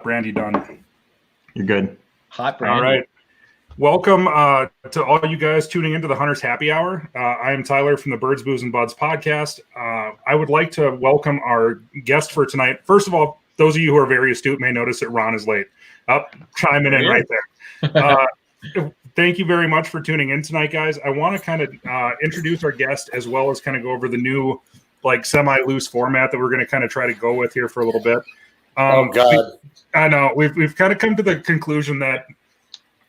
Brandy done. You're good. Hot Brandy. All right. Welcome to all you guys tuning into the Hunter's Happy Hour. I am Tyler from the Birds, Booze, and Buds podcast. I would like to welcome our guest for tonight. First of all, those of you who are very astute may notice that Ron is late. Chiming in right there. Thank you very much for tuning in tonight, guys. I want to kind of introduce our guest as well as kind of go over the new semi-loose format that we're going to kind of try to go with here for a little bit. Oh, God. I know. We've kind of come to the conclusion that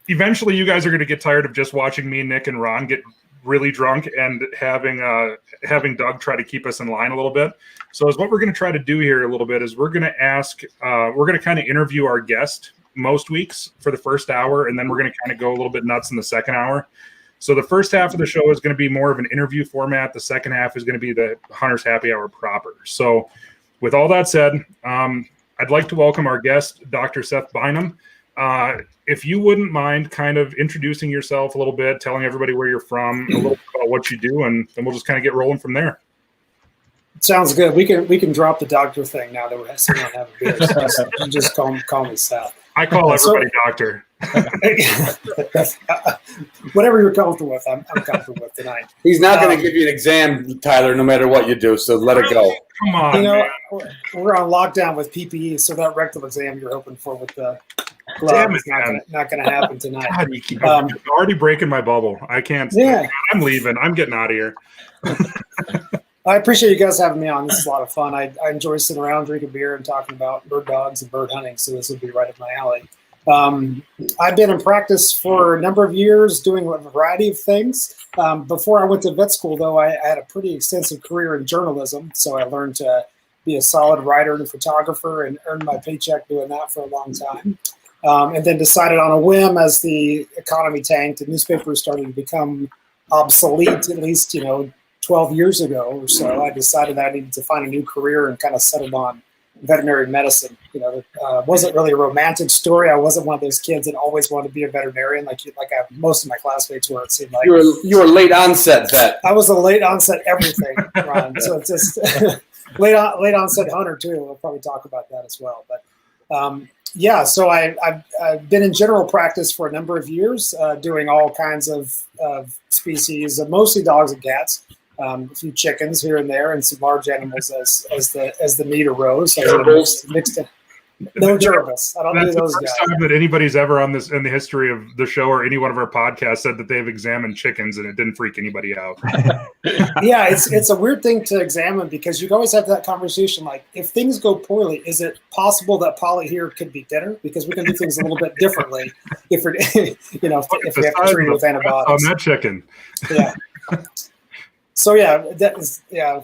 eventually you guys are going to get tired of just watching me, Nick, and Ron get really drunk and having Doug try to keep us in line a little bit. So what we're going to try to do here a little bit is we're going to kind of interview our guest most weeks for the first hour, and then we're going to kind of go a little bit nuts in the second hour. So the first half of the show is going to be more of an interview format. The second half is going to be the Hunter's Happy Hour proper. So with all that said, I'd like to welcome our guest, Dr. Seth Bynum. If you wouldn't mind kind of introducing yourself a little bit, telling everybody where you're from, a little bit about what you do, and then we'll just kind of get rolling from there. Sounds good. We can drop the doctor thing now that we're sitting on having beers. Just call me Seth. I call everybody doctor. Whatever you're comfortable with, I'm comfortable with tonight. He's not going to give you an exam, Tyler, no matter what you do, so let it go. Come on, man. We're on lockdown with PPE, so that rectal exam you're hoping for with the glove is not going to happen tonight. God, you're already breaking my bubble. I can't. Yeah. I'm leaving. I'm getting out of here. I appreciate you guys having me on. This is a lot of fun. I enjoy sitting around drinking beer and talking about bird dogs and bird hunting, so this would be right up my alley. I've been in practice for a number of years doing a variety of things. Before I went to vet school, though, I had a pretty extensive career in journalism, so I learned to be a solid writer and photographer and earned my paycheck doing that for a long time. And then decided on a whim as the economy tanked and newspapers started to become obsolete, at least, 12 years ago or so, I decided I needed to find a new career and kind of settled on veterinary medicine. It wasn't really a romantic story. I wasn't one of those kids that always wanted to be a veterinarian like most of my classmates were, it seemed like. You were late onset vet. I was a late onset everything, Ron. So it's just late onset hunter too. We'll probably talk about that as well. But so I've been in general practice for a number of years, doing all kinds of species, mostly dogs and cats. A few chickens here and there, and some large animals as the need arose. Mixed in. No gerbils. I don't do those guys. That's the first time that anybody's ever on this in the history of the show or any one of our podcasts said that they've examined chickens and it didn't freak anybody out. Yeah, it's a weird thing to examine because you always have that conversation. Like, if things go poorly, is it possible that Polly here could be dinner? Because we can do things a little bit differently if we have to treat it with antibiotics. On that chicken. Yeah. So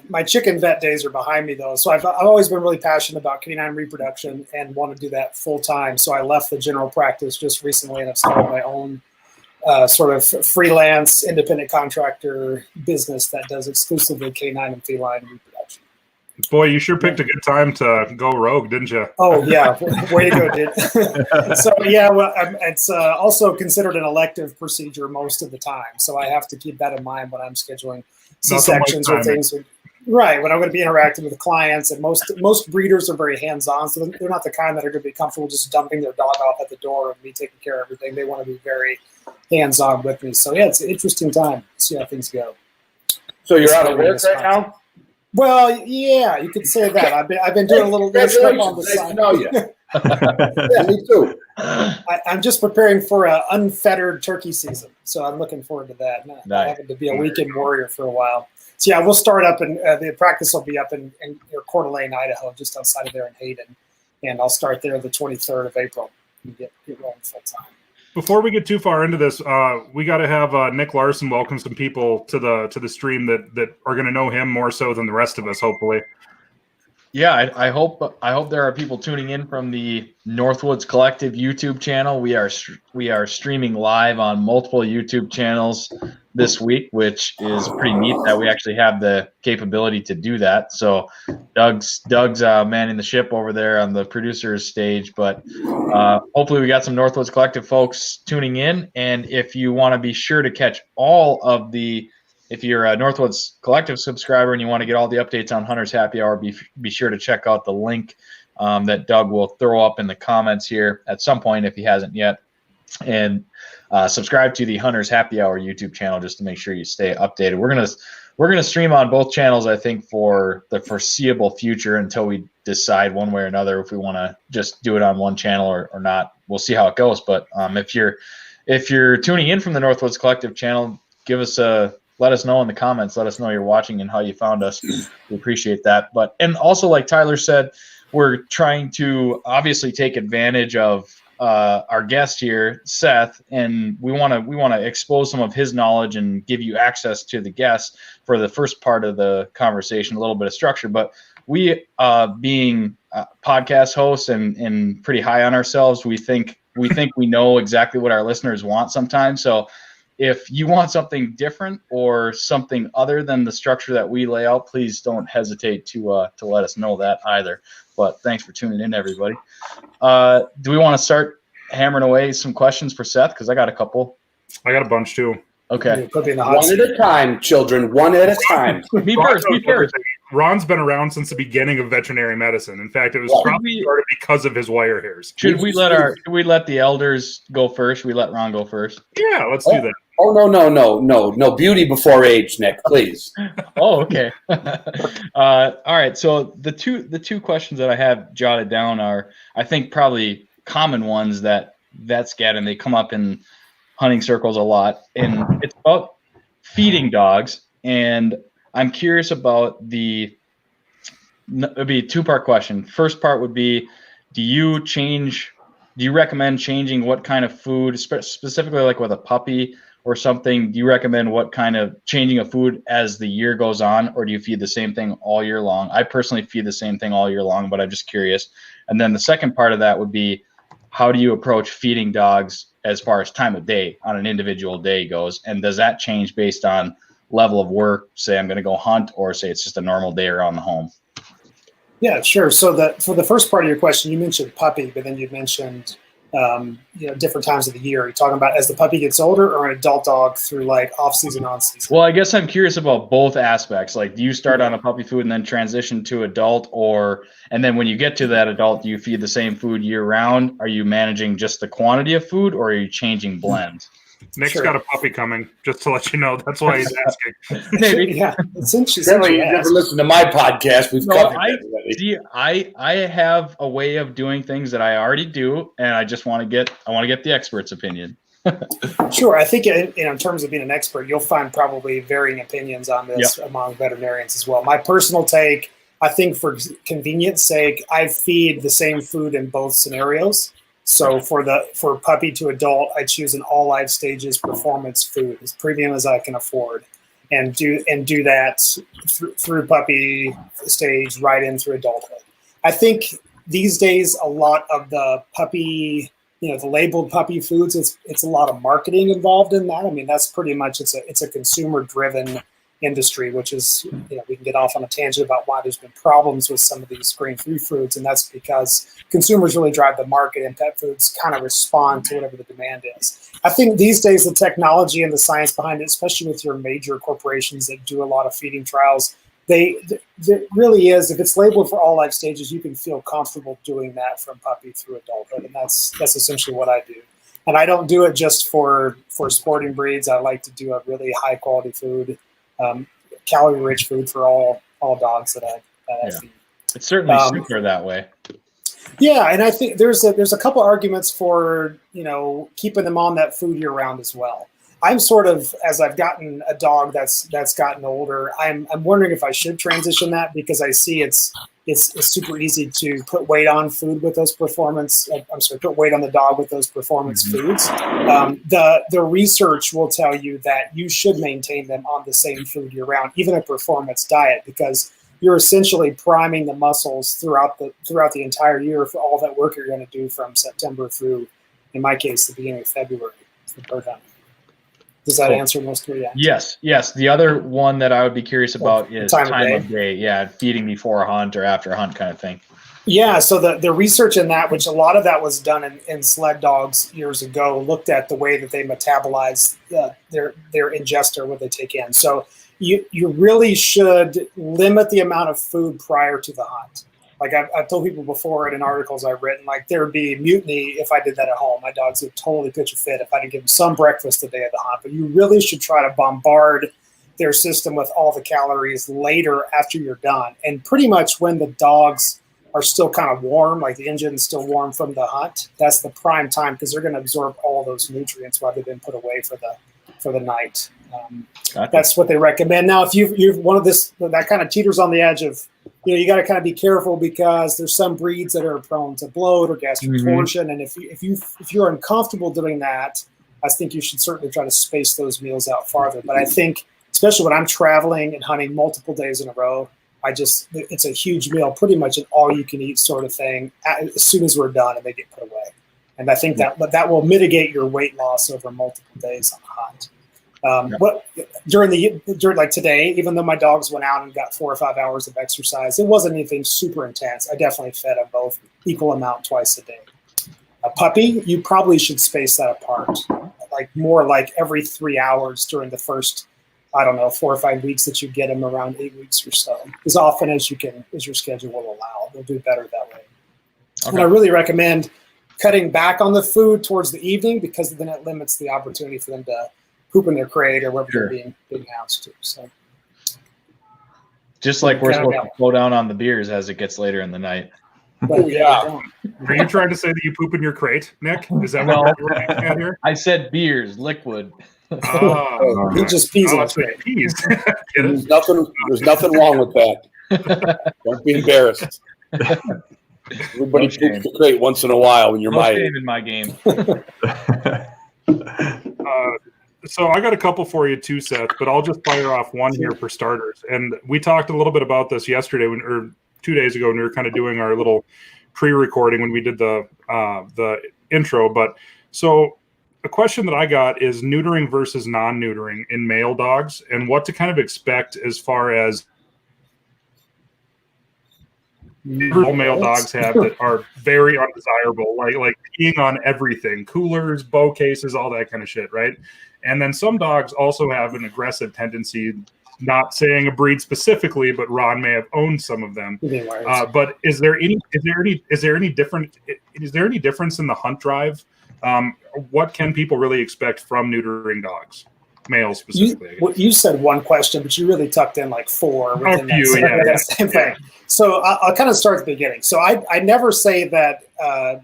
my chicken vet days are behind me though. So I've always been really passionate about canine reproduction and want to do that full time. So I left the general practice just recently and I've started my own sort of freelance independent contractor business that does exclusively canine and feline reproduction. Boy, you sure picked a good time to go rogue, didn't you? Oh yeah, way to go, dude. So it's also considered an elective procedure most of the time. So I have to keep that in mind when I'm scheduling C-sections or things. Right, when I'm going to be interacting with clients, and most breeders are very hands-on, so they're not the kind that are going to be comfortable just dumping their dog off at the door and me taking care of everything. They want to be very hands-on with me. So yeah, it's an interesting time to see how things go. So you're out of work right now? Well, yeah, you could say that. I've been doing a little stuff on the side. Yeah, me too. I'm just preparing for an unfettered turkey season, so I'm looking forward to that. Nice. Having to be a weekend warrior for a while. So yeah, we'll start up, and the practice will be up in Coeur d'Alene, Idaho, just outside of there in Hayden, and I'll start there the 23rd of April and get rolling full time. Before we get too far into this, we got to have Nick Larson welcome some people to the stream that are going to know him more so than the rest of us, hopefully. Yeah, I hope there are people tuning in from the Northwoods Collective YouTube channel. We are streaming live on multiple YouTube channels this week, which is pretty neat that we actually have the capability to do that. So Doug's manning the ship over there on the producer's stage, but hopefully we got some Northwoods Collective folks tuning in. And if you want to be sure to catch all of the if you're a Northwoods Collective subscriber and you want to get all the updates on Hunter's Happy Hour, be sure to check out the link that Doug will throw up in the comments here at some point if he hasn't yet. And subscribe to the Hunters Happy Hour YouTube channel just to make sure you stay updated. We're gonna stream on both channels, I think, for the foreseeable future until we decide one way or another if we want to just do it on one channel or not. We'll see how it goes. But if you're tuning in from the Northwoods Collective channel, let us know in the comments. Let us know you're watching and how you found us. We appreciate that. And also, like Tyler said, we're trying to obviously take advantage of our guest here, Seth, and we want to expose some of his knowledge and give you access to the guest for the first part of the conversation, a little bit of structure. But we, being podcast hosts and pretty high on ourselves, we think we know exactly what our listeners want sometimes. So if you want something different or something other than the structure that we lay out, please don't hesitate to let us know that either. But thanks for tuning in, everybody. Do we want to start hammering away some questions for Seth? Because I got a couple. I got a bunch too. Okay. One at a time, children. One at a time. Me first. Ron's been around since the beginning of veterinary medicine. In fact, it was probably started because of his wire hairs. Should we let the elders go first? Should we let Ron go first? Yeah, let's do that. Oh, no. Beauty before age, Nick, please. Oh, okay. All right. So the two questions that I have jotted down are, I think, probably common ones that vets get, and they come up in hunting circles a lot. And it's about feeding dogs. And I'm curious about it'd be a two-part question. First part would be, do you recommend changing what kind of food, specifically like with a puppy or something? Do you recommend what kind of changing of food as the year goes on, or do you feed the same thing all year long? I personally feed the same thing all year long, but I'm just curious. And then the second part of that would be, how do you approach feeding dogs as far as time of day on an individual day goes? And does that change based on level of work? Say I'm going to go hunt, or say it's just a normal day around the home? Yeah, sure. So for the first part of your question, you mentioned puppy, but then you mentioned different times of the year. Are you talking about as the puppy gets older, or an adult dog through like off season, on season? Well, I guess I'm curious about both aspects. Like, do you start on a puppy food and then transition to adult, and then when you get to that adult, do you feed the same food year round? Are you managing just the quantity of food, or are you changing blends? Nick's got a puppy coming, just to let you know. That's why he's asking. Maybe. Yeah. Since you never listened to my podcast. We've covered that already. I have a way of doing things that I already do, and I just want to get the expert's opinion. Sure. I think in terms of being an expert, you'll find probably varying opinions on this among veterinarians as well. My personal take, I think for convenience sake, I feed the same food in both scenarios. So for puppy to adult, I choose an all life stages performance food, as premium as I can afford, and do that through puppy stage right in through adulthood. I think these days a lot of the puppy, the labeled puppy foods, it's a lot of marketing involved in that. I mean, that's pretty much it's a consumer driven industry, which is, we can get off on a tangent about why there's been problems with some of these grain-free foods, and that's because consumers really drive the market, and pet foods kind of respond to whatever the demand is. I think these days the technology and the science behind it, especially with your major corporations that do a lot of feeding trials, there really is, if it's labeled for all life stages, you can feel comfortable doing that from puppy through adulthood, and that's essentially what I do. And I don't do it just for sporting breeds. I like to do a really high quality food, calorie-rich food for all dogs that I feed. It's certainly simpler that way. Yeah, and I think there's a couple arguments for keeping them on that food year-round as well. I'm sort of, as I've gotten a dog that's gotten older, I'm wondering if I should transition that, because I see it's super easy to put weight on food with those performance. Put weight on the dog with those performance foods. The research will tell you that you should maintain them on the same food year round, even a performance diet, because you're essentially priming the muscles throughout the entire year for all that work you're going to do from September through, in my case, the beginning of February for bird hunting. Does that answer most of it? Yeah. Yes. The other one that I would be curious about is time of day. Yeah, feeding before a hunt or after a hunt kind of thing. Yeah, so the research in that, which a lot of that was done in sled dogs years ago, looked at the way that they metabolize their ingester, what they take in. So you really should limit the amount of food prior to the hunt. Like I've told people before in articles I've written, like there would be mutiny if I did that at home. My dogs would totally pitch a fit if I didn't give them some breakfast the day of the hunt. But you really should try to bombard their system with all the calories later after you're done. And pretty much when the dogs are still kind of warm, like the engine is still warm from the hunt, that's the prime time because they're going to absorb all those nutrients while they've been put away for the night. That's what they recommend. Now, if you've one of this, that kind of teeters on the edge of, you got to kind of be careful because there's some breeds that are prone to bloat or gastric torsion. And if you're uncomfortable doing that, I think you should certainly try to space those meals out farther. But I think, especially when I'm traveling and hunting multiple days in a row, it's a huge meal, pretty much an all-you-can-eat sort of thing as soon as we're done and they get put away. And I think that will mitigate your weight loss over multiple days on the hunt. During like today, even though my dogs went out and got 4 or 5 hours of exercise, it wasn't anything super intense. I definitely fed them both equal amount twice a day. A puppy, you probably should space that apart, like more like every 3 hours during the first, 4 or 5 weeks that you get them, around 8 weeks or so, as often as your schedule will allow. They'll do better that way. Okay. And I really recommend cutting back on the food towards the evening because then it limits the opportunity for them to poop in their crate or wherever they're being housed to. So, just like we're supposed to slow down on the beers as it gets later in the night. But, yeah. Are you trying to say that you poop in your crate, Nick? Is that what you're looking at here? I said beers, liquid. He just pees in his crate. There's nothing wrong with that. Don't be embarrassed. Everybody poops the crate once in a while when you're my age. In my game. So I got a couple for you too, Seth, but I'll just fire off one here for starters. And we talked a little bit about this yesterday or 2 days ago when we were kind of doing our little pre-recording when we did the intro. But so a question that I got is neutering versus non-neutering in male dogs and what to kind of expect as far as male dogs have that are very undesirable, like peeing on everything, coolers, bow cases, all that kind of shit, right? And then some dogs also have an aggressive tendency, not saying a breed specifically, but Ron may have owned some of them. But is there any difference in the hunt drive? What can people really expect from neutering dogs, males specifically? You said one question, but you really tucked in like four within that same thing. So I'll kind of start at the beginning. So I never say that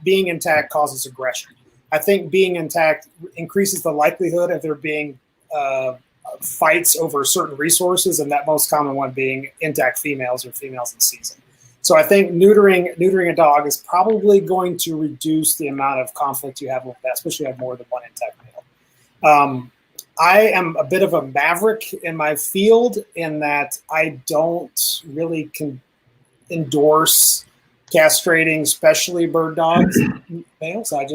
being intact causes aggression. I think being intact increases the likelihood of there being fights over certain resources, and that most common one being intact females or females in season. So I think neutering a dog is probably going to reduce the amount of conflict you have with that, especially if you have more than one intact male. I am a bit of a maverick in my field in that I don't really endorse castrating, especially bird dogs, males. I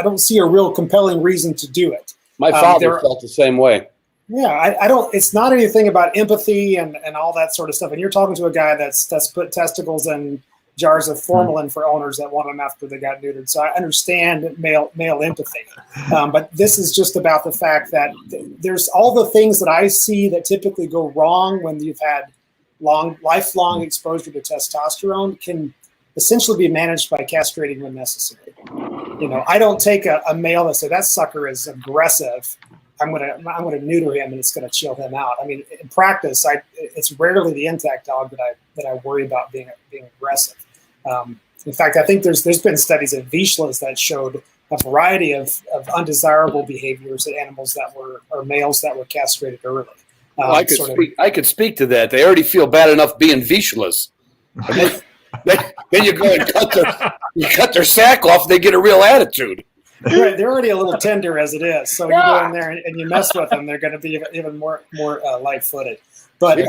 don't see a real compelling reason to do it. My father felt the same way. Yeah, I don't. It's not anything about empathy and all that sort of stuff. And you're talking to a guy that's put testicles in jars of formalin for owners that want them after they got neutered. So I understand male empathy, but this is just about the fact that there's all the things that I see that typically go wrong when you've had lifelong exposure to testosterone can essentially be managed by castrating when necessary. I don't take a male and say that sucker is aggressive. I'm gonna neuter him and it's gonna chill him out. I mean, in practice, it's rarely the intact dog that I worry about being aggressive. In fact, I think there's been studies in Vizslas that showed a variety of undesirable behaviors in animals or males that were castrated early. I could speak to that. They already feel bad enough being Vizslas. Then you go and cut their sack off. They get a real attitude. Right, they're already a little tender as it is. So you go in there and you mess with them, they're going to be even more light-footed. But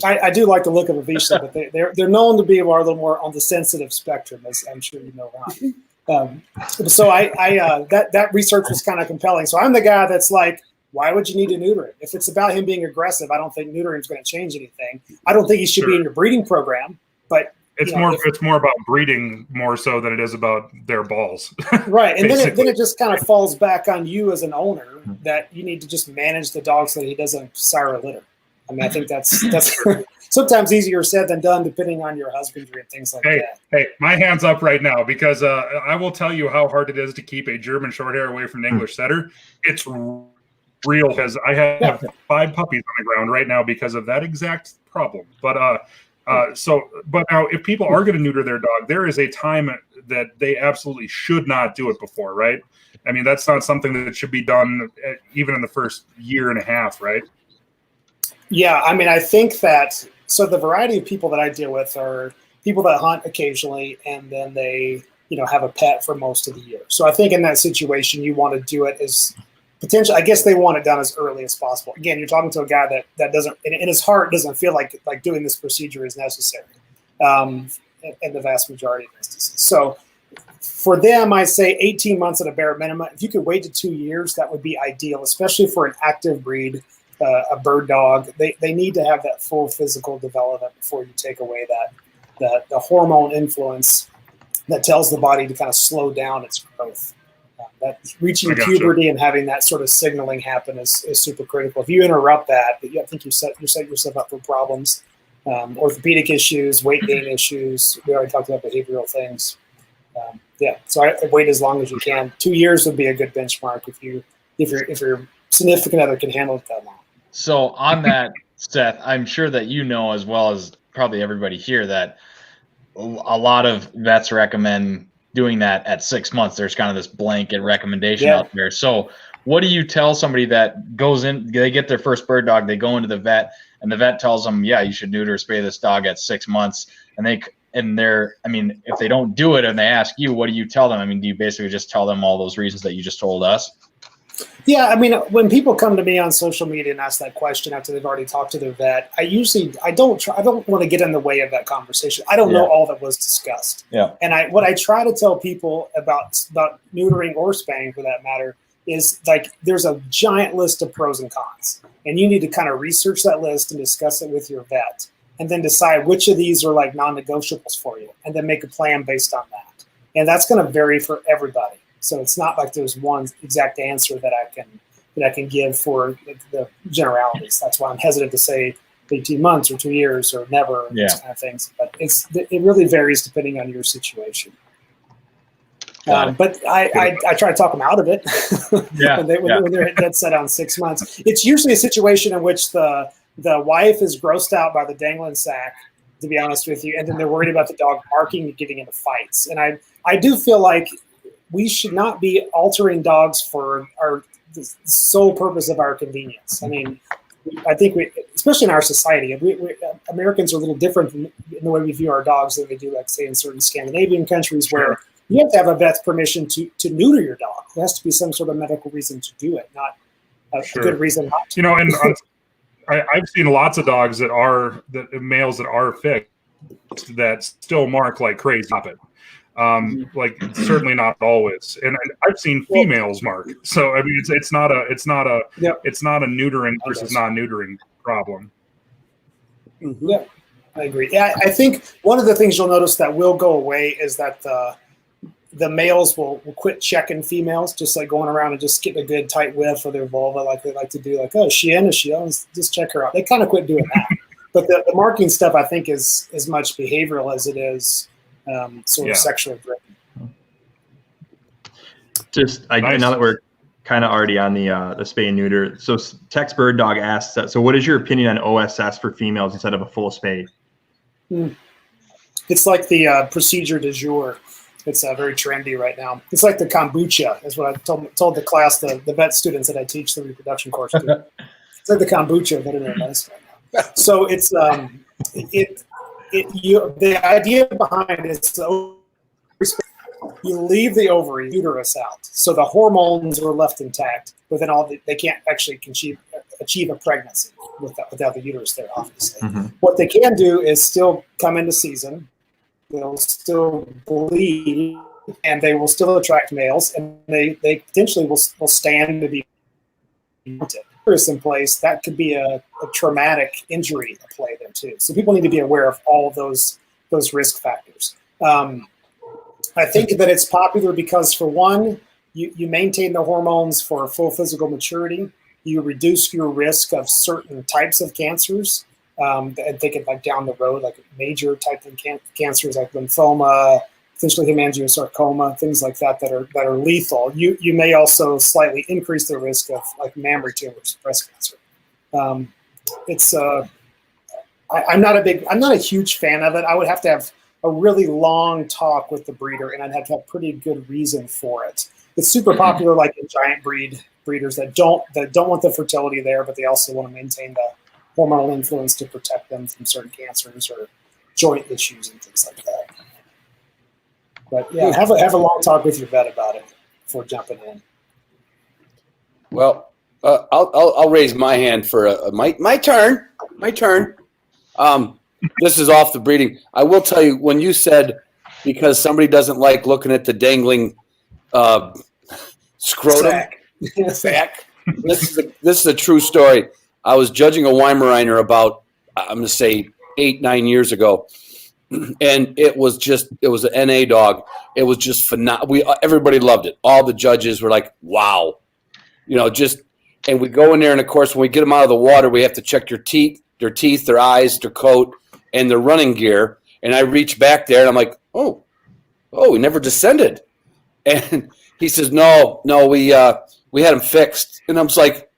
I do like the look of a Vizsla, but they're known to be a little more on the sensitive spectrum, as I'm sure you know, Ron. So that research was kind of compelling. So I'm the guy that's like, why would you need to neuter him? If it's about him being aggressive, I don't think neutering is going to change anything. I don't think he should be in your breeding program, but it's more about breeding more so than it is about their balls. Right. And then it just kind of falls back on you as an owner that you need to just manage the dog so that he doesn't sire a litter. I mean, I think that's sometimes easier said than done, depending on your husbandry and things like that. Hey, my hand's up right now because I will tell you how hard it is to keep a German Shorthair away from an English setter. It's real because I have 5 puppies on the ground right now because of that exact problem. But now if people are going to neuter their dog, there is a time that they absolutely should not do it before, right? I mean, that's not something that should be done even in the first year and a half, right? Yeah, I mean, I think that, so the variety of people that I deal with are people that hunt occasionally, and then they, have a pet for most of the year. So I think in that situation, you want to do it as potentially, I guess they want it done as early as possible. Again, you're talking to a guy that doesn't, in his heart, doesn't feel like doing this procedure is necessary in the vast majority of instances. So for them, I say 18 months at a bare minimum. If you could wait to 2 years, that would be ideal, especially for an active breed, a bird dog. They need to have that full physical development before you take away the hormone influence that tells the body to kind of slow down its growth. That reaching puberty and having that sort of signaling happen is super critical. If you interrupt that, I think you set yourself up for problems, orthopedic issues, weight gain issues. We already talked about behavioral things. So I wait as long as you can. 2 years would be a good benchmark if your significant other can handle it that long. So on that, Seth, I'm sure that as well as probably everybody here, that a lot of vets recommend doing that at 6 months. There's kind of this blanket recommendation out there. So what do you tell somebody that goes in, they get their first bird dog, they go into the vet, and the vet tells them, yeah, you should neuter or spay this dog at 6 months. If they don't do it and they ask you, what do you tell them? I mean, do you basically just tell them all those reasons that you just told us? Yeah, I mean, when people come to me on social media and ask that question after they've already talked to their vet, I don't want to get in the way of that conversation. I don't know all that was discussed. Yeah. And what I try to tell people about neutering or spaying, for that matter, is there's a giant list of pros and cons, and you need to kind of research that list and discuss it with your vet, and then decide which of these are non-negotiables for you, and then make a plan based on that. And that's going to vary for everybody. So it's not like there's one exact answer that I can give for the generalities. That's why I'm hesitant to say 18 months or 2 years or never, those kind of things. But it really varies depending on your situation. But I try to talk them out of it when they're dead set on 6 months. It's usually a situation in which the wife is grossed out by the dangling sack, to be honest with you, and then they're worried about the dog barking and getting into fights. And I do feel like we should not be altering dogs for the sole purpose of our convenience. I mean, I think especially in our society, Americans are a little different in the way we view our dogs than they do, say, in certain Scandinavian countries where you have to have a vet's permission to neuter your dog. There has to be some sort of medical reason to do it, not a good reason not to. And I've seen lots of dogs males that are fixed that still mark like crazy. Stop it. Certainly not always, and I've seen females mark. So I mean, it's not a neutering versus non-neutering problem. Mm-hmm. Yeah, I agree. Yeah, I think one of the things you'll notice that will go away is that the males will quit checking females, just like going around and just getting a good tight whiff of their vulva, like they like to do. Like, oh, is she in? Is she on? Just check her out. They kind of quit doing that. But the marking stuff, I think, is as much behavioral as it is sort of sexual driven. Now that we're kind of already on the spay and neuter, so Tex Bird Dog asks that. So, what is your opinion on OSS for females instead of a full spay? It's like the procedure du jour. It's very trendy right now. It's like the kombucha, is what I told the class, the vet students that I teach the reproduction course to. It's like the kombucha of veterinary medicine right now. So it's the idea behind it is you leave the ovary uterus out, so the hormones are left intact, but then they can't actually achieve a pregnancy without the uterus there, obviously. Mm-hmm. What they can do is still come into season. They'll still bleed, and they will still attract males, and they potentially will stand to be mounted. In place, that could be a traumatic injury at play there too. So people need to be aware of all of those risk factors. I think that it's popular because, for one, you maintain the hormones for full physical maturity. You reduce your risk of certain types of cancers. And thinking like down the road, like major type of cancers like lymphoma, potentially hemangiosarcoma, things like that that are lethal. You may also slightly increase the risk of like mammary tumors, breast cancer. I'm not a huge fan of it. I would have to have a really long talk with the breeder, and I'd have to have pretty good reason for it. It's super popular, like in giant breeders that don't want the fertility there, but they also want to maintain the hormonal influence to protect them from certain cancers or joint issues and things like that. But yeah, have a long talk with your vet about it before jumping in. Well, I'll raise my hand for my turn. My turn. This is off the breeding. I will tell you, when you said because somebody doesn't like looking at the dangling scrotum sack. This is a true story. I was judging a Weimaraner about, I'm going to say 8-9 years ago, and it was an NA dog. It was just phenomenal. Everybody loved it. All the judges were like, wow, and we go in there, and of course, when we get them out of the water, we have to check their teeth, their eyes, their coat, and their running gear. And I reach back there, and I'm like, oh, we never descended. And he says, no, we had him fixed. And I'm just like,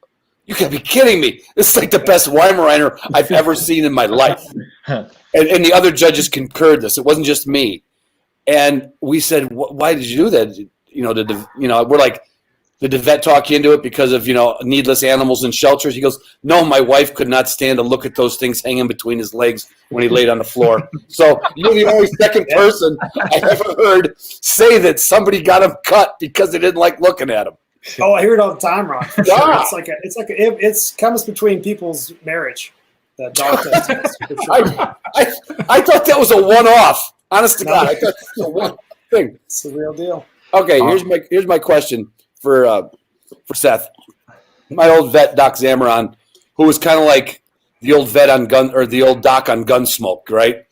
you gotta be kidding me. This is like the best Weimaraner I've ever seen in my life. And the other judges concurred this. It wasn't just me. And we said, why did you do that? We're like, did the vet talk you into it because of, needless animals in shelters? He goes, no, my wife could not stand to look at those things hanging between his legs when he laid on the floor. So you're the only second person I ever heard say that somebody got him cut because they didn't like looking at him. Oh, I hear it all the time, Ron. For Yeah. Sure. It comes between people's marriage. The dog testicles. For sure. I thought that was a one-off. Honest to God, I thought that was a one thing. It's the real deal. Okay, here's my question for Seth. My old vet, Doc Zamaron, who was kind of like the old vet on the old doc on Gunsmoke, right?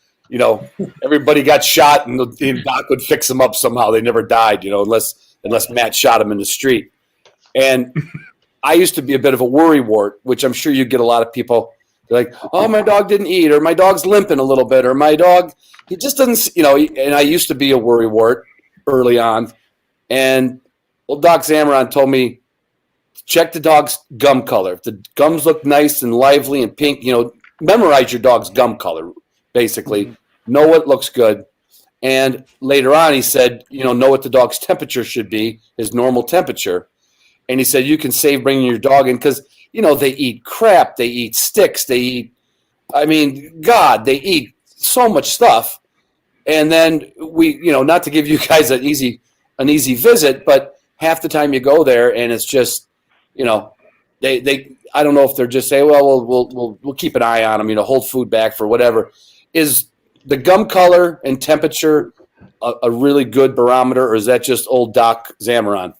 Everybody got shot, and the doc would fix them up somehow. They never died, unless Matt shot them in the street. And I used to be a bit of a worrywart, which I'm sure you get a lot of people. They're like, oh, my dog didn't eat, or my dog's limping a little bit, or my dog, he just doesn't, and I used to be a worrywart early on. And old Doc Zamaron told me, check the dog's gum color. If the gums look nice and lively and pink, memorize your dog's gum color, basically. Mm-hmm. Know what looks good. And later on, he said, know what the dog's temperature should be, his normal temperature. And he said, you can save bringing your dog in because, they eat crap, they eat sticks, they eat so much stuff. And then we, not to give you guys an easy visit, but half the time you go there and it's just, they I don't know if they're just saying, well, we'll keep an eye on them, hold food back for whatever. Is the gum color and temperature a really good barometer, or is that just old Doc Zamaron?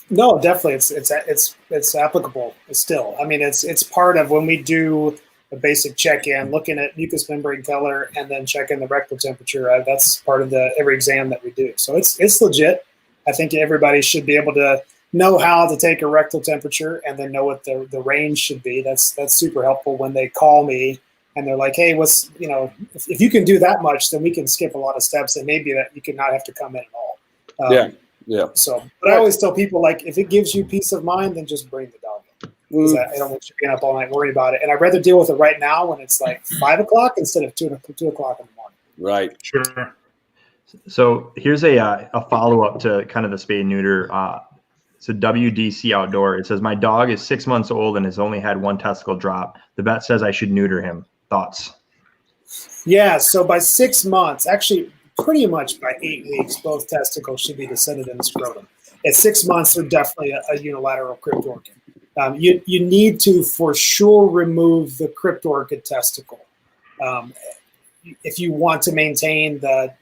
No, definitely, it's applicable still. I mean, it's part of when we do a basic check-in, looking at mucous membrane color and then checking the rectal temperature. That's part of every exam that we do. So it's legit. I think everybody should be able to know how to take a rectal temperature and then know what the range should be. That's super helpful when they call me and they're like, hey, if you can do that much, then we can skip a lot of steps and maybe that you could not have to come in at all. Yeah. So, but I always tell people, like, if it gives you peace of mind, then just bring the dog in. Because I don't want you being up all night worried about it. And I'd rather deal with it right now when it's like 5 o'clock instead of 2 o'clock in the morning. Right. Sure. So here's a follow-up to kind of the spay and neuter. So WDC Outdoor, it says, my dog is 6 months old and has only had one testicle drop. The vet says I should neuter him. Thoughts? Yeah, so by 6 months, actually pretty much by 8 weeks, both testicles should be descended in the scrotum. At 6 months, they're definitely a unilateral cryptorchid. You need to for sure remove the cryptorchid testicle. If you want to maintain the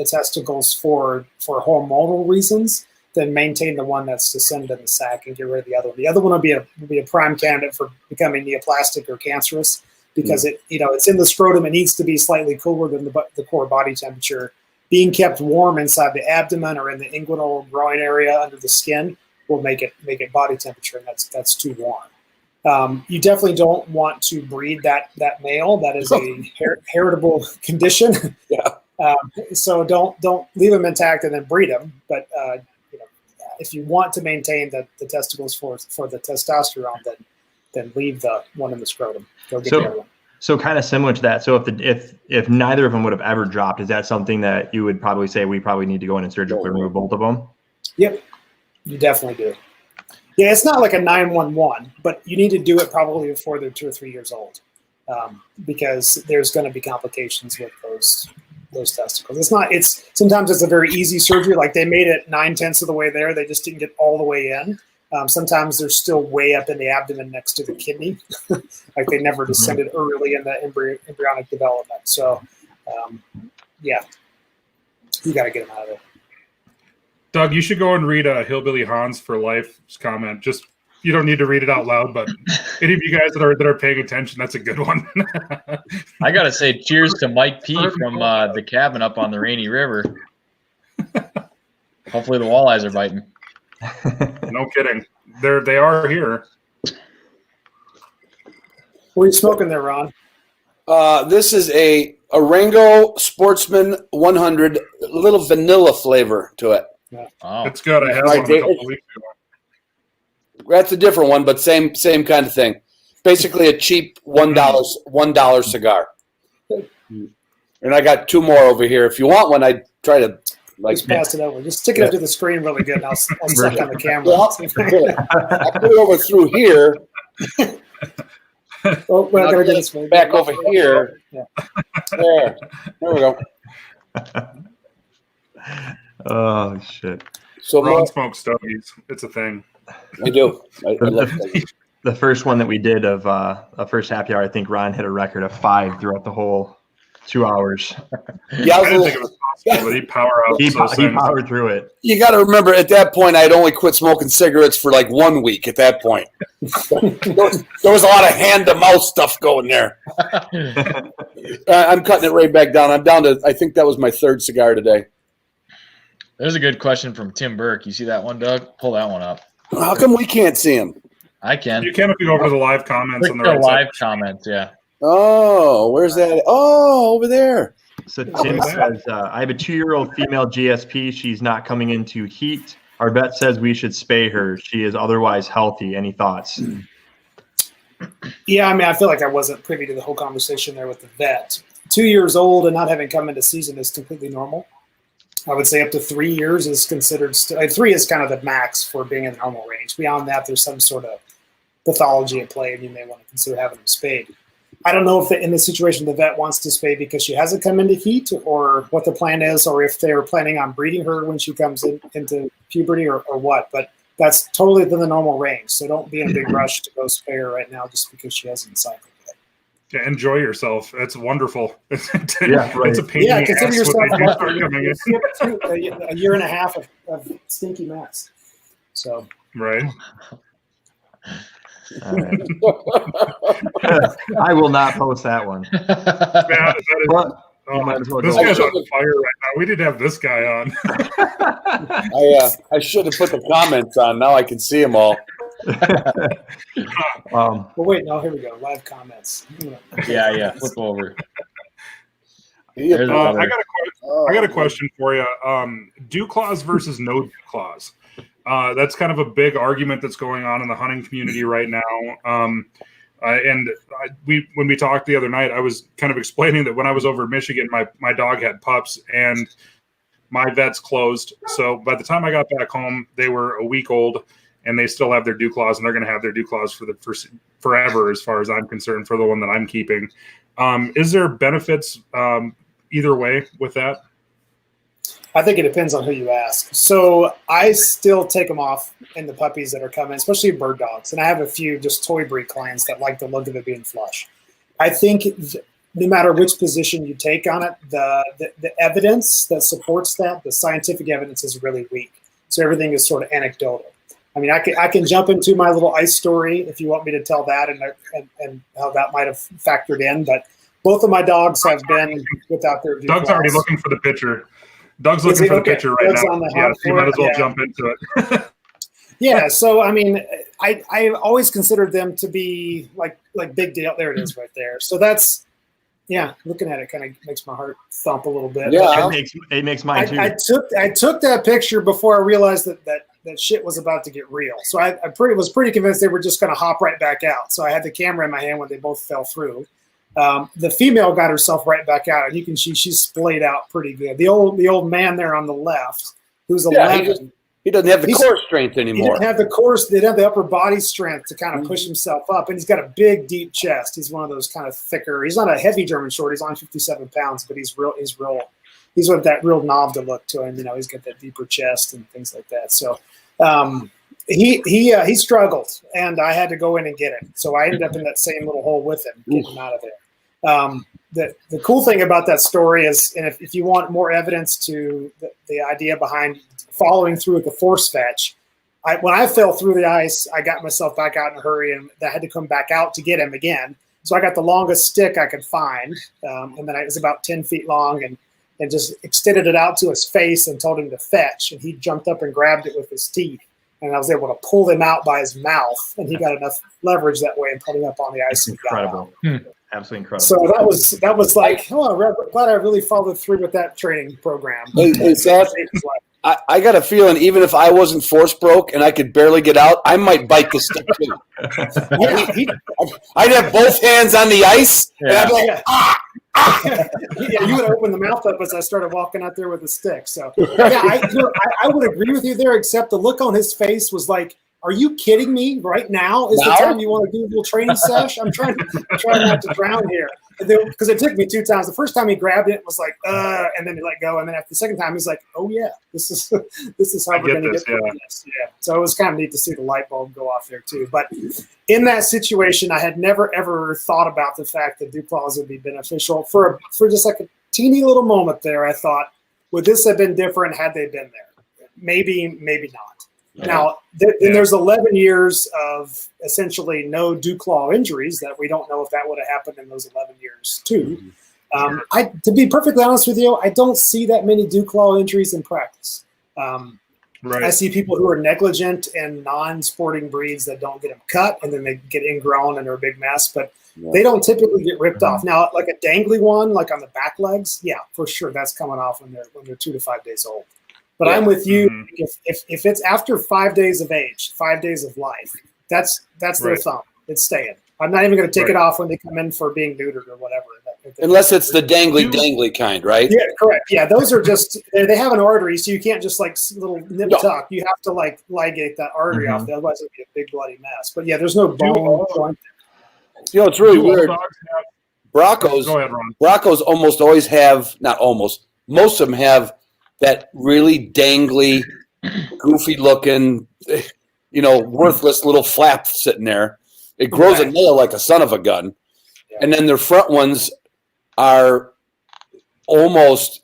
testicles for hormonal reasons, then maintain the one that's descended in the sac and get rid of the other one. The other one will be a prime candidate for becoming neoplastic or cancerous because it's in the scrotum. It needs to be slightly cooler than the core body temperature. Being kept warm inside the abdomen or in the inguinal groin area under the skin will make it body temperature, and that's too warm. You definitely don't want to breed that male. That is a heritable condition. Yeah. So don't leave them intact and then breed them. But if you want to maintain the testicles for the testosterone, then leave the one in the scrotum. Go get the other one. So kind of similar to that. So if neither of them would have ever dropped, is that something that you would probably say we probably need to go in and surgically remove both of them? Yep, you definitely do. Yeah, it's not like a 911, but you need to do it probably before they're 2 or 3 years old, because there's going to be complications with those testicles. Sometimes it's a very easy surgery. Like they made it 9/10 of the way there. They just didn't get all the way in. Sometimes they're still way up in the abdomen next to the kidney, like they never descended early in the embryonic development. So, yeah, you got to get them out of there. Doug, you should go and read Hillbilly Hans for Life's comment. Just you don't need to read it out loud, but any of you guys that are paying attention, that's a good one. I gotta say, cheers to Mike P from the cabin up on the Rainy River. Hopefully, the walleyes are biting. No kidding. They are here. What are you smoking there, Ron? This is a Rango Sportsman 100, a little vanilla flavor to it. Oh, It's good. I had one a couple of weeks ago. That's a different one, but same kind of thing. Basically, a cheap $1 cigar. And I got 2 more over here. If you want one, I'd try to Just pass it over. Just stick it up to the screen really good, and I'll suck on the camera. Well, I put it over through here. Oh, we're gonna get this one. Back over here. Yeah. There we go. Oh shit! So Ron smokes stogies. It's a thing. I do. I love that. The first one that we did of a first happy hour, I think Ron hit a record of 5 throughout the whole 2 hours. Yeah, I didn't think it was possible, but he powered through it. You got to remember, at that point, I'd only quit smoking cigarettes for like 1 week. At that point, there was a lot of hand-to-mouth stuff going there. I'm cutting it right back down. I'm down to. I think that was my 3rd cigar today. there's a good question from Tim Burke. You see that one, Doug? Pull that one up. How come we can't see him? I can. You can if you go over to the live comments Click on the the right live side. comments, yeah. Oh, where's that? Oh, over there. So Tim says, I have a 2-year-old female GSP. She's not coming into heat. Our vet says we should spay her. She is otherwise healthy. Any thoughts? Yeah, I mean, I feel like I wasn't privy to the whole conversation there with the vet. 2 years old and not having come into season is completely normal. I would say up to 3 years is considered. 3 is kind of the max for being in the normal range. Beyond that, there's some sort of pathology at play, and you may want to consider having them spayed. I don't know if in this situation the vet wants to spay because she hasn't come into heat, or what the plan is, or if they're planning on breeding her when she comes into puberty, or what. But that's totally within the normal range. So don't be in a big rush to go spay her right now just because she hasn't cycled yet. Yeah, enjoy yourself. It's wonderful. It's a pain Yeah, in the consider ass yourself when they start coming in. a year and a half of stinky mess. So Right. Right. I will not post that one. Man, that is, But oh, might as well this go. guy's on fire right now. We didn't have this guy on. I should have put the comments on. Now I can see them all. well, wait, no, here we go. Live comments. Yeah. Flip over. I got a question for you. Dewclaws versus no dewclaws. That's kind of a big argument that's going on in the hunting community right now. When we talked the other night, I was kind of explaining that when I was over in Michigan, my dog had pups and my vet's closed. So by the time I got back home, they were a week old and they still have their dewclaws, and they're going to have their dewclaws for forever, as far as I'm concerned, for the one that I'm keeping. Is there benefits either way with that? I think it depends on who you ask. So I still take them off in the puppies that are coming, especially bird dogs. And I have a few just toy breed clients that like the look of it being flush. I think no matter which position you take on it, the evidence that supports that, the scientific evidence is really weak. So everything is sort of anecdotal. I mean, I can jump into my little ice story if you want me to tell that and how that might have factored in. But both of my dogs have been without their dewclaws. Doug's already looking for the picture. Doug's looking for the picture right Doug's now. on the Yeah, hunt so you might as well for it. jump into it. Yeah, so I mean, I always considered them to be like big deal. There it is right there. So that's, yeah, looking at it kind of makes my heart thump a little bit. Yeah. It makes mine too. I took that picture before I realized that shit was about to get real. So I was pretty convinced they were just going to hop right back out. So I had the camera in my hand when they both fell through. The female got herself right back out, and you can see she's splayed out pretty good. The old man there on the left, who's 11. He doesn't have the core strength anymore. He didn't have the core. They didn't have the upper body strength to kind of push himself up, and he's got a big, deep chest. He's one of those kind of thicker. He's not a heavy German Short. He's on 57 pounds, but he's with that real knob to look to him. You know, he's got that deeper chest and things like that. So he struggled, and I had to go in and get him. So I ended up in that same little hole with him, getting him out of there. The cool thing about that story is, and if you want more evidence to the idea behind following through with the force fetch, when I fell through the ice, I got myself back out in a hurry, and I had to come back out to get him again. So I got the longest stick I could find, and then it was about 10 feet long, and just extended it out to his face and told him to fetch, and he jumped up and grabbed it with his teeth, and I was able to pull him out by his mouth, and he got enough leverage that way and put him up on the ice. Incredible. Absolutely incredible. So that was like, oh, I'm glad I really followed through with that training program. Hey, Seth, I got a feeling even if I wasn't force broke and I could barely get out, I might bite the stick too. I'd have both hands on the ice, and I'd be like, yeah, you would open the mouth up as I started walking out there with the stick. So yeah, I would agree with you there, except the look on his face was like, are you kidding me? Right now is the time you want to do a little training sesh? I'm trying not to drown here. Because it took me 2 times. The first time he grabbed it was like, and then he let go. And then after the second time, he's like, oh yeah, this is how we're going to get through this. Yeah. So it was kind of neat to see the light bulb go off there too. But in that situation, I had never ever thought about the fact that dewclaws would be beneficial for just like a teeny little moment there. I thought, would this have been different had they been there? Maybe not. Now, there's 11 years of essentially no dewclaw injuries that we don't know if that would have happened in those 11 years too. To be perfectly honest with you, I don't see that many dewclaw injuries in practice. Right. I see people who are negligent and non-sporting breeds that don't get them cut, and then they get ingrown and are a big mess, but they don't typically get ripped off. Now, like a dangly one, like on the back legs, yeah, for sure, that's coming off when they're 2 to 5 days old. But I'm with you. If it's after 5 days of age, 5 days of life, that's their thumb. It's staying. I'm not even going to take it off when they come in for being neutered or whatever. Unless it's the dangly kind, right? Yeah, correct. Yeah, those are just they have an artery, so you can't just like little nip tuck. You have to like ligate that artery off. Otherwise, it'd be a big bloody mess. But yeah, there's no bone joint. You know, it's really weird. Broncos. Go ahead, Ron. Broncos almost always have, not almost, most of them have that really dangly, goofy-looking, worthless little flap sitting there. It grows a nail like a son of a gun. Yeah. And then their front ones are almost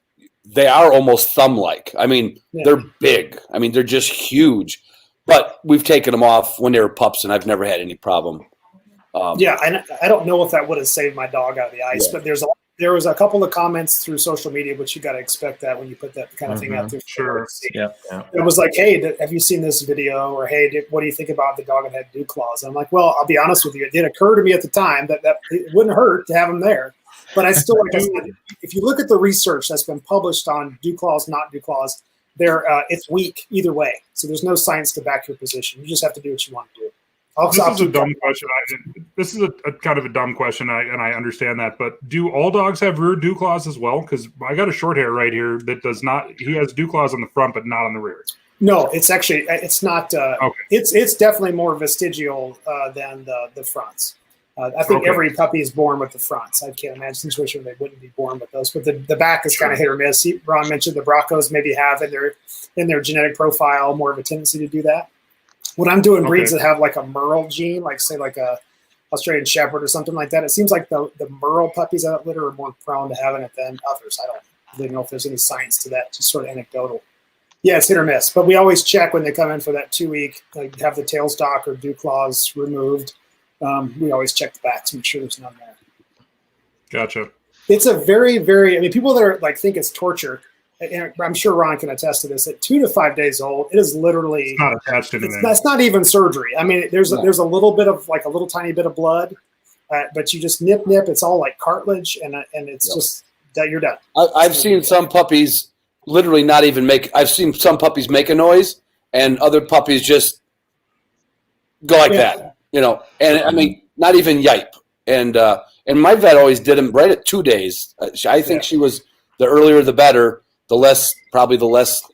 thumb-like. I mean, they're big. I mean, they're just huge. But we've taken them off when they were pups, and I've never had any problem. I don't know if that would have saved my dog out of the ice, but there was a couple of comments through social media, which you got to expect that when you put that kind of thing out there. Sure. Yeah. It was like, hey, have you seen this video? Or hey, what do you think about the dog that had dewclaws? And I'm like, well, I'll be honest with you. It did occur to me at the time that it wouldn't hurt to have them there. But I still, like I said, if you look at the research that's been published on dewclaws, not dewclaws, it's weak either way. So there's no science to back your position. You just have to do what you want to do. This is a dumb question. This is a kind of a dumb question, and I understand that. But do all dogs have rear dewclaws as well? Because I got a short hair right here that does not. He has dewclaws on the front, but not on the rear. No, it's not. Okay. It's definitely more vestigial than the fronts. I think every puppy is born with the fronts. I can't imagine a situation where they wouldn't be born with those. But the back is kind of hit or miss. Ron mentioned the Broncos maybe have in their genetic profile more of a tendency to do that. When I'm doing breeds that have like a Merle gene, like say like a Australian Shepherd or something like that, it seems like the Merle puppies out of litter are more prone to having it than others. I don't really know if there's any science to that, just sort of anecdotal. Yeah, it's hit or miss. But we always check when they come in for that 2 week, like have the tail stalk or dewclaws removed. We always check the backs to make sure there's none there. Gotcha. It's a very, very, people that are like think it's torture and I'm sure Ron can attest to this, at 2 to 5 days old, it is literally It's not attached to anything. that's not even surgery. I mean, there's a little bit of like a little tiny bit of blood, but you just nip. It's all like cartilage, and it's just that you're done. I've seen some puppies literally not even make. I've seen some puppies make a noise, and other puppies just go like that, And I mean, not even yipe. And my vet always did them right at 2 days. I think she was the earlier the better, the less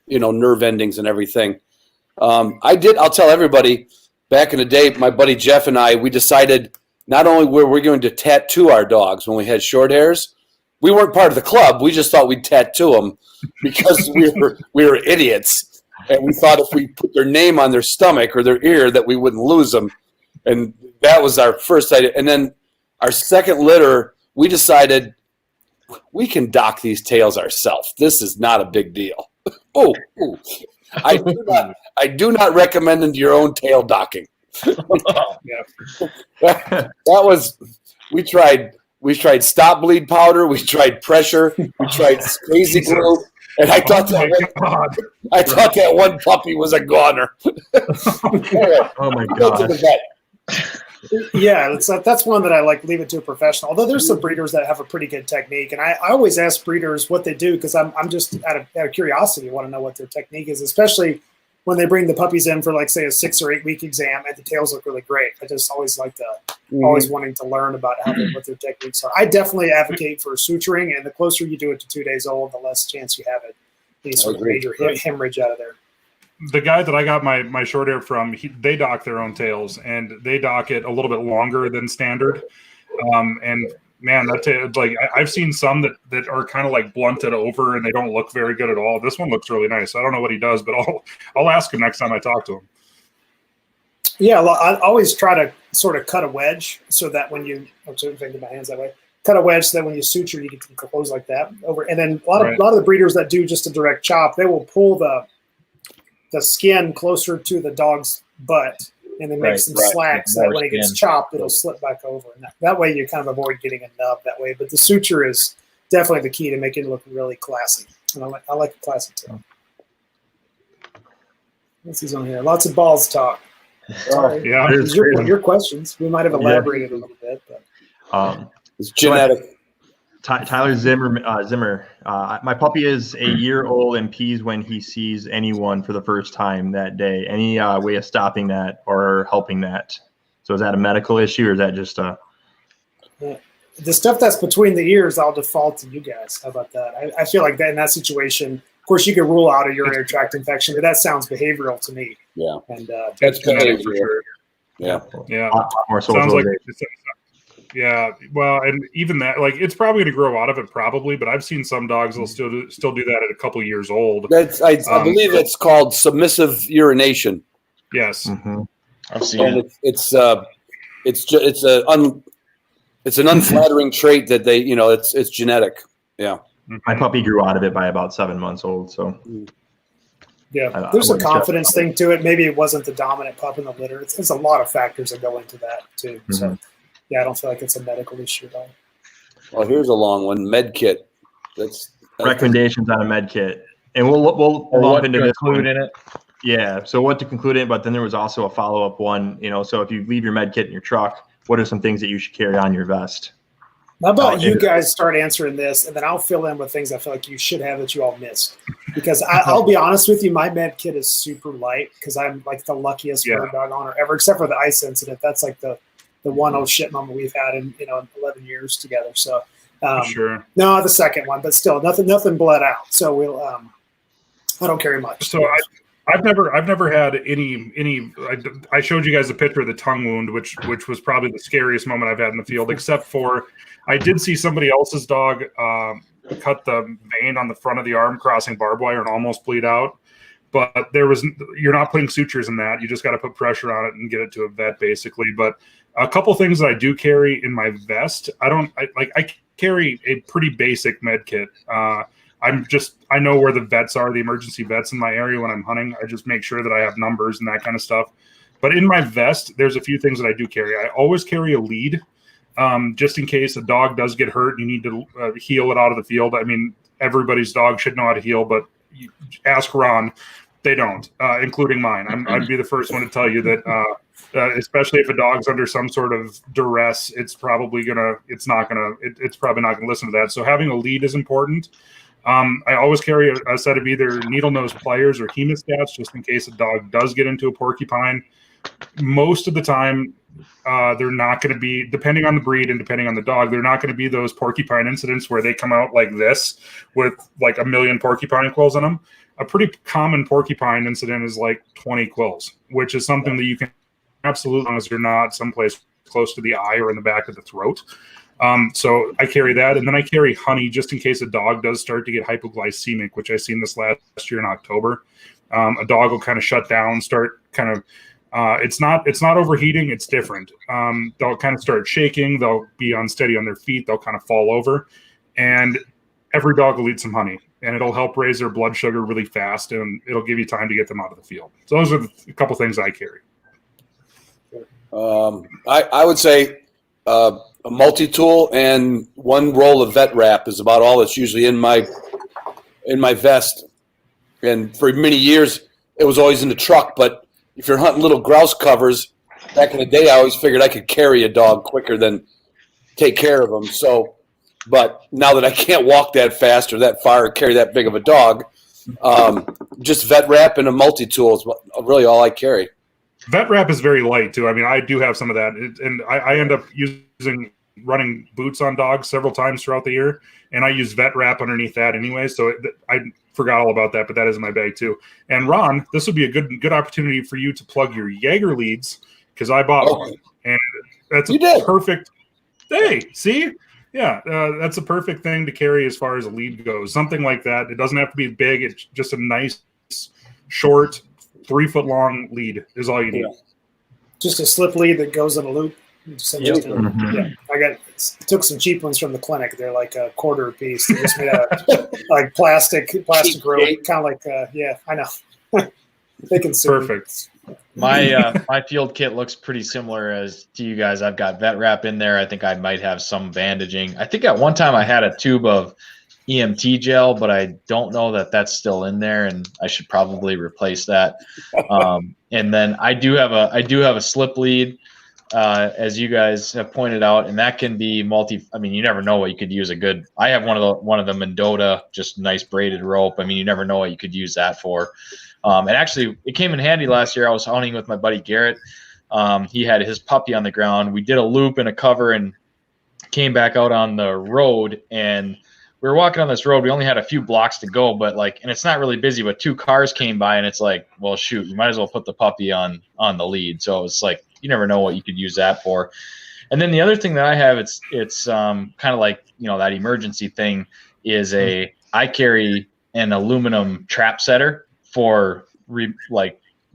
nerve endings and everything. I'll tell everybody, back in the day, my buddy Jeff and I, we decided not only were we going to tattoo our dogs when we had short hairs, we weren't part of the club. We just thought we'd tattoo them because we were idiots. And we thought if we put their name on their stomach or their ear that we wouldn't lose them. And that was our first idea. And then our second litter, we decided we can dock these tails ourselves. This is not a big deal. I do not recommend your own tail docking. That was, we tried stop bleed powder, we tried pressure, we tried crazy glue, and I thought that one puppy was a goner. Oh my god. Yeah, that's one that I like leave it to a professional. Although there's some breeders that have a pretty good technique, and I always ask breeders what they do because I'm just out of curiosity, want to know what their technique is, especially when they bring the puppies in for, like, say, a 6 or 8 week exam and the tails look really great. I just always like to always wanting to learn about what their techniques are. I definitely advocate for suturing, and the closer you do it to 2 days old, the less chance you have any sort of major hemorrhage out of there. The guy that I got my short hair from, they dock their own tails, and they dock it a little bit longer than standard. And man, I've seen some that are kind of like blunted over, and they don't look very good at all. This one looks really nice. I don't know what he does, but I'll ask him next time I talk to him. Yeah, I always try to sort of cut a wedge so that when you – I'm thinking my hands that way. Cut a wedge so that when you suture, you can close like that over. And then a lot of the breeders that do just a direct chop, they will pull the skin closer to the dog's butt and then make some slacks so that when it gets chopped, it'll slip back over. And that way you kind of avoid getting a nub that way. But the suture is definitely the key to making it look really classy. And I like a classy tail. What's these on here? Lots of balls talk. Sorry. Yeah, your questions. We might have elaborated a little bit. But. It's genetic. Tyler Zimmer. My puppy is a year old and pees when he sees anyone for the first time that day. Any way of stopping that or helping that? So is that a medical issue or is that just a? The stuff that's between the ears, I'll default to you guys. How about that? I feel like that in that situation, of course, you could rule out a urinary tract infection, but that sounds behavioral to me. Yeah, and that's genetic for sure. Yeah. Sounds like. Yeah, well, and even that, like, it's probably going to grow out of it, probably. But I've seen some dogs will still do that at a couple years old. I believe it's called submissive urination. Yes, I've seen it. It's an unflattering trait that they, it's genetic. Yeah, my puppy grew out of it by about 7 months old. So yeah, there's a confidence thing to it. Maybe it wasn't the dominant pup in the litter. It's a lot of factors that go into that too. So. Yeah, I don't feel like it's a medical issue at all. Well, here's a long one. Med kit. That's recommendations on a med kit, and we'll lump into this one. In it. Yeah. So what to conclude in, but then there was also a follow-up one. So if you leave your med kit in your truck, what are some things that you should carry on your vest? How about you guys start answering this, and then I'll fill in with things I feel like you should have that you all missed. Because I'll be honest with you, my med kit is super light because I'm like the luckiest bird dog owner ever, except for the ice incident. That's like the one old shit moment we've had in 11 years together. So sure. No, the second one, but still nothing bled out. So we'll I don't carry much. So I've never had any. I showed you guys a picture of the tongue wound, which was probably the scariest moment I've had in the field, except for I did see somebody else's dog cut the vein on the front of the arm crossing barbed wire and almost bleed out. But you're not putting sutures in that. You just got to put pressure on it and get it to a vet, basically. But a couple things that I do carry in my vest, I carry a pretty basic med kit. I know where the vets are, the emergency vets in my area when I'm hunting. I just make sure that I have numbers and that kind of stuff. But in my vest, there's a few things that I do carry. I always carry a lead, just in case a dog does get hurt and you need to heal it out of the field. I mean, everybody's dog should know how to heel, but you ask Ron, they don't, including mine. I'd be the first one to tell you that, especially if a dog's under some sort of duress, it's probably it's probably not gonna listen to that. So having a lead is important. I always carry a set of either needle nose pliers or hemostats just in case a dog does get into a porcupine. Most of the time, they're not going to be, depending on the breed and depending on the dog, they're not going to be those porcupine incidents where they come out like this with like a million porcupine quills on them. A pretty common porcupine incident is like 20 quills, which is something that you can absolutely, as long as you're not someplace close to the eye or in the back of the throat. So I carry that, and then I carry honey just in case a dog does start to get hypoglycemic, which I seen this last year in October. A dog will kind of shut down, start kind of, it's not overheating, it's different. They'll kind of start shaking, they'll be unsteady on their feet, they'll kind of fall over, and every dog will eat some honey, and it'll help raise their blood sugar really fast, and it'll give you time to get them out of the field. So those are a couple things I carry. I would say a multi-tool and one roll of vet wrap is about all that's usually in my vest. And for many years, it was always in the truck. But if you're hunting little grouse covers, back in the day, I always figured I could carry a dog quicker than take care of them. So, but now that I can't walk that fast or that far or carry that big of a dog, just vet wrap and a multi-tool is really all I carry. Vet wrap is very light too. I mean, I do have some of that, and I end up running boots on dogs several times throughout the year, and I use vet wrap underneath that anyway. So I forgot all about that, but that is in my bag too. And Ron, this would be a good opportunity for you to plug your Jaeger leads because I bought one, and that's perfect. Hey, see, yeah, that's a perfect thing to carry as far as a lead goes. Something like that. It doesn't have to be big. It's just a nice, short, 3-foot long lead is all you need. Just a slip lead that goes in a loop. Mm-hmm. I took some cheap ones from the clinic. They're like a quarter a piece. They're just made out of like plastic rope, kind of like I know. They can perfect. My field kit looks pretty similar as to you guys. I've got vet wrap in there. I think I might have some bandaging. I think at one time I had a tube of EMT gel, but I don't know that that's still in there, and I should probably replace that. And then I do have a slip lead, as you guys have pointed out, and that can be I mean, you never know what you could use I have one of the Mendota, just nice braided rope. I mean, you never know what you could use that for. And actually, it came in handy last year. I was hunting with my buddy Garrett. He had his puppy on the ground. We did a loop and a cover and came back out on the road, and we were walking on this road. We only had a few blocks to go, but and it's not really busy, but 2 cars came by, and it's like, well, shoot, you might as well put the puppy on the lead. So it's like, you never know what you could use that for. And then the other thing that I have, it's kind of like, that emergency thing is I carry an aluminum trap setter for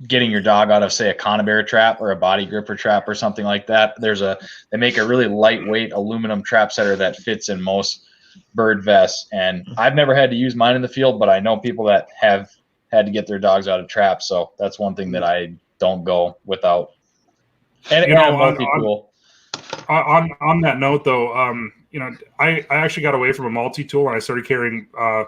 getting your dog out of, say, a conibear trap or a body gripper trap or something like that. They make a really lightweight aluminum trap setter that fits in most bird vests, and I've never had to use mine in the field, but I know people that have had to get their dogs out of traps, so that's one thing that I don't go without. And on that note though, I actually got away from a multi-tool and I started carrying I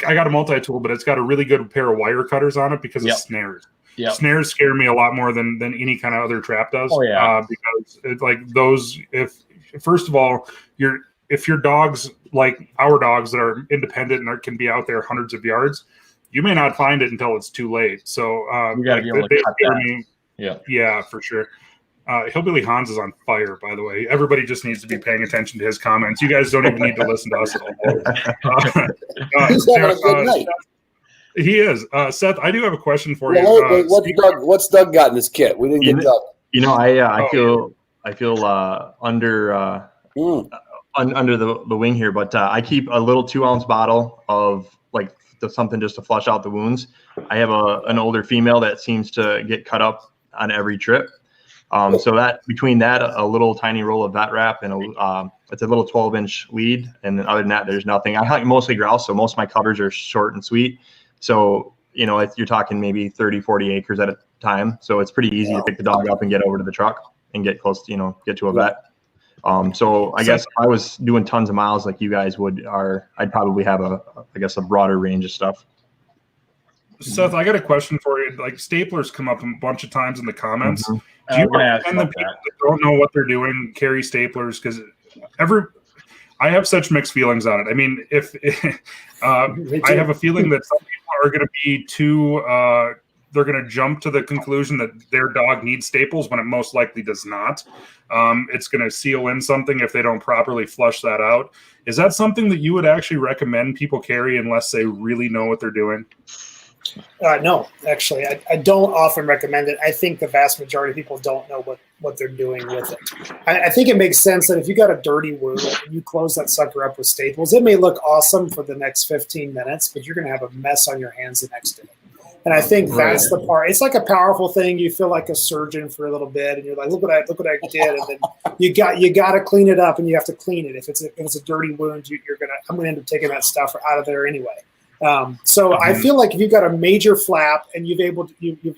got a multi-tool, but it's got a really good pair of wire cutters on it because of snares. Snares scare me a lot more than any kind of other trap does. Because it's like those, first of all, if your dogs, like our dogs that are independent and can be out there hundreds of yards, you may not find it until it's too late. So you got to be able to cut that. Yeah, for sure. Hillbilly Hans is on fire, by the way. Everybody just needs to be paying attention to his comments. You guys don't even need to listen to us at all. He's having a good night. He is. Seth, I do have a question for you. What's Doug got in his kit? We didn't get Doug. I feel under the wing here, but I keep a little 2-ounce bottle of something just to flush out the wounds. I have an older female that seems to get cut up on every trip. So that between that, a little tiny roll of vet wrap and it's a little 12-inch lead. And then other than that, there's nothing. I hunt mostly grouse, so most of my covers are short and sweet. So, you're talking maybe 30, 40 acres at a time. So it's pretty easy to pick the dog up and get over to the truck and get close to, get to a vet. So I guess if I was doing tons of miles like you guys I'd probably have a broader range of stuff. Seth, I got a question for you. Like staplers come up a bunch of times in the comments. Mhm. Do you recommend the people that don't know what they're doing carry staplers? Because I have such mixed feelings on it. I mean, I have a feeling that some people are going to be they're going to jump to the conclusion that their dog needs staples when it most likely does not. It's going to seal in something if they don't properly flush that out. Is that something that you would actually recommend people carry unless they really know what they're doing? No, actually, I don't often recommend it. I think the vast majority of people don't know what they're doing with it. I think it makes sense that if you got a dirty wound and you close that sucker up with staples, it may look awesome for the next 15 minutes, but you're going to have a mess on your hands the next day. And I think that's the part. It's like a powerful thing. You feel like a surgeon for a little bit, and you're like, look what I did. And then you got to clean it up, and you have to clean it. If it's a dirty wound, I'm gonna end up taking that stuff out of there anyway. So I feel like if you've got a major flap and you've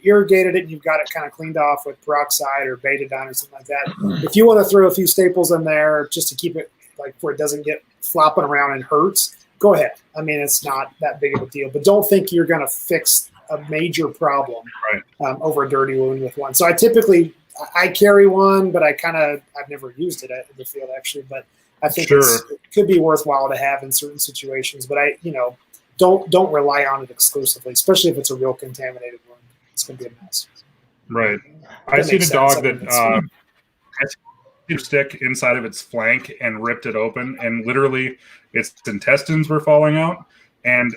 irrigated it and you've got it kind of cleaned off with peroxide or betadine or something like that, if you want to throw a few staples in there just to keep it like where it doesn't get flopping around and hurts, go ahead. I mean, it's not that big of a deal, but don't think you're going to fix a major problem over a dirty wound with one. So I carry one, but I've never used it in the field actually, but I think it could be worthwhile to have in certain situations, but don't rely on it exclusively, especially if it's a real contaminated wound. It's going to be a mess. Right. I've seen a dog that has a stick inside of its flank and ripped it open, and literally its intestines were falling out, and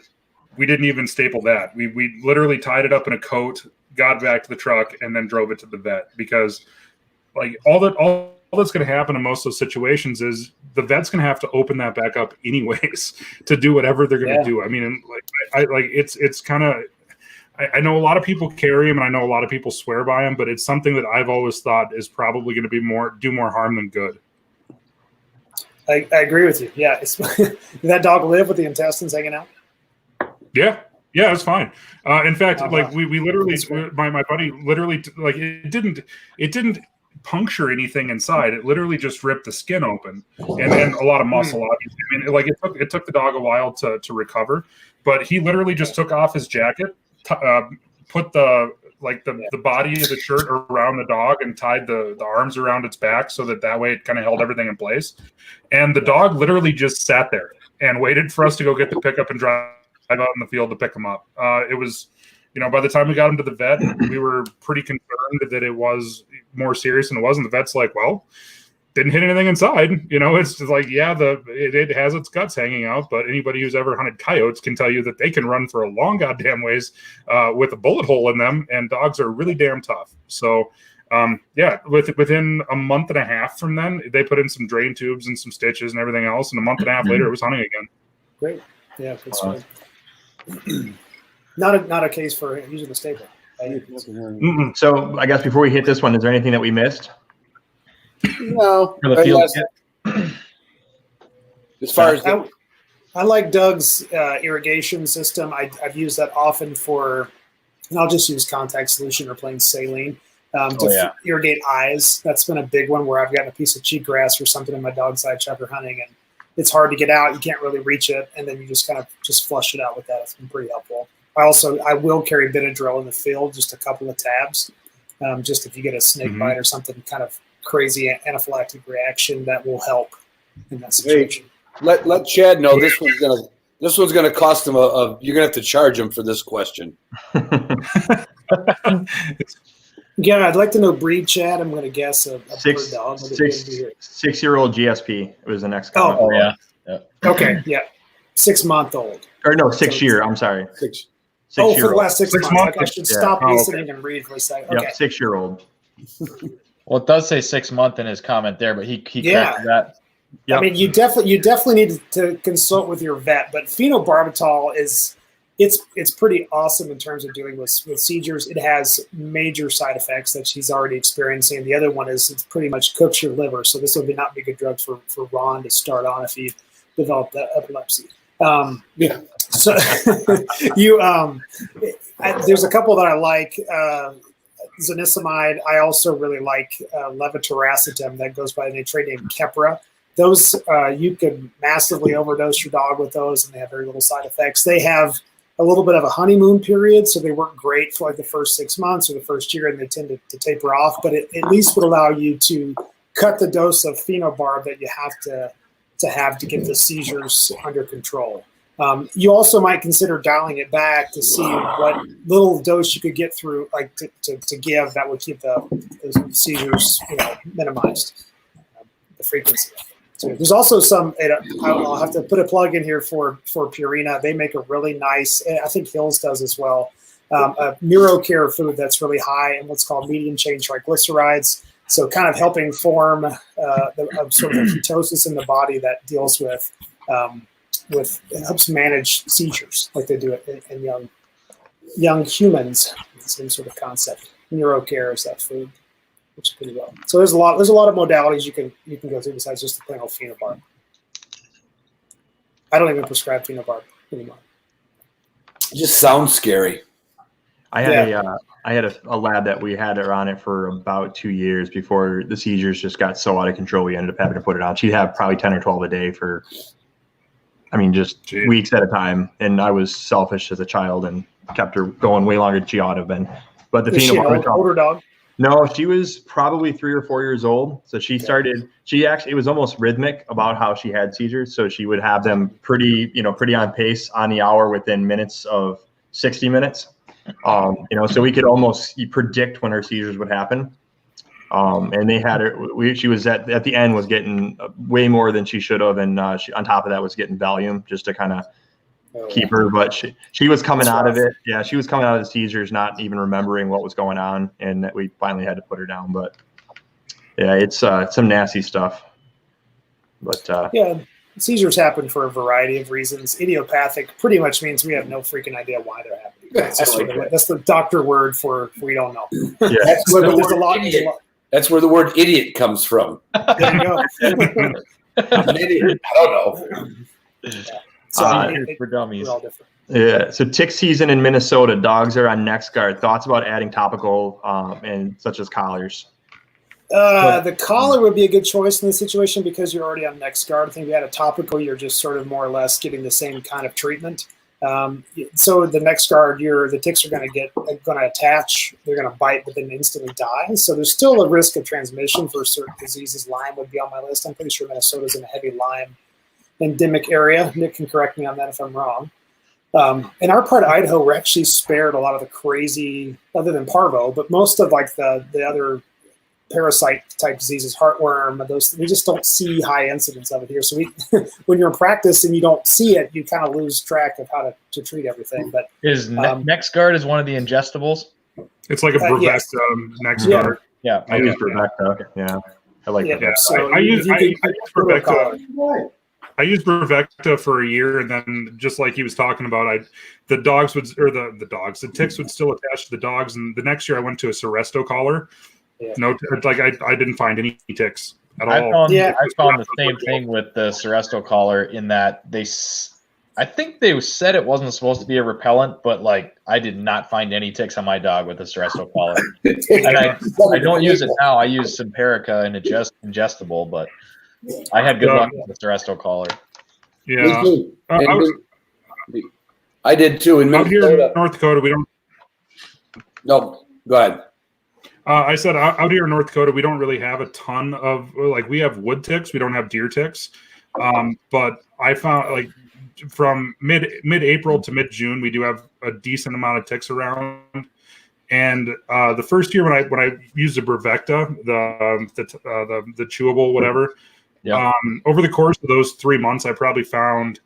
we didn't even staple that. We literally tied it up in a coat, got back to the truck, and then drove it to the vet because like all that's going to happen in most of those situations is the vet's going to have to open that back up anyways to do whatever they're going to do. I mean, it's kind of, I know a lot of people carry them and I know a lot of people swear by them, but it's something that I've always thought is probably going to do more harm than good. I agree with you. Yeah. Did that dog live with the intestines hanging out? Yeah, it's fine. In fact, like we literally, my buddy literally, like it didn't puncture anything inside. It literally just ripped the skin open and then a lot of muscle. Obviously, I mean, like it took the dog a while to recover, but he literally just took off his jacket, put the body of the shirt around the dog and tied the arms around its back so that way it kind of held everything in place. And the dog literally just sat there and waited for us to go get the pickup and drive out in the field to pick him up. It was, by the time we got him to the vet, we were pretty concerned that it was more serious than it was. And the vet's like, well, didn't hit anything inside. It's just like, it has its guts hanging out, but anybody who's ever hunted coyotes can tell you that they can run for a long goddamn ways with a bullet hole in them, and dogs are really damn tough. So, within a month and a half from then, they put in some drain tubes and some stitches and everything else, and a month and a half later, it was hunting again. Great. Yeah, that's right. Not a case for using the staple. So I guess before we hit this one, is there anything that we missed? No. For the field as far as I like Doug's irrigation system. I've used that often and I'll just use contact solution or plain saline to irrigate eyes. That's been a big one where I've gotten a piece of cheatgrass or something in my dog's eye chucker hunting, and it's hard to get out. You can't really reach it, and then you just kind of flush it out with that. It's been pretty helpful. I will carry Benadryl in the field, just a couple of tabs, just if you get a snake bite or something kind of crazy anaphylactic reaction, that will help in that situation. Hey, let Chad know this one's gonna cost him you're gonna have to charge him for this question. Yeah, I'd like to know breed, Chad. I'm going to guess a bird dog. 6-year-old GSP was the next comment. Oh yeah. Okay, yeah. 6-month-old. Or no, 6-year. I'm sorry. 6. For the last 6 months. months. I should stop listening and read for a second. Okay. Yep, 6-year-old. Well, it does say 6 month in his comment there, but he corrected that. Yep. I mean, you definitely need to consult with your vet, but phenobarbital it's pretty awesome in terms of dealing with seizures. It has major side effects that she's already experiencing. The other one is it pretty much cooks your liver. So this would not be a good drug for Ron to start on if he developed epilepsy. So there's a couple that I like. zonisamide. I also really like levetiracetam that goes by the trade name Keppra. Those you could massively overdose your dog with those, and they have very little side effects. They have a little bit of a honeymoon period, so they work great for like the first 6 months or the first year, and they tend to taper off. But it at least would allow you to cut the dose of phenobarb that you have to get the seizures under control. You also might consider dialing it back to see what little dose you could get through, like to give that would keep the seizures minimized, the frequency. So there's also some. I'll have to put a plug in here for Purina. They make a really nice. I think Hills does as well. A NeuroCare food that's really high in what's called medium chain triglycerides. So kind of helping form sort of ketosis in the body that deals with it helps manage seizures like they do it in young humans. The same sort of concept. NeuroCare is that food, which is pretty well. So there's a lot of modalities you can go through besides just the plain old phenobarb. I don't even prescribe phenobarb anymore. It just sounds scary. I had a lab that we had her on it for about 2 years before the seizures just got so out of control. We ended up having to put it on. She'd have probably 10 or 12 a day for, just weeks at a time. And I was selfish as a child and kept her going way longer than she ought to have been. But the phenobarb, older dog. No, she was probably 3 or 4 years old. So she started. It was almost rhythmic about how she had seizures. So she would have them pretty on pace on the hour within minutes of 60 minutes. So we could almost predict when her seizures would happen. And they had her. She was at the end was getting way more than she should have, and she, on top of that, was getting Valium just to kind of keep her. But she was coming out of it. Yeah, she was coming out of the seizures, not even remembering what was going on, and we finally had to put her down. But yeah, it's some nasty stuff. But seizures happen for a variety of reasons. Idiopathic pretty much means we have no freaking idea why they're happening. That's the doctor word for we don't know. Yeah. That's where the word idiot comes from. There you go. An idiot. I don't know. For dummies. We're all different. Yeah. So tick season in Minnesota, dogs are on NexGard. Thoughts about adding topical and such as collars? The collar would be a good choice in this situation because you're already on NexGard. I think if you had a topical, you're just sort of more or less getting the same kind of treatment. So the NexGard, the ticks are going to attach. They're going to bite, but then instantly die. So there's still a risk of transmission for certain diseases. Lyme would be on my list. I'm pretty sure Minnesota's in a heavy Lyme endemic area. Nick can correct me on that if I'm wrong. In our part of Idaho, we're actually spared a lot of the crazy, other than parvo, but most of like the other parasite type diseases, heartworm, those we just don't see high incidence of it here. So when you're in practice and you don't see it, you kind of lose track of how to treat everything. But is NexGard is one of the ingestibles? It's like a Brevecta NexGard. Yeah, I use Brevecta. Yeah, I like that. Yeah. So I use Brevecta. I used Brevecta for a year, and then just like he was talking about, the ticks would still attach to the dogs. And the next year, I went to a Seresto collar. Yeah. No, like I didn't find any ticks at all. I found the same thing with the Seresto collar in that I think they said it wasn't supposed to be a repellent, but like I did not find any ticks on my dog with the Seresto collar. And I don't use it now. I use Simparica and ingestible, but I had good luck with the Seresto collar. Yeah, I did too. In out here in North Dakota, we don't. No, go ahead. I said out here in North Dakota, we don't really have a ton of we have wood ticks. We don't have deer ticks. But I found from mid-April to mid-June, we do have a decent amount of ticks around. And the first year when I used the Brevecta, the chewable whatever, over the course of those 3 months, I probably found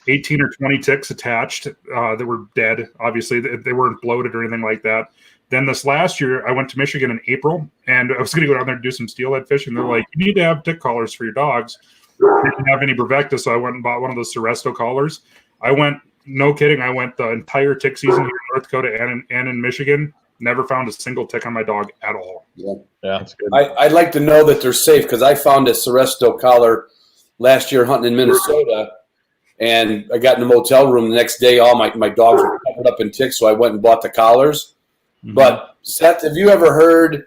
18 or 20 ticks attached that were dead. Obviously, they weren't bloated or anything like that. Then this last year, I went to Michigan in April, and I was going to go down there and do some steelhead fishing. They're like, you need to have tick collars for your dogs. I didn't have any Brevecta, so I went and bought one of those Seresto collars. No kidding, I went the entire tick season here in North Dakota and in Michigan. Never found a single tick on my dog at all. Yeah, that's good. I'd like to know that they're safe because I found a Seresto collar last year hunting in Minnesota, and I got in the motel room the next day. All my dogs were covered up in ticks, so I went and bought the collars. But Seth, have you ever heard?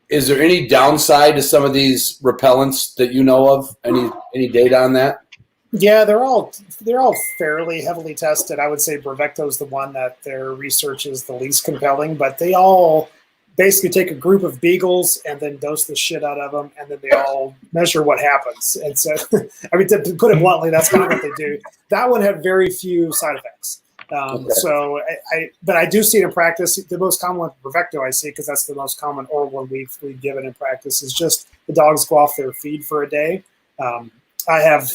Is there any downside to some of these repellents that you know of? Any data on that? Yeah, they're all fairly heavily tested. I would say Bravecto is the one that their research is the least compelling, but they all basically take a group of beagles and then dose the shit out of them, and then they all measure what happens. And so, I mean, to put it bluntly, that's kind of what they do. That one had very few side effects. So, but I do see it in practice. The most common with Bravecto I see, because that's the most common oral one we've given in practice, is just the dogs go off their feed for a day. I have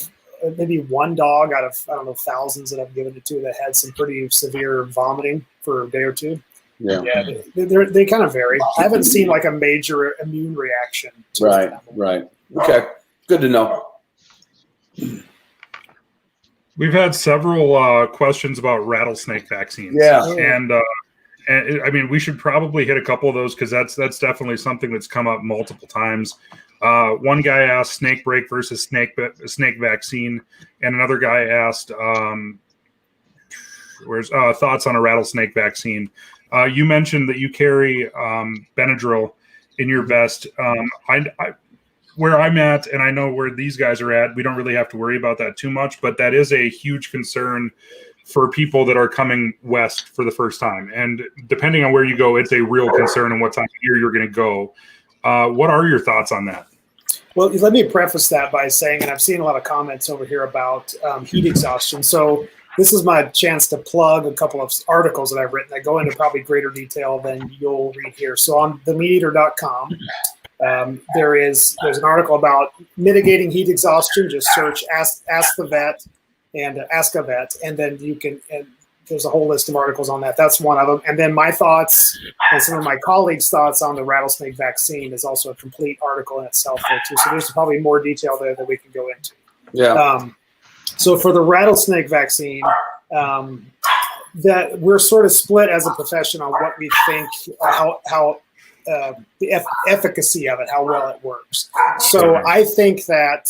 maybe one dog out of, I don't know, thousands that I've given it to that had some pretty severe vomiting for a day or two. Yeah, they kind of vary. I haven't seen like a major immune reaction. Right. Okay, good to know. We've had several questions about rattlesnake vaccines. Yeah. And I mean, we should probably hit a couple of those because that's definitely something that's come up multiple times. One guy asked snake break versus snake vaccine, and another guy asked thoughts on a rattlesnake vaccine. You mentioned that you carry Benadryl in your vest. Where I'm at, and I know where these guys are at, we don't really have to worry about that too much, but that is a huge concern for people that are coming west for the first time. And depending on where you go, it's a real concern and what time of year you're going to go. What are your thoughts on that? Well, let me preface that by saying, and I've seen a lot of comments over here about heat exhaustion. So this is my chance to plug a couple of articles that I've written that go into probably greater detail than you'll read here. So on themeateater.com, there's an article about mitigating heat exhaustion. Just search ask the vet and ask a vet, and then you can, and there's a whole list of articles on that. That's one of them. And then my thoughts and some of my colleagues' thoughts on the rattlesnake vaccine is also a complete article in itself there too. So there's probably more detail there that we can go into. Yeah. So for the rattlesnake vaccine, that we're sort of split as a profession on what we think, how the efficacy of it, how well it works. So I think that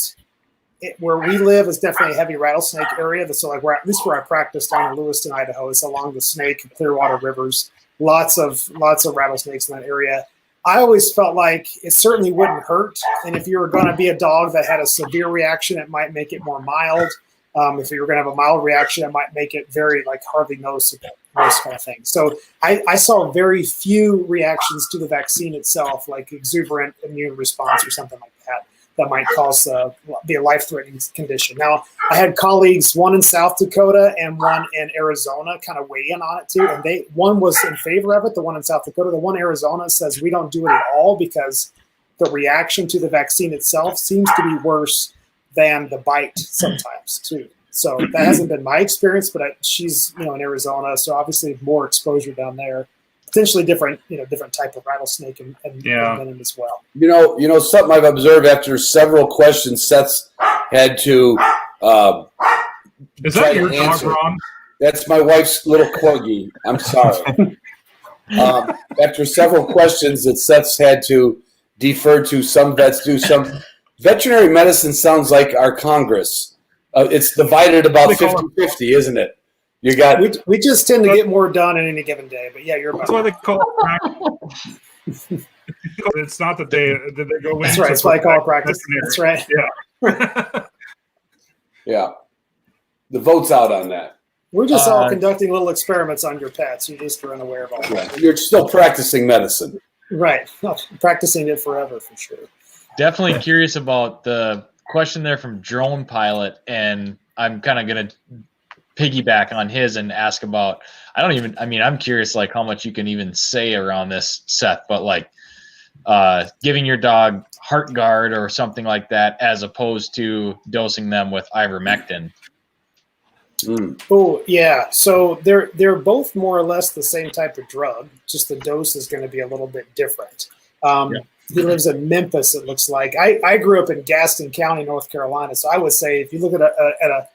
where we live is definitely a heavy rattlesnake area. So like at least where I practiced down in Lewiston, Idaho, it's along the Snake and Clearwater rivers. Lots of rattlesnakes in that area. I always felt like it certainly wouldn't hurt. And if you were going to be a dog that had a severe reaction, it might make it more mild. If you were going to have a mild reaction, it might make it very hardly noticeable, those kind of things. So I saw very few reactions to the vaccine itself, like exuberant immune response or something like that might cause be a life-threatening condition. Now, I had colleagues, one in South Dakota and one in Arizona, kind of weigh in on it too. And one was in favor of it, the one in South Dakota. The one in Arizona says we don't do it at all because the reaction to the vaccine itself seems to be worse than the bite sometimes too. So that hasn't been my experience, but she's in Arizona, so obviously more exposure down there. Potentially different type of rattlesnake and venom as well. Something I've observed after several questions, Seth's had to. Is that your dog, Ron? That's my wife's little corgi. I'm sorry. After several questions that Seth's had to defer to, some vets do. Some veterinary medicine sounds like our Congress. It's divided about 50-50, isn't it? You got. We just tend to get more done in any given day, but yeah, you're about. That's why they call it practice. It's not that they go in. That's right. It's why I call it practice. That's right. Yeah. Yeah. The vote's out on that. We're just all conducting little experiments on your pets. You just are unaware of all that. Yeah. You're still practicing medicine. Right. Practicing it forever for sure. Definitely curious about the question there from Drone Pilot, and I'm kind of going to piggyback on his and ask about, I'm curious how much you can even say around this, Seth, but giving your dog HeartGuard or something like that as opposed to dosing them with ivermectin. Oh yeah, so they're both more or less the same type of drug, just the dose is going to be a little bit different. He lives in Memphis, it looks like. I grew up in Gaston County, North Carolina, so I would say if you look at a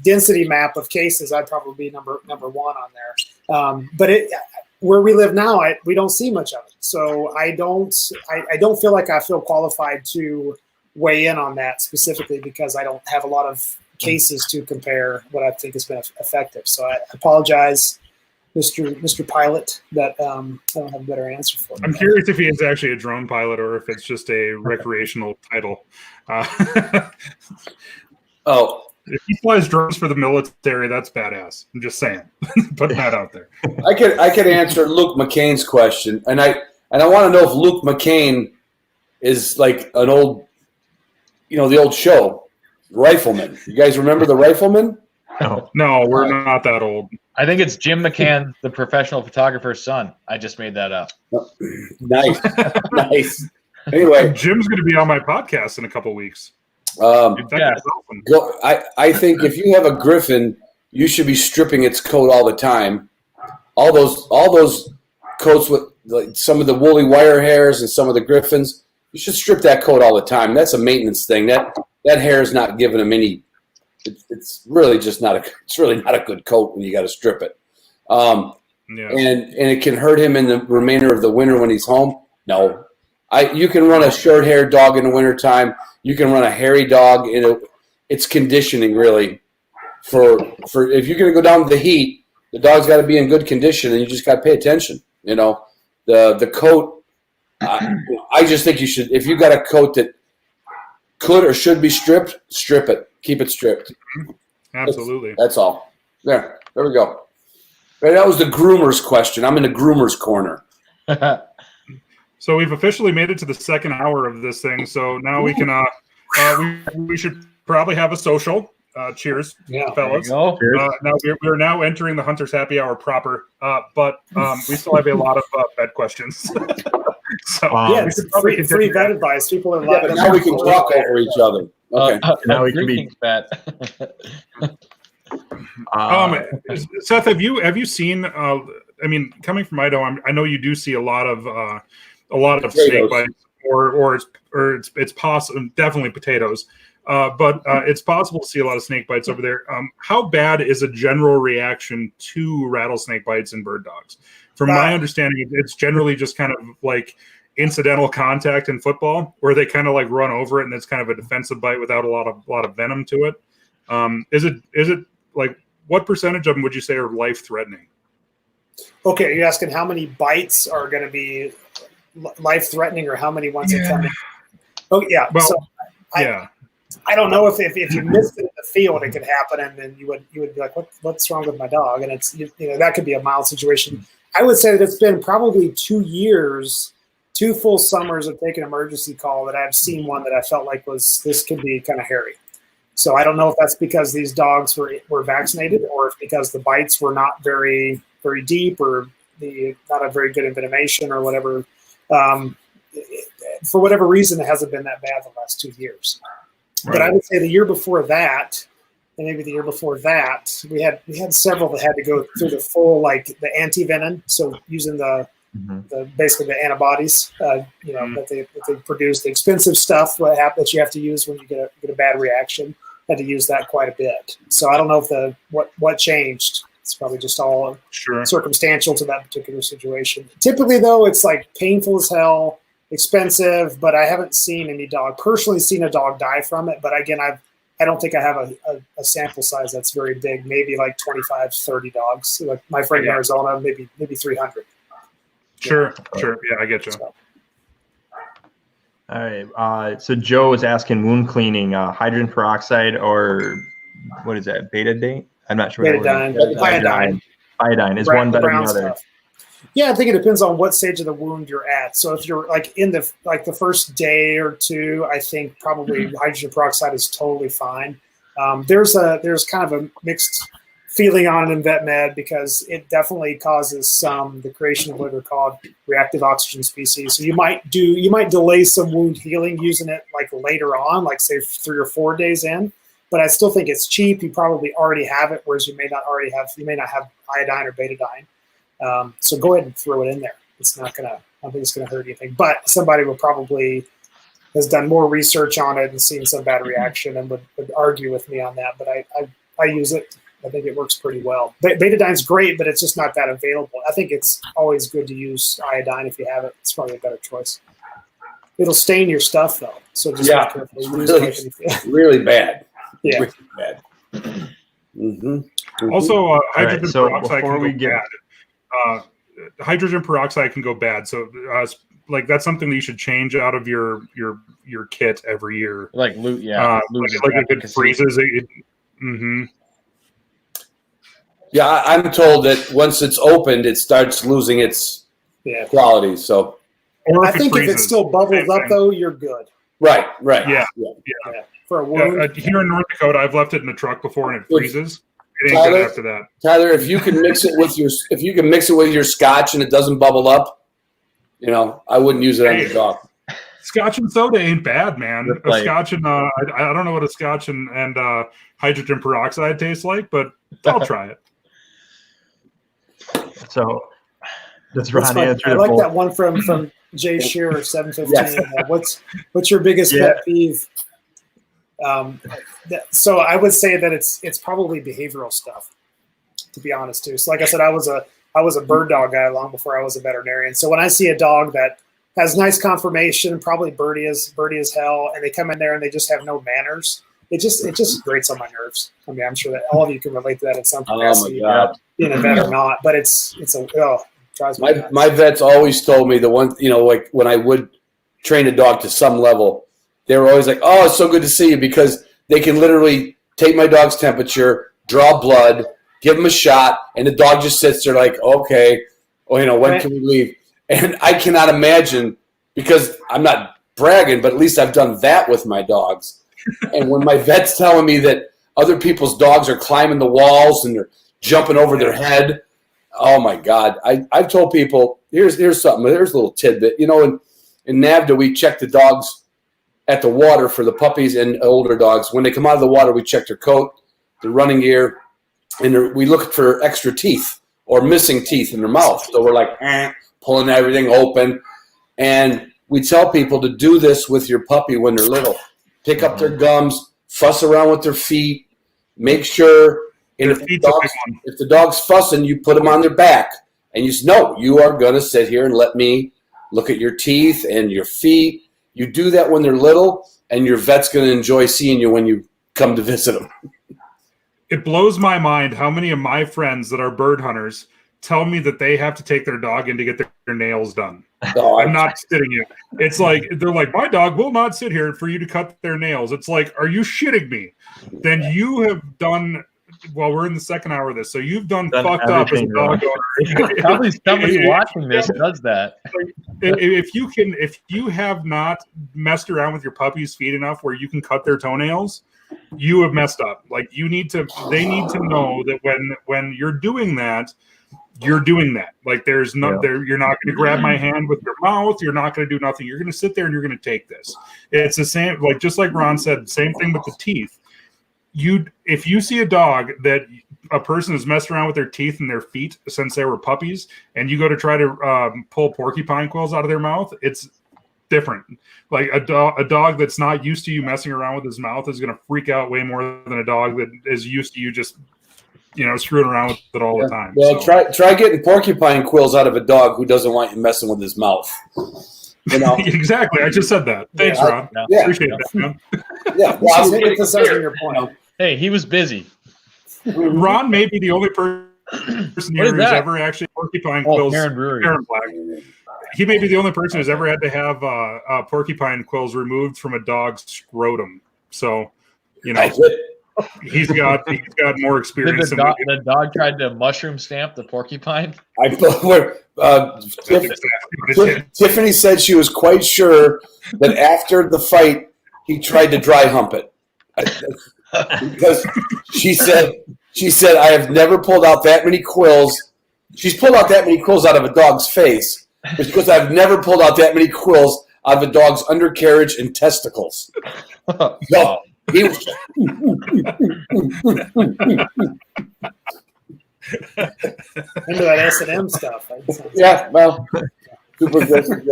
density map of cases, I'd probably be number one on there. But where we live now, we don't see much of it. So I don't feel like I feel qualified to weigh in on that specifically because I don't have a lot of cases to compare what I think has been effective. So I apologize Mr. Pilot that I don't have a better answer for. I'm curious if he is actually a drone pilot or if it's just a recreational title. Oh, if he flies drones for the military, that's badass. I'm just saying, putting that out there. I could answer Luke McCain's question, and I want to know if Luke McCain is like an old, the old show, Rifleman. You guys remember the Rifleman? No, we're not that old. I think it's Jim McCann, the professional photographer's son. I just made that up. Nice, nice. Anyway, Jim's going to be on my podcast in a couple weeks. Yeah. I think if you have a Griffin, you should be stripping its coat all the time. All those coats with like some of the woolly wire hairs and some of the Griffins, you should strip that coat all the time. That's a maintenance thing. That hair is not giving them any. It's really just not a good coat when you got to strip it. And it can hurt him in the remainder of the winter when he's home. No, you can run a short-haired dog in the wintertime. You can run a hairy dog it's conditioning really. For if you're going to go down to the heat, the dog's got to be in good condition, and you just got to pay attention. The coat. I just think you should. If you got a coat that could or should be stripped, strip it. Keep it stripped. Absolutely. That's all. There we go. Right, that was the groomer's question. I'm in the groomer's corner. So we've officially made it to the second hour of this thing. So now we can. We should probably have a social. Cheers, fellas. Now we're now entering the Hunter's Happy Hour proper, but we still have a lot of vet questions. So it's free vet advice. People are but now we can talk over each other. Okay. Now we can be fat. Seth, have you seen? Coming from Idaho, I know you do see a lot of snake bites, or it's possible, definitely potatoes. But it's possible to see a lot of snake bites over there. How bad is a general reaction to rattlesnake bites in bird dogs? From my understanding, it's generally just kind of like incidental contact in football, where they kind of like run over it, and it's kind of a defensive bite without a lot of venom to it. Is it like what percentage of them would you say are life threatening? Okay, you're asking how many bites are going to be life threatening, or how many once they come in? Oh yeah. Well, I don't know if you missed it in the field, it could happen, and then you would be like, what's wrong with my dog? And it's that could be a mild situation. I would say that it's been probably 2 years, 2 full summers of taking an emergency call that I've seen one that I felt like this could be kind of hairy. So I don't know if that's because these dogs were vaccinated, or if because the bites were not very, very deep, or not a very good envenomation or whatever. For whatever reason, it hasn't been that bad the last 2 years. Right. But I would say the year before that, and maybe the year before that, we had several that had to go through the full, like the anti-venom. So using the basically the antibodies, that they produce, the expensive stuff that you have to use when you get a bad reaction. Had to use that quite a bit. So I don't know if what changed. It's probably just all circumstantial to that particular situation. Typically, though, it's like painful as hell, expensive, but I haven't seen any dog die from it. But again, I don't think I have a sample size that's very big. Maybe like 25, 30 dogs. Like my friend in Arizona, maybe 300. Sure. Yeah, I get you. So. All right. So Joe was asking wound cleaning, hydrogen peroxide, or what is that? Betadine? I'm not sure. Iodine. Iodine is one better than the other. Stuff. Yeah, I think it depends on what stage of the wound you're at. So if you're like in the first day or two, I think probably hydrogen peroxide is totally fine. There's kind of a mixed feeling on it in vet med, because it definitely causes the creation of what are called reactive oxygen species. So you might delay some wound healing using it like later on, like say 3 or 4 days in. But I still think it's cheap. You probably already have it, whereas you may not have iodine or betadine. So go ahead and throw it in there. I don't think it's gonna hurt anything. But somebody has done more research on it and seen some bad reaction and would argue with me on that. But I use it. I think it works pretty well. Betadine's great, but it's just not that available. I think it's always good to use iodine if you have it. It's probably a better choice. It'll stain your stuff though, so just be careful. Really bad. Yeah. Really bad. Also, hydrogen peroxide before can we go get bad. hydrogen peroxide can go bad. So like that's something that you should change out of your kit every year. Like loot, yeah. Like if it freezes, Yeah, I'm told that once it's opened, it starts losing its quality. So, or I think if it still bubbles up, though, you're good. Right. Yeah. For a wound. Here in North Dakota, I've left it in the truck before and it freezes. It ain't Tyler, good after that. Tyler, if you can mix it with your scotch and it doesn't bubble up, I wouldn't use it on your dog. Scotch and soda ain't bad, man. A scotch and I don't know what a scotch and hydrogen peroxide tastes like, but I'll try it. So that's Ron answered. I like that one from Jay Shearer, 715. What's your biggest pet peeve? So I would say that it's probably behavioral stuff, to be honest too. So like I said, I was a bird dog guy long before I was a veterinarian. So when I see a dog that has nice conformation, probably birdie as hell, and they come in there and they just have no manners, it just grates on my nerves. I mean, I'm sure that all of you can relate to that at some capacity, being a vet or not. But it drives me nuts. My vets always told me the one, like when I would train a dog to some level, they were always like, "Oh, it's so good to see you," because they can literally take my dog's temperature, draw blood, give him a shot, and the dog just sits there like, "Okay, well, when can we leave?" And I cannot imagine, because I'm not bragging, but at least I've done that with my dogs. And when my vet's telling me that other people's dogs are climbing the walls and they're jumping over their head, oh my God! I've told people, here's something. Here's a little tidbit. In NAVDA, we check the dogs at the water for the puppies and older dogs. When they come out of the water, we check their coat, their running gear, and we look for extra teeth or missing teeth in their mouth. So we're like pulling everything open, and we tell people to do this with your puppy when they're little. Pick up their gums, fuss around with their feet, make sure. And if the dog's fussing, you put them on their back, and you say, "No, you are going to sit here and let me look at your teeth and your feet." You do that when they're little, and your vet's going to enjoy seeing you when you come to visit them. It blows my mind how many of my friends that are bird hunters tell me that they have to take their dog in to get their nails done. I'm not kidding you. It's like, they're like, "My dog will not sit here for you to cut their nails." It's like, are you shitting me? Then you have done, well, we're in the second hour of this, so you've done fucked up as a dog owner. Probably somebody watching this does that. If you have not messed around with your puppy's feet enough where you can cut their toenails, you have messed up. Like they need to know that when you're doing that, you're doing that. Like there's no there. You're not going to grab my hand with your mouth. You're not going to do nothing. You're going to sit there and you're going to take this. It's the same. Like just like Ron said, same thing with the teeth. If you see a dog that a person has messed around with their teeth and their feet since they were puppies, and you go to try to pull porcupine quills out of their mouth, it's different. Like a dog that's not used to you messing around with his mouth is going to freak out way more than a dog that is used to you just screwing around with it all the time. Well, try getting porcupine quills out of a dog who doesn't want you messing with his mouth. Exactly. I just said that. Thanks, Ron. Yeah. Appreciate that, man. Yeah. Well, I was emphasizing your point. Hey, he was busy. Ron may be the only person here who's ever actually porcupine quills. Aaron Black. He may be the only person who's ever had to have porcupine quills removed from a dog's scrotum. So, he's got more experience. The dog tried to mushroom stamp the porcupine. Tiffany said she was quite sure that after the fight, he tried to dry hump it. Because she said I have never pulled out that many quills. She's pulled out that many quills out of a dog's face, but because I've never pulled out that many quills out of a dog's undercarriage and testicles. No, he was. Into that S&M stuff. Yeah, well, super aggressive.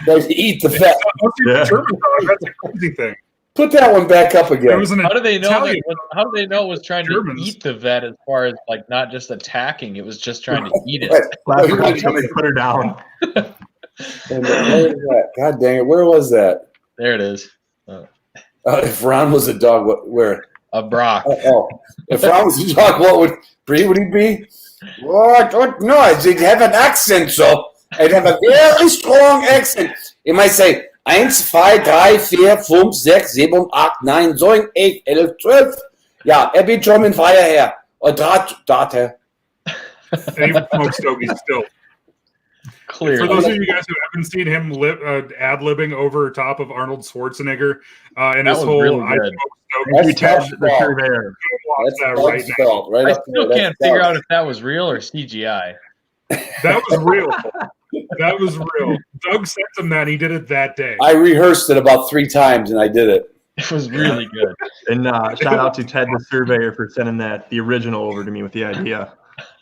They eat the fat. That's a crazy thing. Put that one back up again. How do they know? How do they know it was trying to eat the vet as far as like not just attacking? It was just trying to eat it. Somebody put her down. God dang it! Where was that? There it is. If Ron was a dog, where? A Brock. If Ron was a dog, what breed would he be? What? No, they have an accent, so they have a very strong accent. You might say, 1, 2, 3, 4, 5, 6, 7, 8, 9, 10, 11, 12. Ja, be German Freiherr. Or Draht. And he smokes stogies still. Clearly. For those of you guys who haven't seen him ad-libbing over top of Arnold Schwarzenegger and his whole really I good. smoke stogies, The surveyor. watch that right now. spelled right I up still there. can't figure out if that was real or CGI. That was real. That was real. Doug sent him that. And he did it that day. I rehearsed it about 3 times, and I did it. It was really good. And shout out to Ted the surveyor for sending the original over to me with the idea.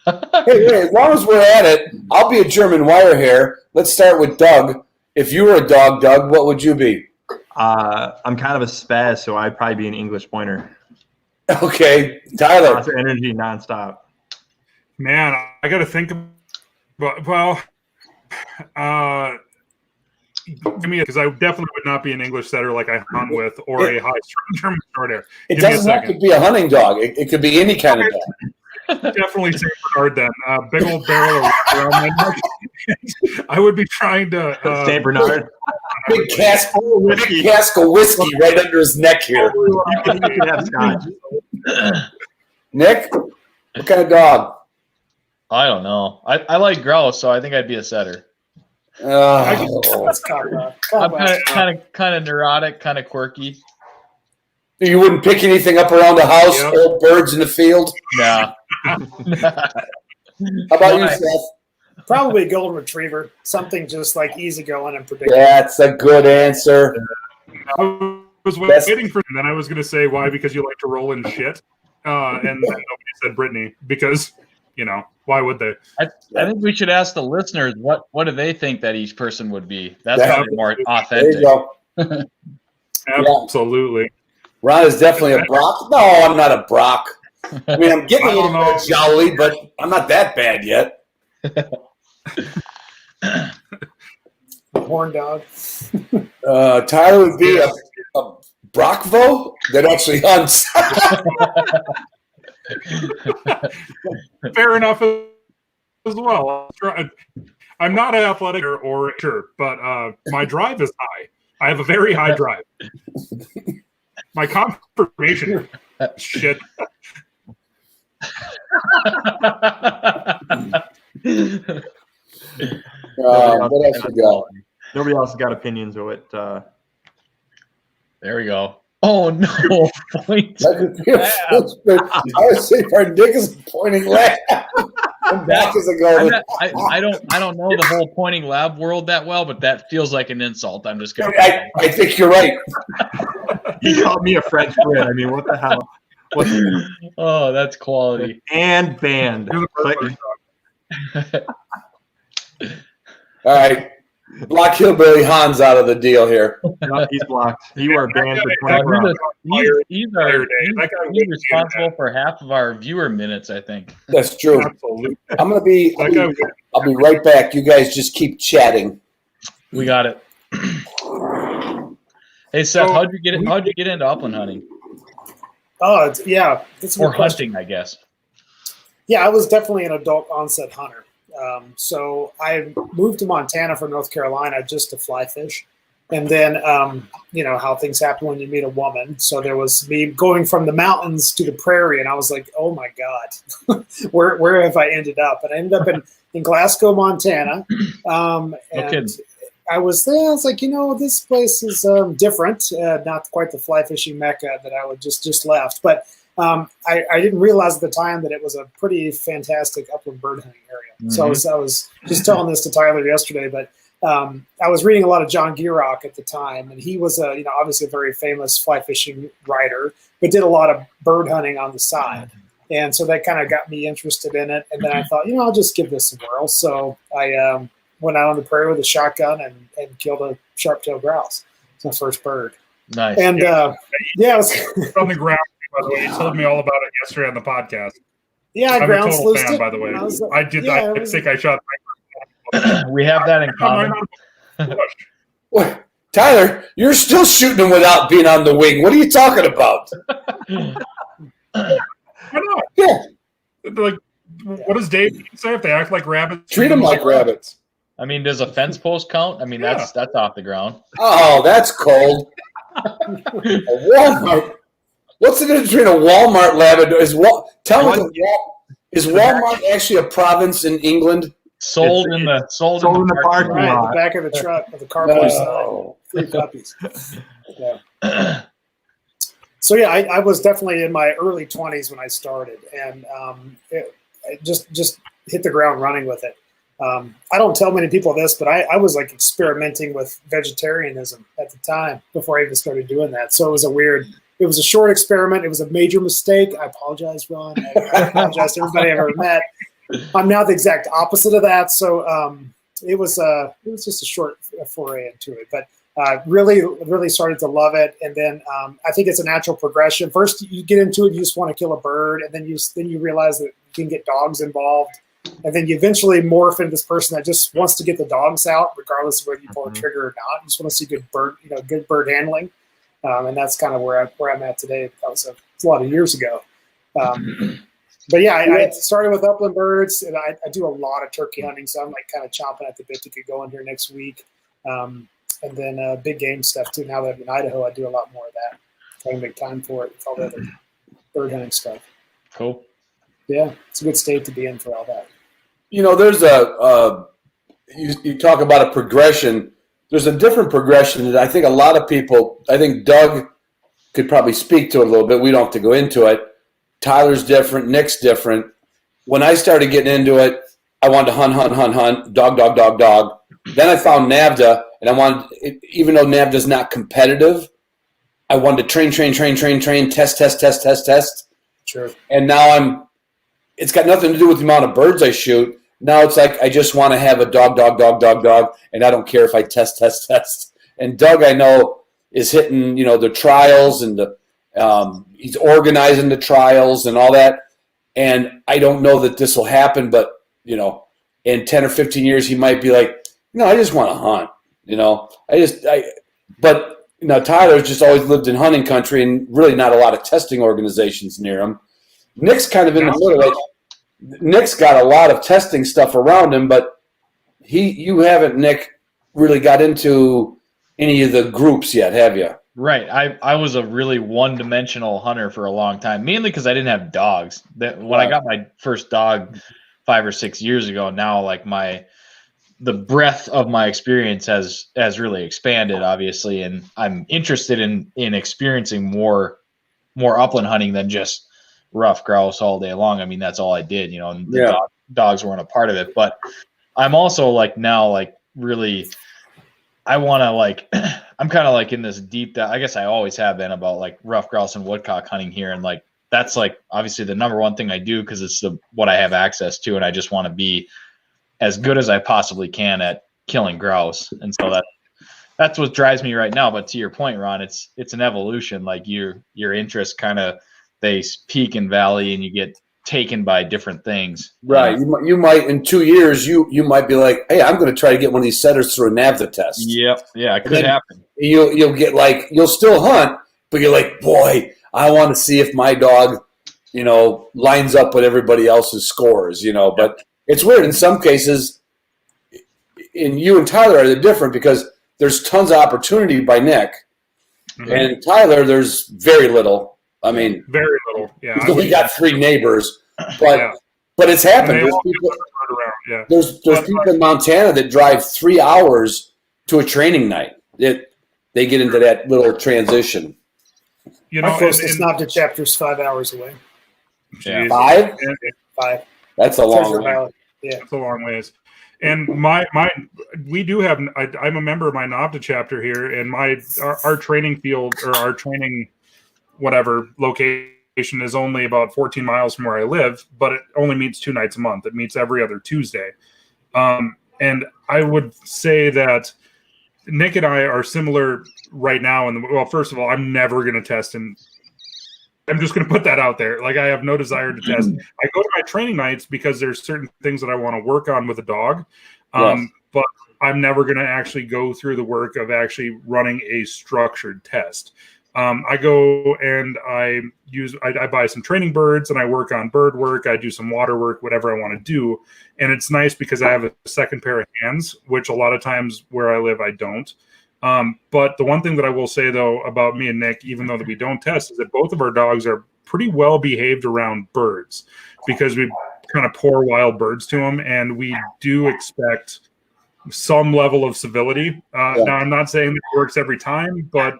Hey, as long as we're at it, I'll be a German wire hair. Let's start with Doug. If you were a dog, Doug, what would you be? I'm kind of a spaz, so I'd probably be an English pointer. Okay, Tyler. Lots of energy nonstop. Man, I got to think about, well, give me because I definitely would not be an English setter like I hunt with or a high German short hair. It Give me a doesn't have second. to be a hunting dog. It could be any kind of dog. Definitely St. Bernard then. Big old barrel of around my neck. I would be trying to St. Bernard. Big cask of whiskey right under his neck here. You can have scotch. Nick, what kind of dog? I don't know. I like grouse, so I think I'd be a setter. Let's talk about I'm kind of neurotic, kind of quirky. You wouldn't pick anything up around the house, Yep. old birds in the field? Nah. How about you, Nice. Seth? Probably a golden retriever, something just like easygoing and predictable. That's a good answer. I was That's- waiting for, and then I was going to say why, because you like to roll in shit, and then nobody said Brittany because why would they? I think we should ask the listeners what do they think that each person would be. That's Yeah. probably more There you authentic. go. Absolutely. Ron is definitely a Brock. No, I'm not a Brock. I mean, I'm getting a I don't little know. jolly, but I'm not that bad yet. Horn dog. Tyler would be a Brockvo that actually hunts. Fair enough as well. I'm not athletic or sure, but my drive is high. I have a very high drive. My confirmation shit. What else we got? Nobody else has got opinions of it. There we go. Oh no! Point. That could be a footprint. I would say for Nick is pointing left. And back is a golden. I don't know the whole pointing lab world that well, but that feels like an insult. I'm just gonna. I think you're right. He called me a French Brit. I mean, what the hell? Oh, that's quality. And banned. You're the first All right. Block Hillbilly Hans out of the deal here. No, he's blocked. You are banned for 24 hours. He's That guy responsible for half of our viewer minutes, I think. That's true. Absolutely. I'm gonna be. That guy I'll be right back. You guys just keep chatting. We got it. Hey Seth, So- how'd you get into upland hunting Oh, that's a good or question. hunting? I guess. Yeah, I was definitely an adult onset hunter. So I moved to Montana from North Carolina just to fly fish. And then, how things happen when you meet a woman. So there was me going from the mountains to the prairie, and I was like, oh my God, where have I ended up? And I ended up in Glasgow, Montana. And kidding. I was there. I was like, this place is different, not quite the fly fishing mecca that I would just left. But I didn't realize at the time that it was a pretty fantastic upland bird hunting area. Mm-hmm. So I was just telling this to Tyler yesterday, but I was reading a lot of John Gierach at the time, and he was obviously a very famous fly fishing writer, but did a lot of bird hunting on the side. And so that kind of got me interested in it. And then I thought, I'll just give this a whirl. So I went out on the prairie with a shotgun and killed a sharp-tailed grouse. It's my first bird. Nice. And it was on the ground. By the way, you told me all about it yesterday on the podcast. I I'm a ground total sluiced fan, it. by the way. And was like, I did. yeah, I think I shot. We have that in common. What? Tyler, you're still shooting them without being on the wing. What are you talking about? Why not? Yeah. Like What does Dave say? If they act like rabbits, Treat them like rabbits. I mean, does a fence post count? I mean, that's off the ground. Oh, that's cold. A Walmart. What's the difference between a Walmart Labrador? Is Walmart actually a province in England? Sold in the parking Right, lot. the back of the truck with the carport sign. Free puppies. Yeah. So yeah, I was definitely in my early 20s when I started, and it just hit the ground running with it. I don't tell many people this, but I was like experimenting with vegetarianism at the time before I even started doing that. So it was a short experiment. It was a major mistake. I apologize, Ron. I apologize to everybody I've ever met. I'm now the exact opposite of that. So it was just a short foray into it, but really started to love it. And then I think it's a natural progression. First, you get into it, you just want to kill a bird, and then you realize that you can get dogs involved. And then you eventually morph into this person that just wants to get the dogs out, regardless of whether you pull a trigger or not. You just want to see good bird handling, and that's kind of where I'm at today. That was a lot of years ago. But yeah, I started with upland birds, and I do a lot of turkey hunting, so I'm like kind of chomping at the bit to get going here next week. And then big game stuff too. Now that I'm in Idaho, I do a lot more of that. Trying to make time for it with all the other bird hunting stuff. Cool. Yeah, it's a good state to be in for all that. You know, there's you talk about a progression. There's a different progression that I think a lot of people, I think Doug could probably speak to it a little bit. We don't have to go into it. Tyler's different. Nick's different. When I started getting into it, I wanted to hunt, dog. Then I found NAVDA, and I wanted, even though NAVDA's not competitive, I wanted to train, test. Sure. And now it's got nothing to do with the amount of birds I shoot. Now it's like I just want to have a dog, and I don't care if I test. And Doug, I know, is hitting, the trials and he's organizing the trials and all that. And I don't know that this will happen, but, in 10 or 15 years, he might be like, no, I just want to hunt, but Tyler's just always lived in hunting country and really not a lot of testing organizations near him. Nick's kind of in the middle. Like, Nick's got a lot of testing stuff around him, but you haven't, Nick, really got into any of the groups yet, have you? Right. I was a really one-dimensional hunter for a long time, mainly because I didn't have dogs. When I got my first dog 5 or 6 years ago, now like the breadth of my experience has really expanded, obviously, and I'm interested in experiencing more upland hunting than just rough grouse all day long. I mean, that's all I did, and the dogs weren't a part of it. But I'm also really, I want to I'm kind of in this deep, I guess I always have been, about rough grouse and woodcock hunting here. And that's obviously the number one thing I do, because it's what I have access to. And I just want to be as good as I possibly can at killing grouse. And so that's what drives me right now. But to your point, Ron, it's an evolution. Your interests kind of, they peak and valley, and you get taken by different things. Right. You might, in 2 years, you might be like, hey, I'm going to try to get one of these setters through a NAVDA test. Yep. Yeah, it could happen. You'll get you'll still hunt, but you're like, boy, I want to see if my dog, lines up with everybody else's scores, But it's weird. In some cases, and you and Tyler are different, because there's tons of opportunity by Nick. Mm-hmm. And Tyler, there's very little. I mean, very little. Yeah, we got 3 neighbors, but it's happened. There's people in Montana that drive 3 hours to a training night. They get into that little transition. Our closest NAVDA chapter is 5 hours away. Yeah. 5? 5. That's a long way. Yeah, it's a long ways. And we do have. I'm a member of my NAVDA chapter here, and our training field, or our training whatever location, is only about 14 miles from where I live, but it only meets 2 nights a month. It meets every other Tuesday. And I would say that Nick and I are similar right now. Well, first of all, I'm never going to test, and I'm just going to put that out there. I have no desire to test. I go to my training nights because there's certain things that I want to work on with a dog. But I'm never going to actually go through the work of actually running a structured test. I go and I buy some training birds and I work on bird work. I do some water work, whatever I want to do. And it's nice because I have a second pair of hands, which a lot of times where I live, I don't. But the one thing that I will say though about me and Nick, even though that we don't test, is that both of our dogs are pretty well behaved around birds because we kind of pour wild birds to them, and we do expect some level of civility. Now, I'm not saying that it works every time, but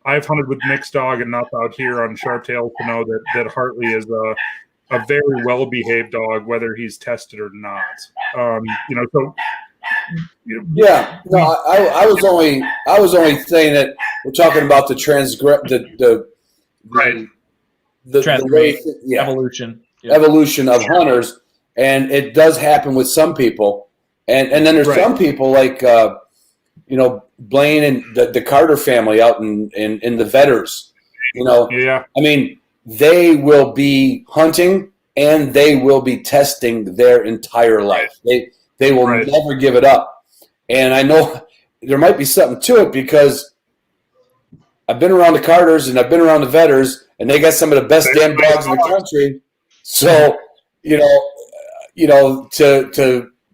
I've hunted with Nick's dog enough out here on Sharptail to know that Hartley is a very well-behaved dog, whether he's tested or not. So yeah. No, I was only saying that we're talking about the way, evolution of hunters, and it does happen with some people. And then there's some people like, Blaine and the Carter family out in the Vedders, I mean, they will be hunting and they will be testing their entire life. They will never give it up. And I know there might be something to it because I've been around the Carters and I've been around the Vedders, and they got some of the best damn dogs in the country. So,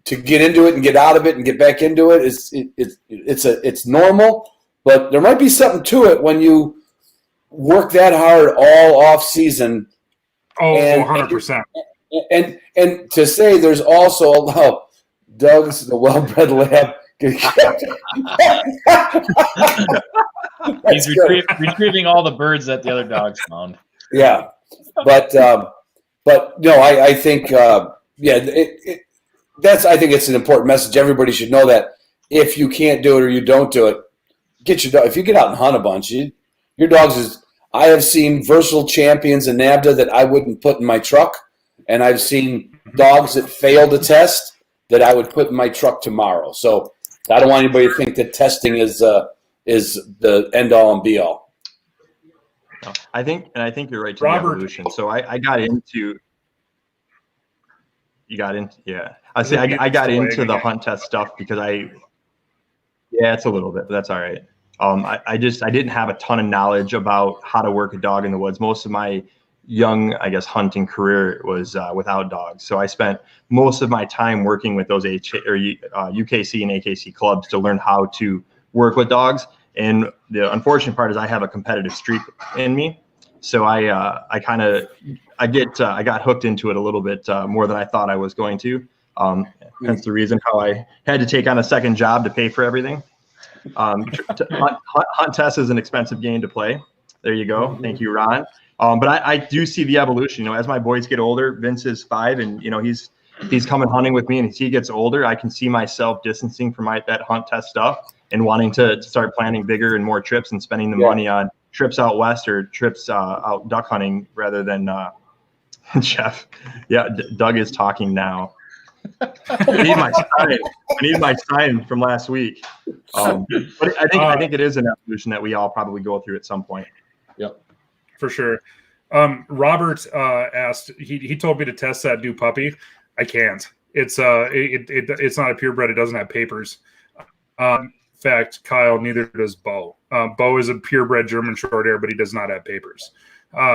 to get into it and get out of it and get back into it it's normal, but there might be something to it when you work that hard all off season. Oh, 100%. And to say there's also Doug's the well-bred lab. He's retrieving all the birds that the other dogs found. Yeah, but no, I think I think it's an important message. Everybody should know that if you can't do it or you don't do it, get your dog. If you get out and hunt a bunch, your dogs I have seen versatile champions in NAVHDA that I wouldn't put in my truck, and I've seen dogs that fail to test that I would put in my truck tomorrow. So I don't want anybody to think that testing is the end all and be all. I think you're right to the evolution. So I got into. You got into, yeah. I got into the hunt test stuff because it's a little bit, but that's all right. I didn't have a ton of knowledge about how to work a dog in the woods. Most of my young, hunting career was without dogs. So I spent most of my time working with those UKC and AKC clubs to learn how to work with dogs. And the unfortunate part is I have a competitive streak in me. So I got hooked into it a little bit more than I thought I was going to. Hence the reason how I had to take on a second job to pay for everything. Hunt test is an expensive game to play. There you go. Thank you, Ron. But I do see the evolution. As my boys get older, Vince is 5, and he's coming hunting with me. And as he gets older, I can see myself distancing from that hunt test stuff and wanting to start planning bigger and more trips and spending the money on trips out west or trips out duck hunting rather than Jeff. Yeah, Doug is talking now. I need my sign from last week. But I think it is an evolution that we all probably go through at some point. Yep, for sure. Robert asked. He told me to test that new puppy. I can't. It's it's not a purebred. It doesn't have papers. In fact, Kyle, neither does Bo. Bo is a purebred German short hair, but he does not have papers.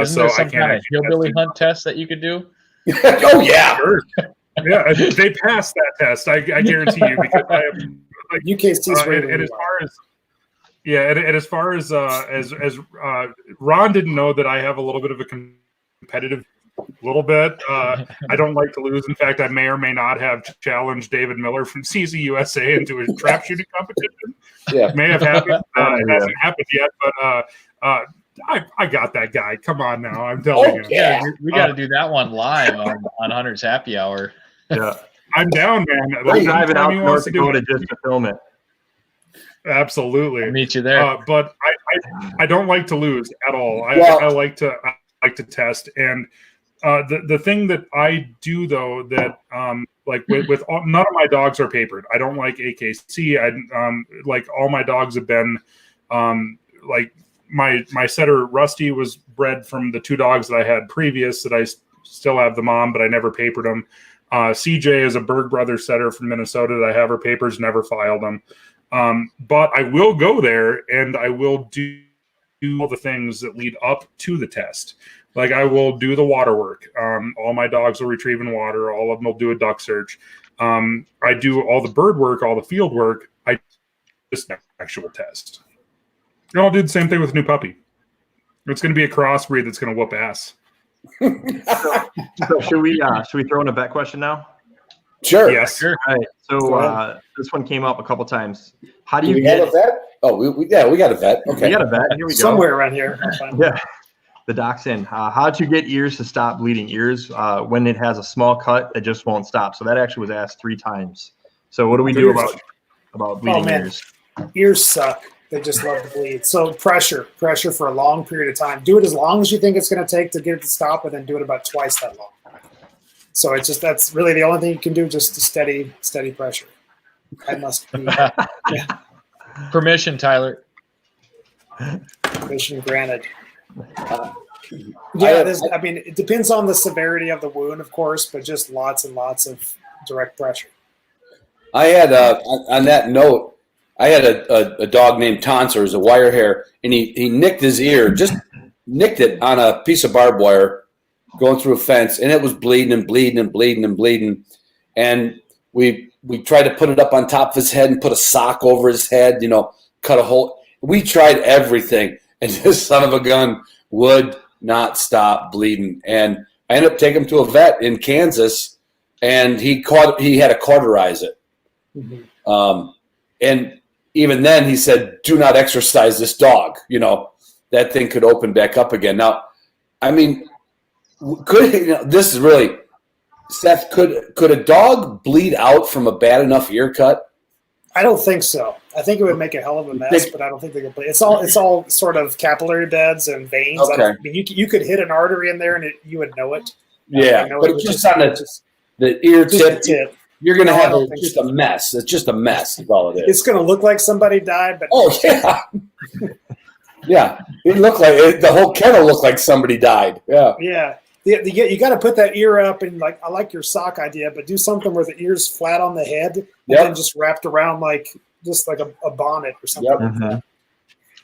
Isn't there some kind of hillbilly hunt test that you could do? Oh yeah, sure. Yeah, they passed that test. I guarantee you, because I have UKC's and as far as Ron didn't know that I have a little bit of a competitive little bit. I don't like to lose. In fact, I may or may not have challenged David Miller from CZ USA into a trap shooting competition. Yeah, may have happened. It hasn't happened yet, but I got that guy. Come on now, I'm telling you. Yeah, we got to do that one live on Hunter's Happy Hour. Yeah, I'm down, man. I'm driving out to North Dakota just to film it. Absolutely, I'll meet you there. But I don't like to lose at all. I like to test, and the thing that I do though that like with all, none of my dogs are papered. I don't like AKC. Like all my dogs have been like my setter Rusty was bred from the 2 dogs that I had previous that I still have them on, but I never papered them. CJ is a Berg Brothers setter from Minnesota that I have her papers, never filed them. But I will go there and I will do all the things that lead up to the test. Like I will do the water work. All my dogs will retrieve in water. All of them will do a duck search. I do all the bird work, all the field work. I just an actual test. And I'll do the same thing with a new puppy. It's going to be a crossbreed that's going to whoop ass. So should we throw in a bet question now? Sure. Yes. Sure. All right. So this one came up a couple times. How do you we get have a vet? Oh, we got a vet. Okay. We got a vet. Here we go. Somewhere around here. Yeah. The doc's in. How'd you get ears to stop bleeding? Ears when it has a small cut that just won't stop. So that actually was asked 3 times. So what do we do about bleeding ears? Ears suck. They just love to bleed. So pressure for a long period of time. Do it as long as you think it's going to take to get it to stop, and then do it about twice that long. So it's just that's really the only thing you can do. Just steady pressure. I must be. Yeah. Permission, Tyler. Permission granted. I mean, it depends on the severity of the wound, of course, but just lots and lots of direct pressure. I had on that note, I had a dog named Tonser, it was a wire hair, and he nicked his ear, just nicked it on a piece of barbed wire going through a fence, and it was bleeding and bleeding and bleeding and bleeding. And we tried to put it up on top of his head and put a sock over his head, cut a hole. We tried everything, and this son of a gun would not stop bleeding. And I ended up taking him to a vet in Kansas, and he had to cauterize it. Mm-hmm. And even then he said, do not exercise this dog. That thing could open back up again. Now, I mean, this is really, Seth, could a dog bleed out from a bad enough ear cut? I don't think so. I think it would make a hell of a mess, but I don't think they could bleed. It's all sort of capillary beds and veins. Okay. I mean, you could hit an artery in there and you would know it. Yeah, but it's just on the ear tip. You're going to have just a mess. It's just a mess is all it is. It's going to look like somebody died. But yeah. Yeah. It looked like the whole kennel looked like somebody died. Yeah. Yeah. You got to put that ear up, and I like your sock idea, but do something where the ear's flat on the head and then just wrapped around like a bonnet or something. Like that.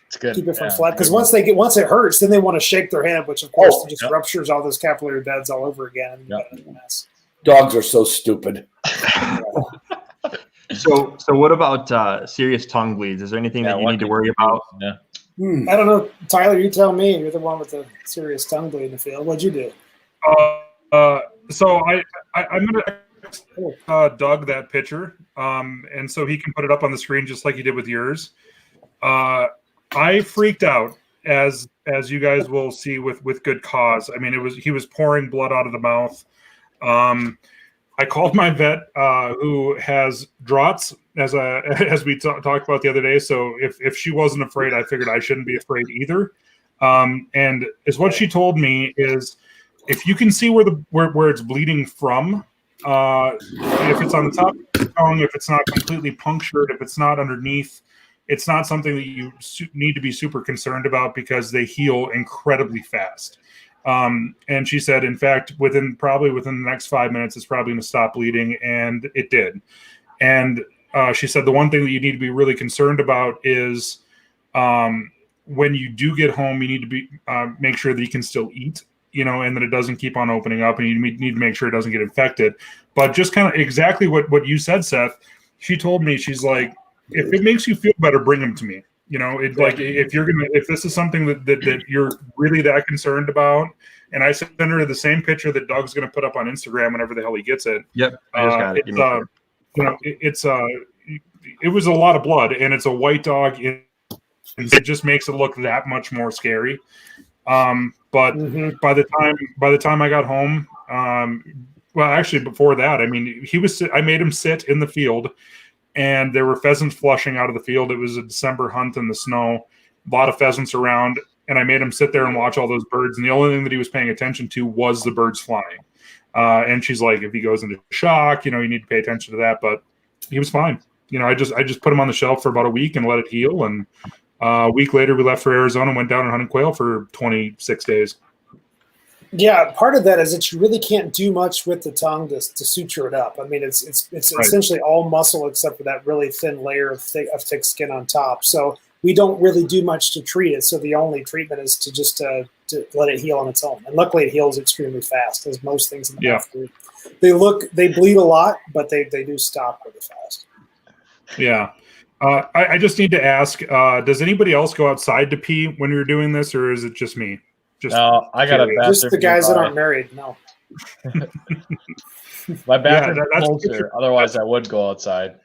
It's good. Keep it from flat, because once it hurts, then they want to shake their head, which of course just ruptures all those capillary beds all over again. Dogs are so stupid. So what about serious tongue bleeds? Is there anything that you need to worry about? Yeah. I don't know, Tyler. You tell me. You're the one with the serious tongue bleed in the field. What'd you do? So I'm gonna Doug that picture, and so he can put it up on the screen just like he did with yours. I freaked out, as you guys will see with good cause. I mean, he was pouring blood out of the mouth. I called my vet, who has draughts, as we talked about the other day. So if she wasn't afraid, I figured I shouldn't be afraid either. And is what she told me is, if you can see where it's bleeding from, if it's on the top of the tongue, if it's not completely punctured, if it's not underneath, it's not something that you need to be super concerned about, because they heal incredibly fast. And she said, in fact, within the next 5 minutes, it's probably going to stop bleeding, and it did. And she said the one thing that you need to be really concerned about is when you do get home, you need to be make sure that you can still eat, and that it doesn't keep on opening up, and you need to make sure it doesn't get infected. But just kind of exactly what you said, Seth. She told me, she's like, if it makes you feel better, bring them to me. Like if this is something that you're really that concerned about, and I sent her the same picture that Doug's going to put up on Instagram whenever the hell he gets it. Yep, I just got it. It was a lot of blood, and it's a white dog. It just makes it look that much more scary. But by the time I got home, well, actually before that, I mean, I made him sit in the field, and there were pheasants flushing out of the field. It was a December hunt in the snow, a lot of pheasants around, and I made him sit there and watch all those birds. And the only thing that he was paying attention to was the birds flying. And she's like, if he goes into shock, you need to pay attention to that. But he was fine. I just put him on the shelf for about a week and let it heal. And a week later, we left for Arizona and went down and hunted quail for 26 days. Yeah, part of that is that you really can't do much with the tongue to suture it up. I mean, it's essentially all muscle except for that really thin layer of thick skin on top. So we don't really do much to treat it. So the only treatment is to just to let it heal on its own. And luckily it heals extremely fast, as most things in the mouth do. They bleed a lot, but they do stop really fast. Yeah. I just need to ask, does anybody else go outside to pee when you're doing this, or is it just me? No, I got a bathroom. Just the guys that aren't married, no. My bathroom is closer, otherwise I would go outside.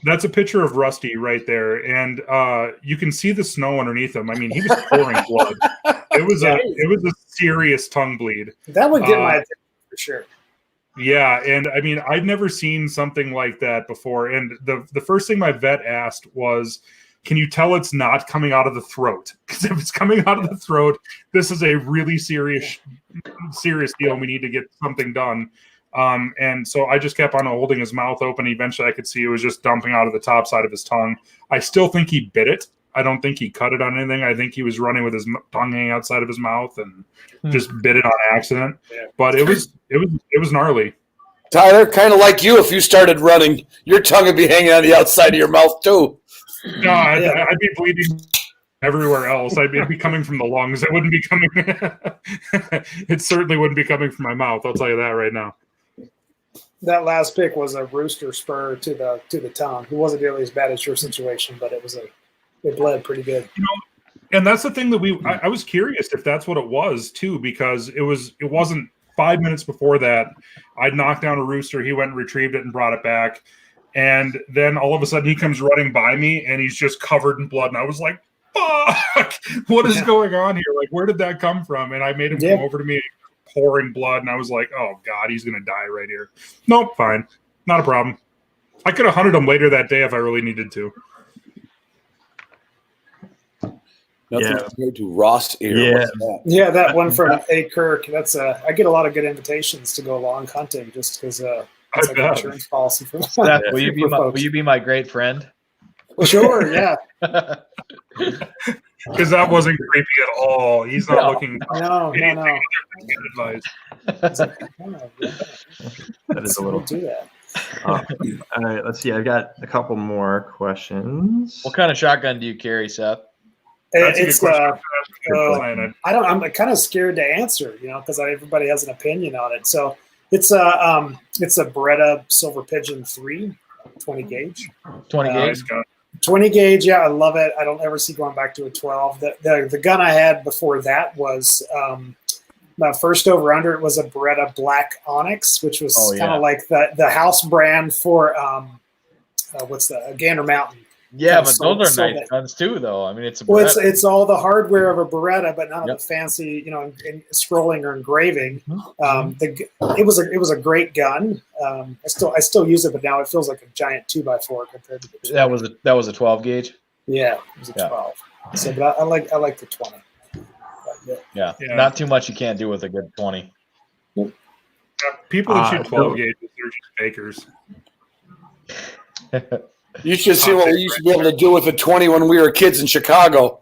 That's a picture of Rusty right there, and you can see the snow underneath him. I mean, he was pouring blood. It was a serious tongue bleed. That would get my attention for sure. Yeah, and I mean, I'd never seen something like that before. And the first thing my vet asked was, can you tell it's not coming out of the throat? Because if it's coming out of the throat, this is a really serious deal. We need to get something done. And so I just kept on holding his mouth open. Eventually I could see it was just dumping out of the top side of his tongue. I still think he bit it. I don't think he cut it on anything. I think he was running with his tongue hanging outside of his mouth and just bit it on accident. Yeah. But it was gnarly. Tyler, kind of like you, if you started running, your tongue would be hanging on the outside of your mouth too. No, I'd be bleeding everywhere else. It'd be coming from the lungs. It wouldn't be coming. It certainly wouldn't be coming from my mouth. I'll tell you that right now. That last pick was a rooster spur to the tongue. It wasn't nearly as bad as your situation, but it bled pretty good. You know, and that's the thing that I was curious if that's what it was too, because it wasn't 5 minutes before that. I'd knocked down a rooster. He went and retrieved it and brought it back. And then all of a sudden he comes running by me and he's just covered in blood. And I was like, fuck, what is going on here? Like, where did that come from? And I made him come over to me pouring blood. And I was like, oh God, he's going to die right here. Nope, fine. Not a problem. I could have hunted him later that day if I really needed to. Nothing compared to Ross ear. That one from A. Kirk. That's I get a lot of good invitations to go long hunting just because it's like an insurance policy for Seth, will you be my great friend? Sure, yeah. Because that wasn't creepy at all. He's not looking. No. Advice. That is a little. Do that. All right, let's see. I've got a couple more questions. What kind of shotgun do you carry, Seth? It's I'm kind of scared to answer, because everybody has an opinion on it. So it's a Beretta Silver Pigeon 3, 20 gauge. 20 gauge. 20 gauge, yeah, I love it. I don't ever see going back to a 12. The gun I had before that was my first over under. It was a Beretta Black OnX, which was kind of like the house brand for Gander Mountain. Yeah, but those are nice guns too, though. I mean, it's it's all the hardware of a Beretta, but none of the fancy, in scrolling or engraving. It was a great gun. I still use it, but now it feels like a giant 2x4 compared to the 20. That was a 12 gauge. Yeah, it was a 12. So, but I like the 20. Yeah, not too much you can't do with a good 20. People that shoot 12 gauges, they're just fakers. You should see what we used to be able to do with a 20 when we were kids in Chicago.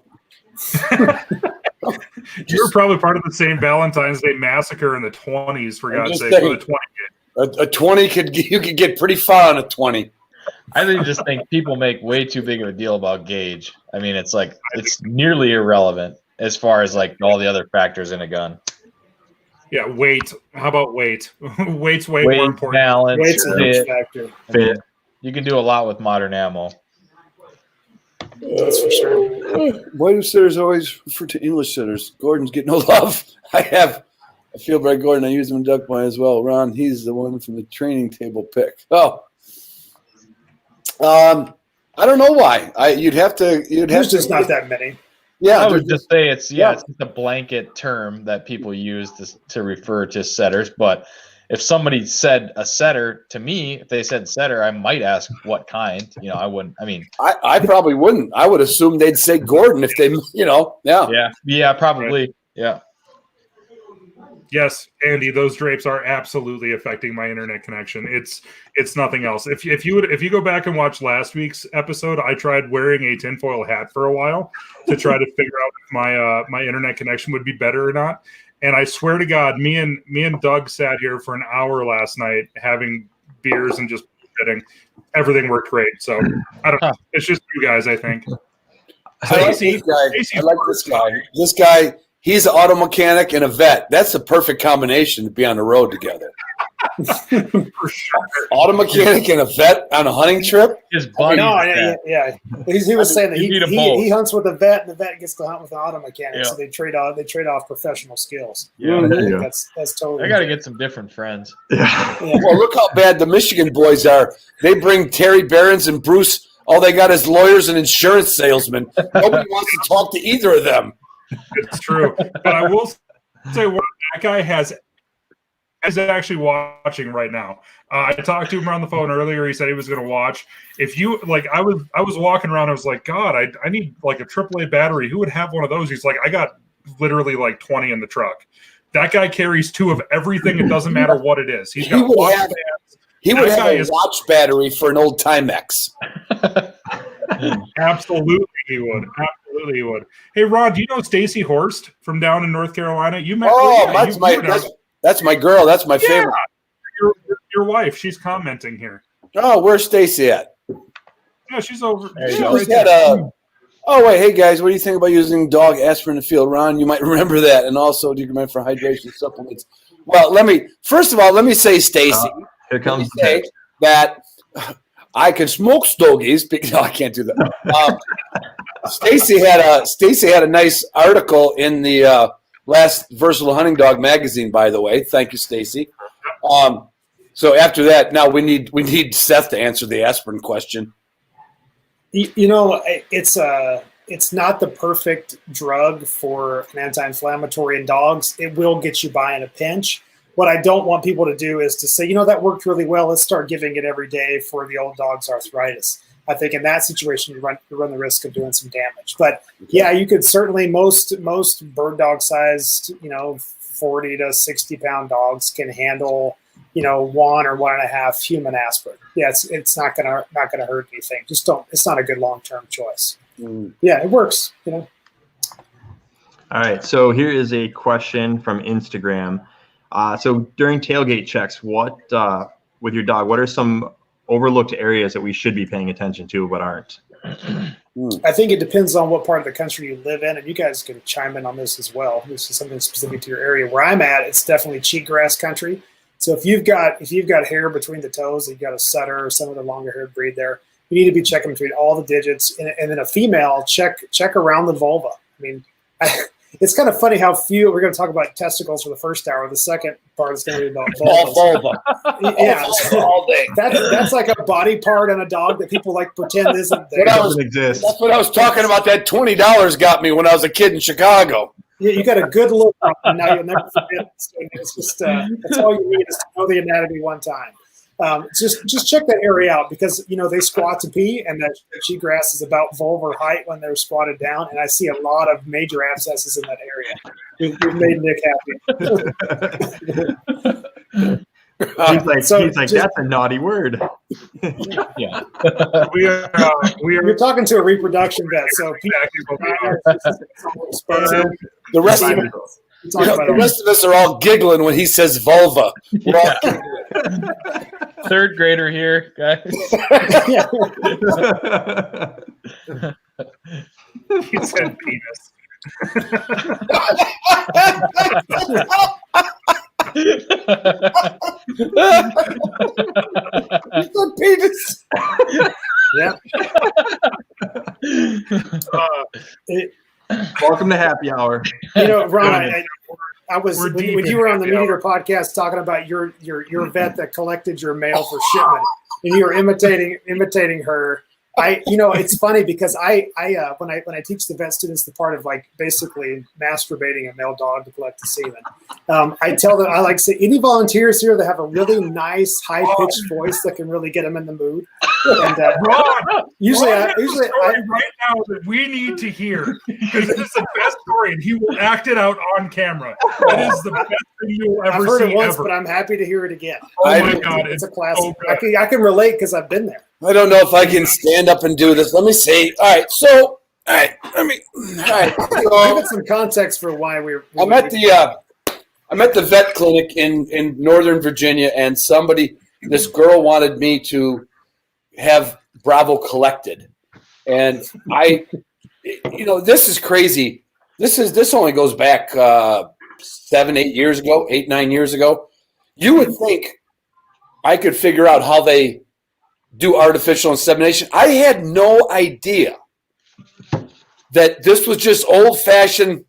You were probably part of the same Valentine's Day massacre in the 20s, for God's sake. With a 20 you could get pretty far on a 20. I just think people make way too big of a deal about gauge. I mean, it's nearly irrelevant as far as like all the other factors in a gun. Yeah, weight. How about weight? Weight's way more important. Balance, weight's a huge factor. Fit. You can do a lot with modern ammo. That's for sure. Why do sitters always refer to English sitters? Gordon's getting no love. I have a field by Gordon. I use him in duck blind as well. Ron, he's the one from the training table pick. Oh, I don't know why. There's just not that many. Yeah, I would just say it's just a blanket term that people use to refer to setters, but. If somebody said a setter to me, if they said setter, I might ask what kind. I wouldn't. I mean, I probably wouldn't. I would assume they'd say Gordon if they, Yeah, probably. Right. Yeah. Yes, Andy, those drapes are absolutely affecting my internet connection. It's nothing else. If you go back and watch last week's episode, I tried wearing a tinfoil hat for a while to try to figure out if my internet connection would be better or not. And I swear to God, me and Doug sat here for an hour last night having beers and just sitting. Everything worked great. So I don't know. It's just you guys, I think. I like this guy. I like this guy. This guy, he's an auto mechanic and a vet. That's the perfect combination to be on the road together. For sure. Auto mechanic and a vet on a hunting trip. His buddy. Yeah. He was saying that he hunts with a vet, and the vet gets to hunt with an auto mechanic. Yeah. So they trade off professional skills. Yeah. That's totally. I got to get some different friends. Yeah. Well, look how bad the Michigan boys are. They bring Terry Behrens and Bruce. All they got is lawyers and insurance salesmen. Nobody wants to talk to either of them. It's true. But I will say that guy is actually watching right now. I talked to him on the phone earlier. He said he was going to watch. If you like, I was walking around. I was like, God, I need like a AAA battery. Who would have one of those? He's like, I got literally like 20 in the truck. That guy carries 2 of everything. It doesn't matter what it is. He would have a watch battery for an old Timex. Absolutely, he would. Absolutely, he would. Hey, Rod, do you know Stacy Horst from down in North Carolina? You met? That's my girl. That's my favorite. Your wife. She's commenting here. Oh, where's Stacy at? Yeah, she's over. Oh, wait. Hey, guys, what do you think about using dog aspirin in the field? Ron, you might remember that. And also, do you recommend for hydration supplements? Well, let me say, Stacy. Here comes say that I can smoke stogies. No, I can't do that. Stacy had a nice article in the last Versatile Hunting Dog magazine, by the way. Thank you, Stacy. So after that, now we need Seth to answer the aspirin question. You know, it's not the perfect drug for an anti-inflammatory in dogs. It will get you by in a pinch. What I don't want people to do is to say, you know, that worked really well. Let's start giving it every day for the old dog's arthritis. I think in that situation, you run the risk of doing some damage. But yeah, you could certainly most bird dog sized, 40 to 60 pound dogs can handle, 1 or 1.5 human aspirin. Yeah, it's not gonna hurt anything. Just don't. It's not a good long term choice. Yeah, it works. All right. So here is a question from Instagram. So during tailgate checks, with your dog, what are some overlooked areas that we should be paying attention to but aren't? I think it depends on what part of the country you live in, and you guys can chime in on this as well. This is something specific to your area. Where I'm at, it's definitely cheatgrass country. So if you've got hair between the toes, you've got a setter or some of the longer haired breed there, you need to be checking between all the digits. And then a female, check around the vulva. I mean, it's kind of funny how few. We're going to talk about testicles for the first hour. The second part is going to be about vulva. Yeah, all day. That's like a body part on a dog that people like pretend isn't there. Doesn't exist. That's what I was talking about. That $20 got me when I was a kid in Chicago. Yeah, you got a good look, and now you'll never forget. It's just that's all you need is to know the anatomy one time. Just check that area out because they squat to pee, and that cheatgrass is about vulvar height when they're squatted down, and I see a lot of major abscesses in that area. We've made Nick happy. He's like that's a naughty word. Yeah. You're talking to a reproduction vet, so the rest of us are all giggling when he says vulva. Third grader here, guys. He said penis. Penis. Yeah. Welcome to happy hour. Ron, I was when you were on the Meat Eater podcast talking about your vet that collected your mail for shipment, and you were imitating her. It's funny because when I teach the vet students the part of basically masturbating a male dog to collect the semen, I tell them I like to say any volunteers here that have a really nice high pitched voice that can really get them in the mood. And usually right now that we need to hear because it is the best story and he will act it out on camera. It is the best thing you will ever see. I've heard it once, ever. but I'm happy to hear it again. Oh my God, it's a classic. I can relate because I've been there. I don't know if I can stand up and do this. Let me see. All right. Give it some context for why I'm at the vet clinic in Northern Virginia, and this girl wanted me to have Bravo collected, and this is crazy. This only goes back 7, 8 years ago, 8, 9 years ago. You would think I could figure out how they do artificial insemination. I had no idea that this was just old-fashioned.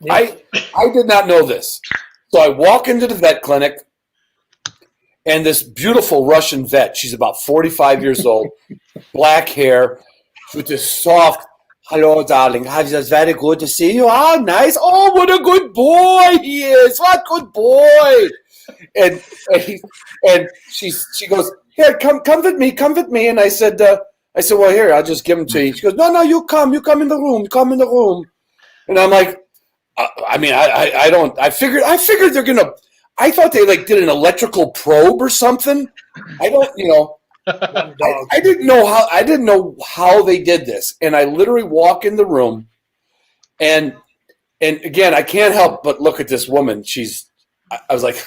I did not know this. So I walk into the vet clinic, and this beautiful Russian vet, she's about 45 years old, black hair, with this soft, "Hello, darling. It's very good to see you. Oh, nice. Oh, what a good boy he is. What good boy." And she goes, "Here, come with me. And I said, well, here, I'll just give him to you. She goes, no, you come in the room. And I'm like, I figured they're gonna. I thought they did an electrical probe or something. I didn't know how they did this. And I literally walk in the room, and again, I can't help but look at this woman. I was like,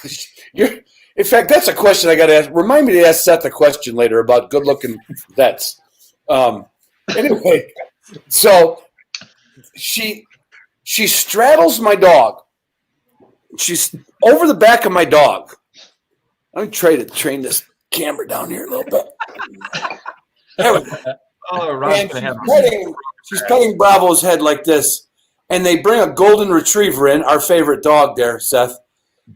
in fact, that's a question I got to ask. Remind me to ask Seth a question later about good-looking vets. Anyway, so she straddles my dog. She's over the back of my dog. I'm trying to train this camera down here a little bit. There we go. And she's petting Bravo's head like this, and they bring a golden retriever in, our favorite dog there, Seth.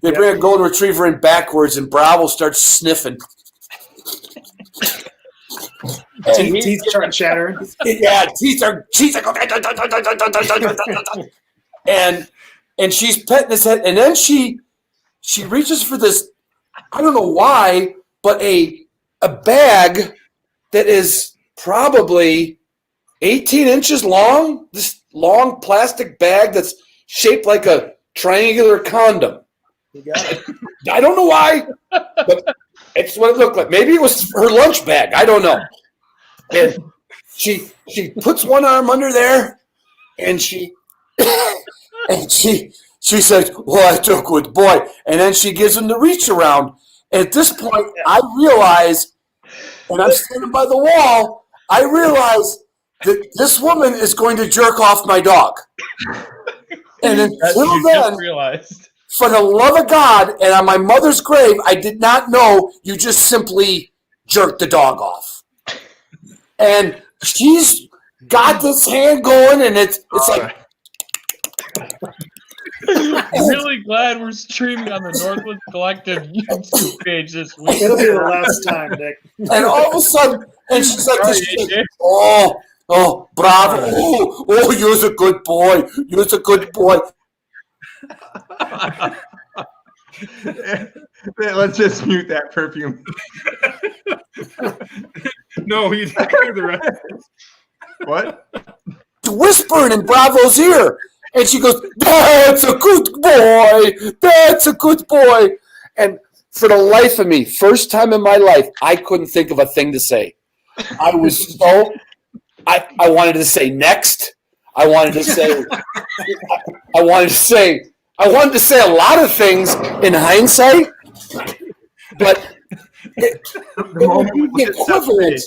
They bring a golden retriever in backwards, and Bravo starts sniffing. Teeth start chattering. Yeah, teeth are and she's petting his head, and then she reaches for this, I don't know why, but a bag that is probably 18 inches long, this long plastic bag that's shaped like a triangular condom. You got it. I don't know why, but it's what it looked like. Maybe it was her lunch bag. I don't know. And she puts one arm under there, and she says, "Well, that's a good boy." And then she gives him the reach around. And at this point, I realize, and I'm standing by the wall, I realize that this woman is going to jerk off my dog. And until then, for the love of God, and on my mother's grave, I did not know you just simply jerked the dog off. And she's got this hand going, and it's like. I'm really glad we're streaming on the Northwoods Collective YouTube page this week. It'll be the last time, Nick. And all of a sudden, and she's like, "Oh, bravo! Oh, you're a good boy. You're a good boy." Let's just mute that perfume. No, he didn't hear the rest. What? Whispering in Bravo's ear. And she goes, "That's a good boy. That's a good boy." And for the life of me, first time in my life, I couldn't think of a thing to say. I was so, I wanted to say next. I wanted to say a lot of things in hindsight, but it would be the equivalent.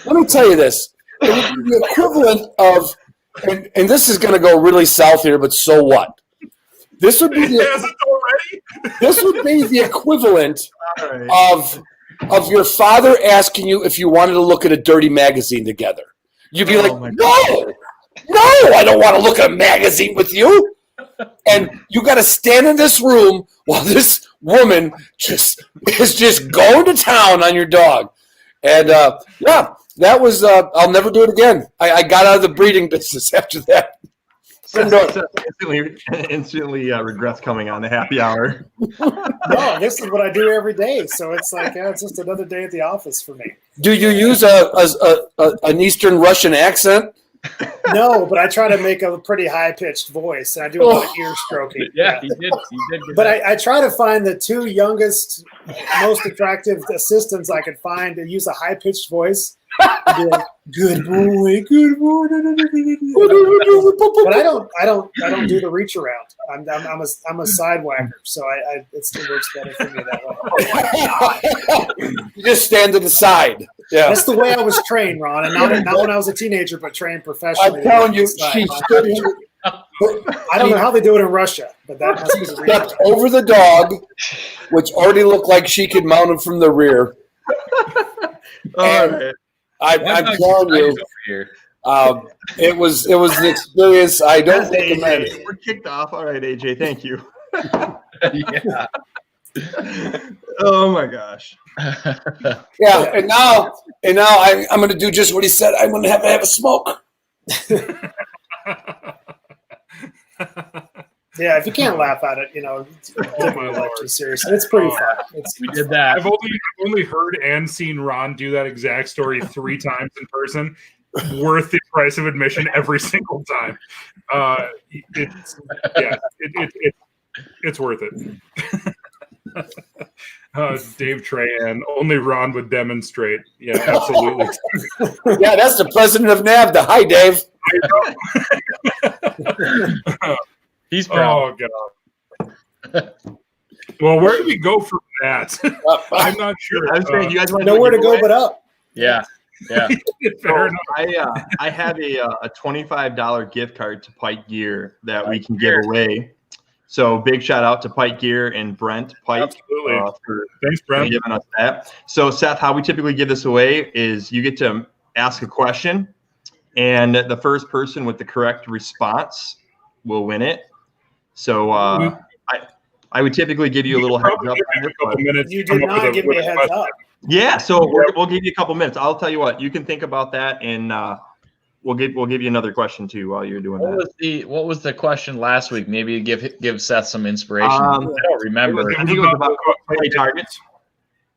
Let me tell you this. It would be the equivalent of, and this is going to go really south here, but so what? This would be the equivalent of your father asking you if you wanted to look at a dirty magazine together. You'd be like, no, I don't want to look at a magazine with you. And you got to stand in this room while this woman is just going to town on your dog. And that was, I'll never do it again. I got out of the breeding business after that. Instantly regrets coming on the happy hour. No, this is what I do every day. So it's like, it's just another day at the office for me. Do you use an Eastern Russian accent? No, but I try to make a pretty high-pitched voice, and I do a lot of ear stroking. Yeah, he did. But I try to find the two youngest, most attractive assistants I could find to use a high-pitched voice. Like, good boy, good boy. But I don't do the reach around. I'm a side whacker, so it works better for me that way. You just stand to the side. Yeah, that's the way I was trained, Ron, and not when I was a teenager, but trained professionally. I'm telling you, she stood. I don't know how they do it in Russia, but that must be the reason. Stepped over the dog, which already looked like she could mount him from the rear. And I'm telling you, it was an experience I don't recommend. We're kicked off. All right, AJ, thank you. Yeah. Oh my gosh. Yeah, and now I'm going to do just what he said. I'm going to have a smoke. Yeah, if you can't laugh at it, it's like too serious. And it's pretty fun. We did that. I've only heard and seen Ron do that exact story 3 times in person. Worth the price of admission every single time. It's worth it. Dave Trahan, only Ron would demonstrate. Yeah, absolutely. Yeah, that's the president of NAVDA. Hi, Dave. He's proud. Oh God. Well, where do we go from that? I'm not sure. I was saying, you guys want nowhere to go but up. Yeah. Yeah. So I have a $25 gift card to Pike Gear that we can give away. So big shout out to Pike Gear and Brent Pike. Absolutely. Thanks, Brent, for giving us that. So Seth, how we typically give this away is you get to ask a question, and the first person with the correct response will win it. So I would typically give you a little heads up. You did not give me a heads up. Yeah, so we'll give you a couple minutes. I'll tell you what, you can think about that, and we'll give you another question too while you're doing that. What was the question last week? Maybe give Seth some inspiration. I don't remember. I think it was about play targets.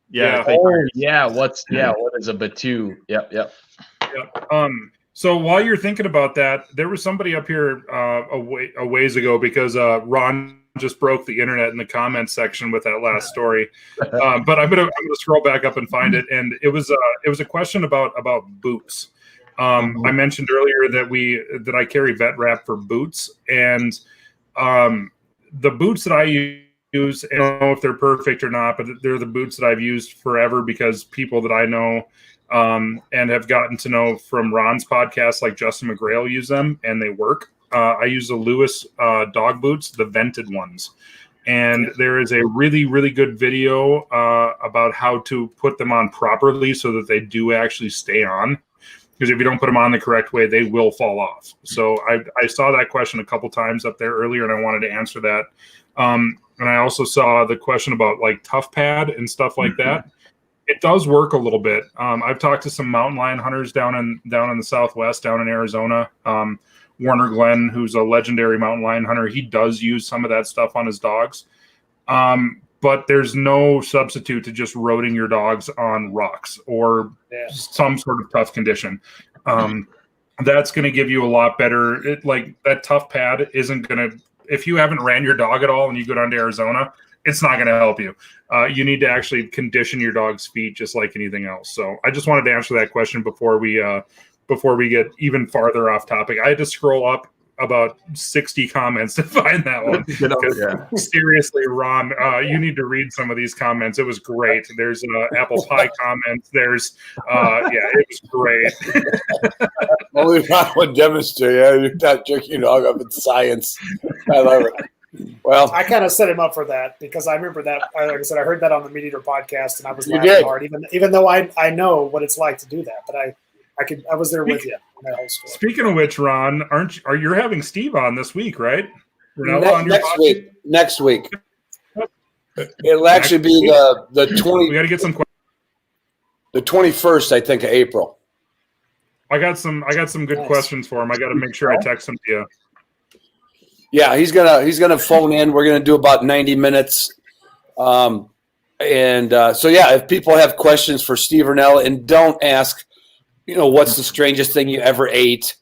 Yeah. What is a batu? Yep. So while you're thinking about that, there was somebody up here a ways ago because Ron just broke the internet in the comments section with that last story. But I'm gonna scroll back up and find it, and it was a question about boots. I mentioned earlier that I carry vet wrap for boots, and the boots that I use, I don't know if they're perfect or not, but they're the boots that I've used forever because people that I know and have gotten to know from Ron's podcast, like Justin McGrail, use them and they work. I use the Lewis dog boots, the vented ones. And there is a really, really good video about how to put them on properly so that they do actually stay on. Because if you don't put them on the correct way, they will fall off. So I saw that question a couple times up there earlier, and I wanted to answer that. And I also saw the question about like tough pad and stuff like that. It does work a little bit. I've talked to some mountain lion hunters down in the Southwest, down in Arizona. Warner Glenn, who's a legendary mountain lion hunter, he does use some of that stuff on his dogs. But there's no substitute to just roading your dogs on rocks or some sort of tough condition. That's going to give you a lot better. Like that tough pad isn't going to, if you haven't ran your dog at all and you go down to Arizona, it's not going to help you. You need to actually condition your dog's feet just like anything else. So I just wanted to answer that question before we get even farther off topic. I had to scroll up about 60 comments to find that one. Seriously, Ron, you need to read some of these comments. It was great. There's apple pie comments. There's, it was great. Only Ron would demonstrate. Yeah, you're not jerking your dog up in science. I love it. Well, I kind of set him up for that because I remember that. Like I said, I heard that on the Meat Eater podcast, and I was laughing hard, even though I know what it's like to do that. But I was there with you on that whole story. Speaking of which, Ron, are you having Steve on this week, right? Next week. It'll actually be the 20. We got to get some questions. The 21st, I think, of April. I got some good questions for him. I got to make sure I text them to you. Yeah, he's gonna phone in. We're gonna do about 90 minutes. So if people have questions for Steve Rinella, and don't ask, what's the strangest thing you ever ate,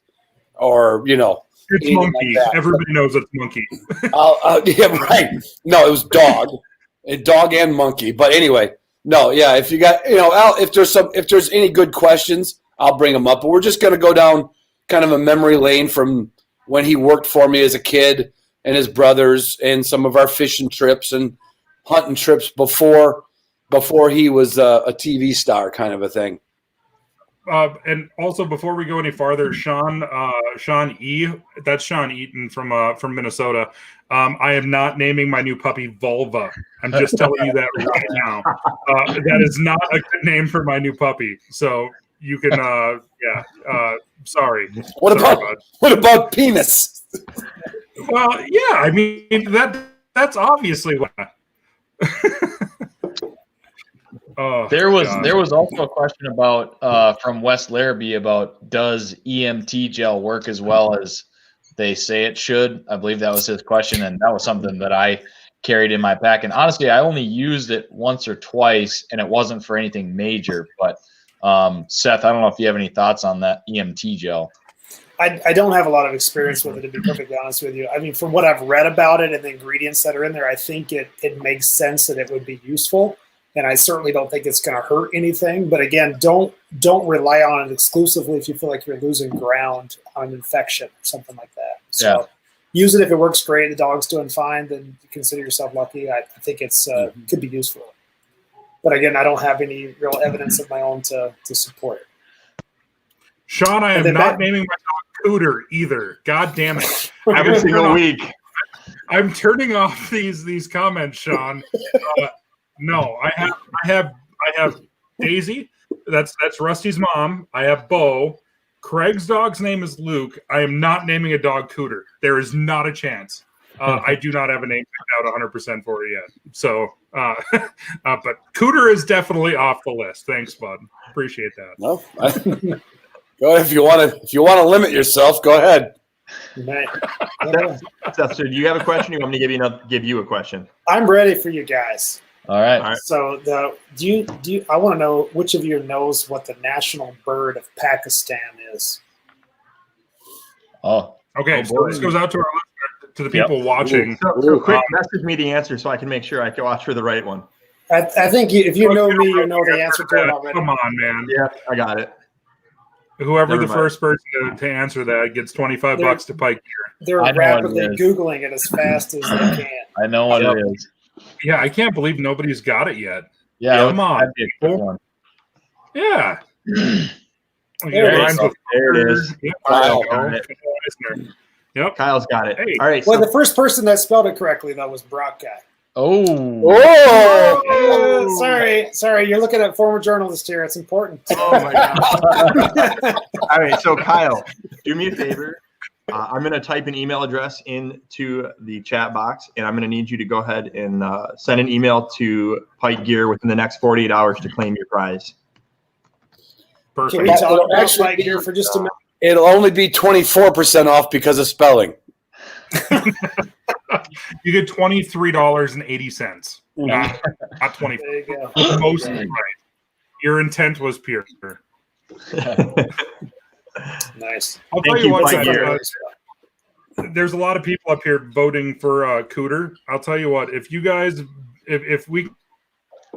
or it's monkey. Like everybody knows it's monkey. Yeah, right. No, it was dog and monkey. But anyway, no, yeah. If you got, if there's any good questions, I'll bring them up. But we're just gonna go down kind of a memory lane from when he worked for me as a kid, and his brothers, and some of our fishing trips and hunting trips before he was a TV star kind of a thing. And also, before we go any farther, Sean E. That's Sean Eaton from Minnesota. I am not naming my new puppy Vulva. I'm just telling you that right now. That is not a good name for my new puppy. So you can, sorry. What about penis? Well, yeah. I mean that's obviously what. There was also a question about from Wes Larrabee about does EMT gel work as well as they say it should? I believe that was his question, and that was something that I carried in my pack. And honestly, I only used it once or twice, and it wasn't for anything major. But Seth, I don't know if you have any thoughts on that EMT gel. I don't have a lot of experience with it, to be perfectly honest with you. I mean, from what I've read about it and the ingredients that are in there, I think it makes sense that it would be useful. And I certainly don't think it's going to hurt anything. But again, don't rely on it exclusively if you feel like you're losing ground on an infection or something like that. So use it if it works great. The dog's doing fine, then you consider yourself lucky. I think it's could be useful. But again, I don't have any real evidence of my own to support it. Sean, I am not naming my dog Cooter either. God damn it! Every single week. I'm turning off these comments, Sean. No, I have Daisy. That's Rusty's mom. I have Bo. Craig's dog's name is Luke. I am not naming a dog Cooter. There is not a chance. I do not have a name picked out 100% for it yet. So, but Cooter is definitely off the list. Thanks, bud. Appreciate that. No, go ahead if you want to limit yourself. Go ahead. Seth, so do you have a question? Or you want me to give you a question? I'm ready for you guys. All right. So do you? I want to know which of you knows what the national bird of Pakistan is. Oh, okay. So this goes out to the people watching. So quick, message me the answer so I can make sure I can watch for the right one. I think if you know me, you know the answer to it already. Come on, man. Yeah, I got it. Whoever first person to answer that gets $25 to Pike Gear. They're rapidly Googling it as fast as they can. I know what it is. Yeah, I can't believe nobody's got it yet. Yeah, come on. Yeah. There it is. Kyle got it. Yep. Kyle's got it. Hey. All right. Well, the first person that spelled it correctly, though, was Brock Guy. Sorry. You're looking at former journalist here. It's important. Oh, my God. All right. So, Kyle, do me a favor. I'm going to type an email address into the chat box, and I'm going to need you to go ahead and send an email to Pike Gear within the next 48 hours to claim your prize. Perfect. Can we talk about Pike Gear for just a minute? It'll only be 24% off because of spelling. You get $23.80. Not 20. There you go. Mostly right. Your intent was pure. Nice. I'll tell you what, there's a lot of people up here voting for Cooter. I'll tell you what, if you guys, if we get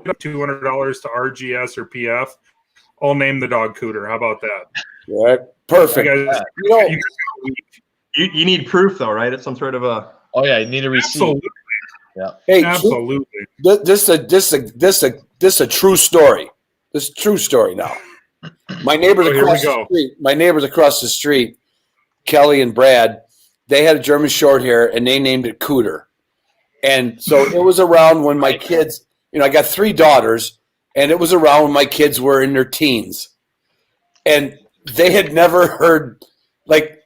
up $200 to RGS or PF, I'll name the dog Cooter. How about that? Right. Perfect. You need proof, though, right? It's some sort of a. Oh yeah, you need a receipt. Absolutely. Yeah. Hey, absolutely. This a true story. This is a true story now. My neighbors across the street. My neighbors across the street, Kelly and Brad, they had a German short hair and they named it Cooter. And so it was around when my kids, I got 3 daughters, and it was around when my kids were in their teens. And they had never heard, they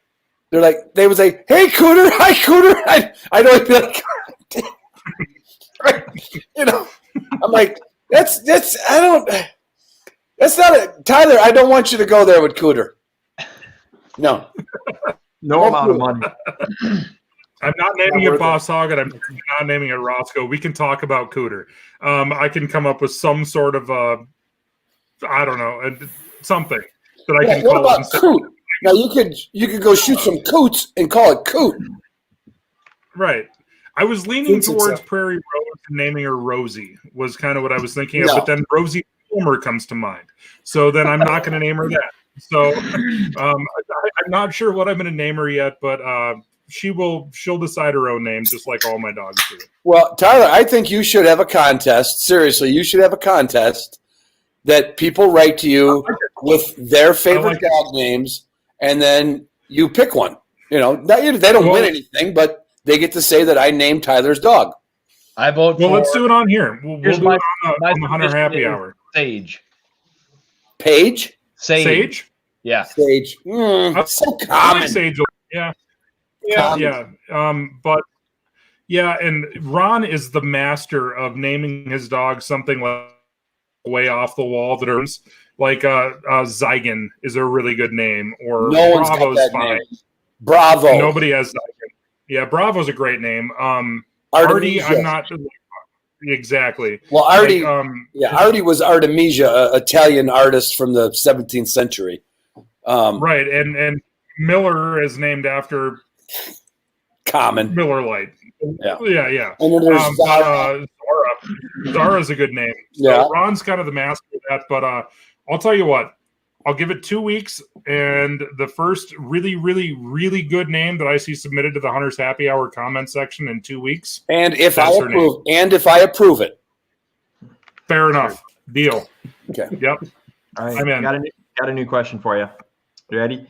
would say, "Hey, Cooter, hi, Cooter." I don't be like, I'm like, that's not a Tyler. I don't want you to go there with Cooter. No amount of money. I'm not naming it Boss Hog, and I'm not naming it Roscoe. We can talk about Cooter. I can come up with some sort of I don't know, something that I can call. What about Coot? Now you could go shoot some coots and call it Coot. Right. I was leaning towards Prairie Rose and naming her Rosie was kind of what I was thinking of, but then Rosie Homer comes to mind. So then I'm not going to name her that. So I'm not sure what I'm going to name her yet, but she'll decide her own name, just like all my dogs do. Well, Tyler, I think you should have a contest. Seriously, you should have a contest that people write to you with their favorite dog names, and then you pick one. You know, they don't win anything, but they get to say that I named Tyler's dog. I vote. Well, let's do it on here. We'll do it on the Hunter Happy Hour. Sage. Paige? Sage? Yeah. Sage. So common. Sage. Yeah. But yeah, and Ron is the master of naming his dog something like way off the wall that are like Zygon is a really good name, or no one's got that fine. Name. Bravo. Nobody has Zygon. Yeah, Bravo's a great name. Artie, I'm not exactly. Well, Artie, Artie was Artemisia, an Italian artist from the 17th century. Right, and Miller is named after Common Miller Lite. Yeah. And then there's Zara. Zara's a good name. So Ron's kind of the master of that, but I'll tell you what. I'll give it 2 weeks, and the first really, really, really good name that I see submitted to the Hunter's Happy Hour comment section in 2 weeks. And if I approve it. Fair enough. Deal. Okay. Yep. All right. I'm in. Got a new question for you. You ready?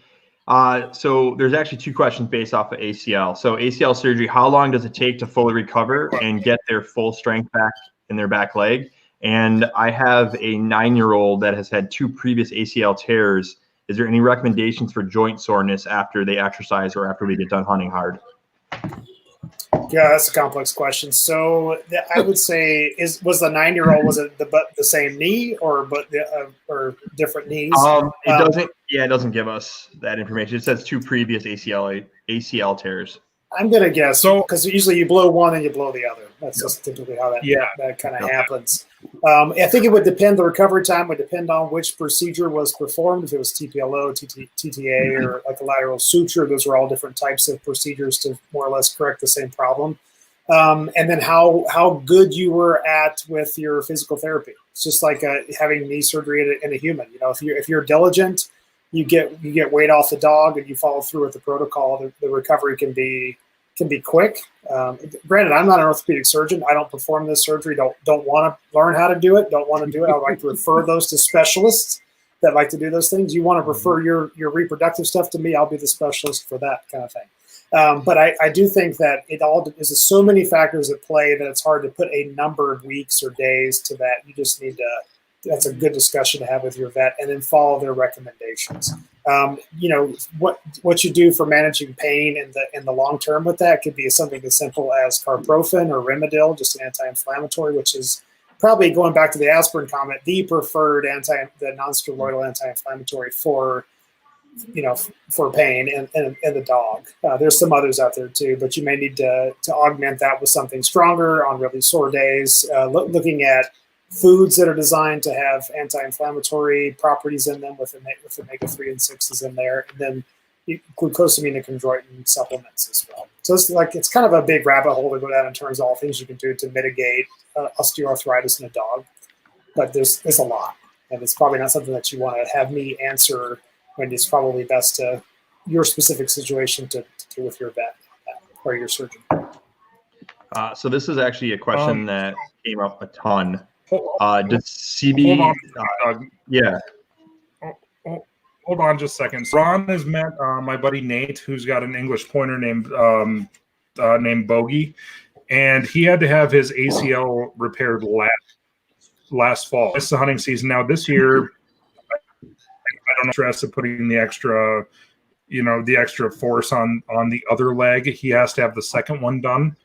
So there's actually 2 questions based off of ACL. So ACL surgery, how long does it take to fully recover and get their full strength back in their back leg? And I have a 9-year-old that has had 2 previous ACL tears. Is there any recommendations for joint soreness after they exercise or after we get done hunting hard? Yeah, that's a complex question. So I would say, was the 9-year-old, was it the same knee or different knees? It doesn't give us that information. It says 2 previous ACL tears. I'm gonna guess because usually you blow one and you blow the other. That's just typically how that kind of happens. I think it would depend. The recovery time would depend on which procedure was performed. If it was TPLO, TTA, or like a lateral suture, those are all different types of procedures to more or less correct the same problem. And then how good you were at with your physical therapy. It's just like having knee surgery in a human. You know, if you're diligent, you get weight off the dog and you follow through with the protocol. The recovery can be quick. Granted, I'm not an orthopedic surgeon. I don't perform this surgery. Don't want to learn how to do it. Don't want to do it. I would like to refer those to specialists that like to do those things. You want to refer your reproductive stuff to me. I'll be the specialist for that kind of thing. But I do think that there's so many factors at play that it's hard to put a number of weeks or days to that. You just need to. That's a good discussion to have with your vet, and then follow their recommendations. You know, what you do for managing pain in the long term with that could be something as simple as carprofen or Rimadyl, just an anti-inflammatory, which is probably, going back to the aspirin comment, the preferred the non-steroidal anti-inflammatory for pain and the dog. There's some others out there too, but you may need to augment that with something stronger on really sore days. Looking at foods that are designed to have anti-inflammatory properties in them with omega-3 and 6s in there, and then glucosamine and chondroitin supplements as well. So it's kind of a big rabbit hole to go down in terms of all things you can do to mitigate osteoarthritis in a dog. But there's a lot, and it's probably not something that you want to have me answer when it's probably best to your specific situation to do with your vet or your surgeon. So this is actually a question that came up a ton. Does CB? Hold on, yeah. Hold on just a second. Ron has met my buddy Nate, who's got an English pointer named Bogey, and he had to have his ACL repaired last fall. It's the hunting season now. This year, I don't know, stress of putting the extra force on the other leg. He has to have the second one done.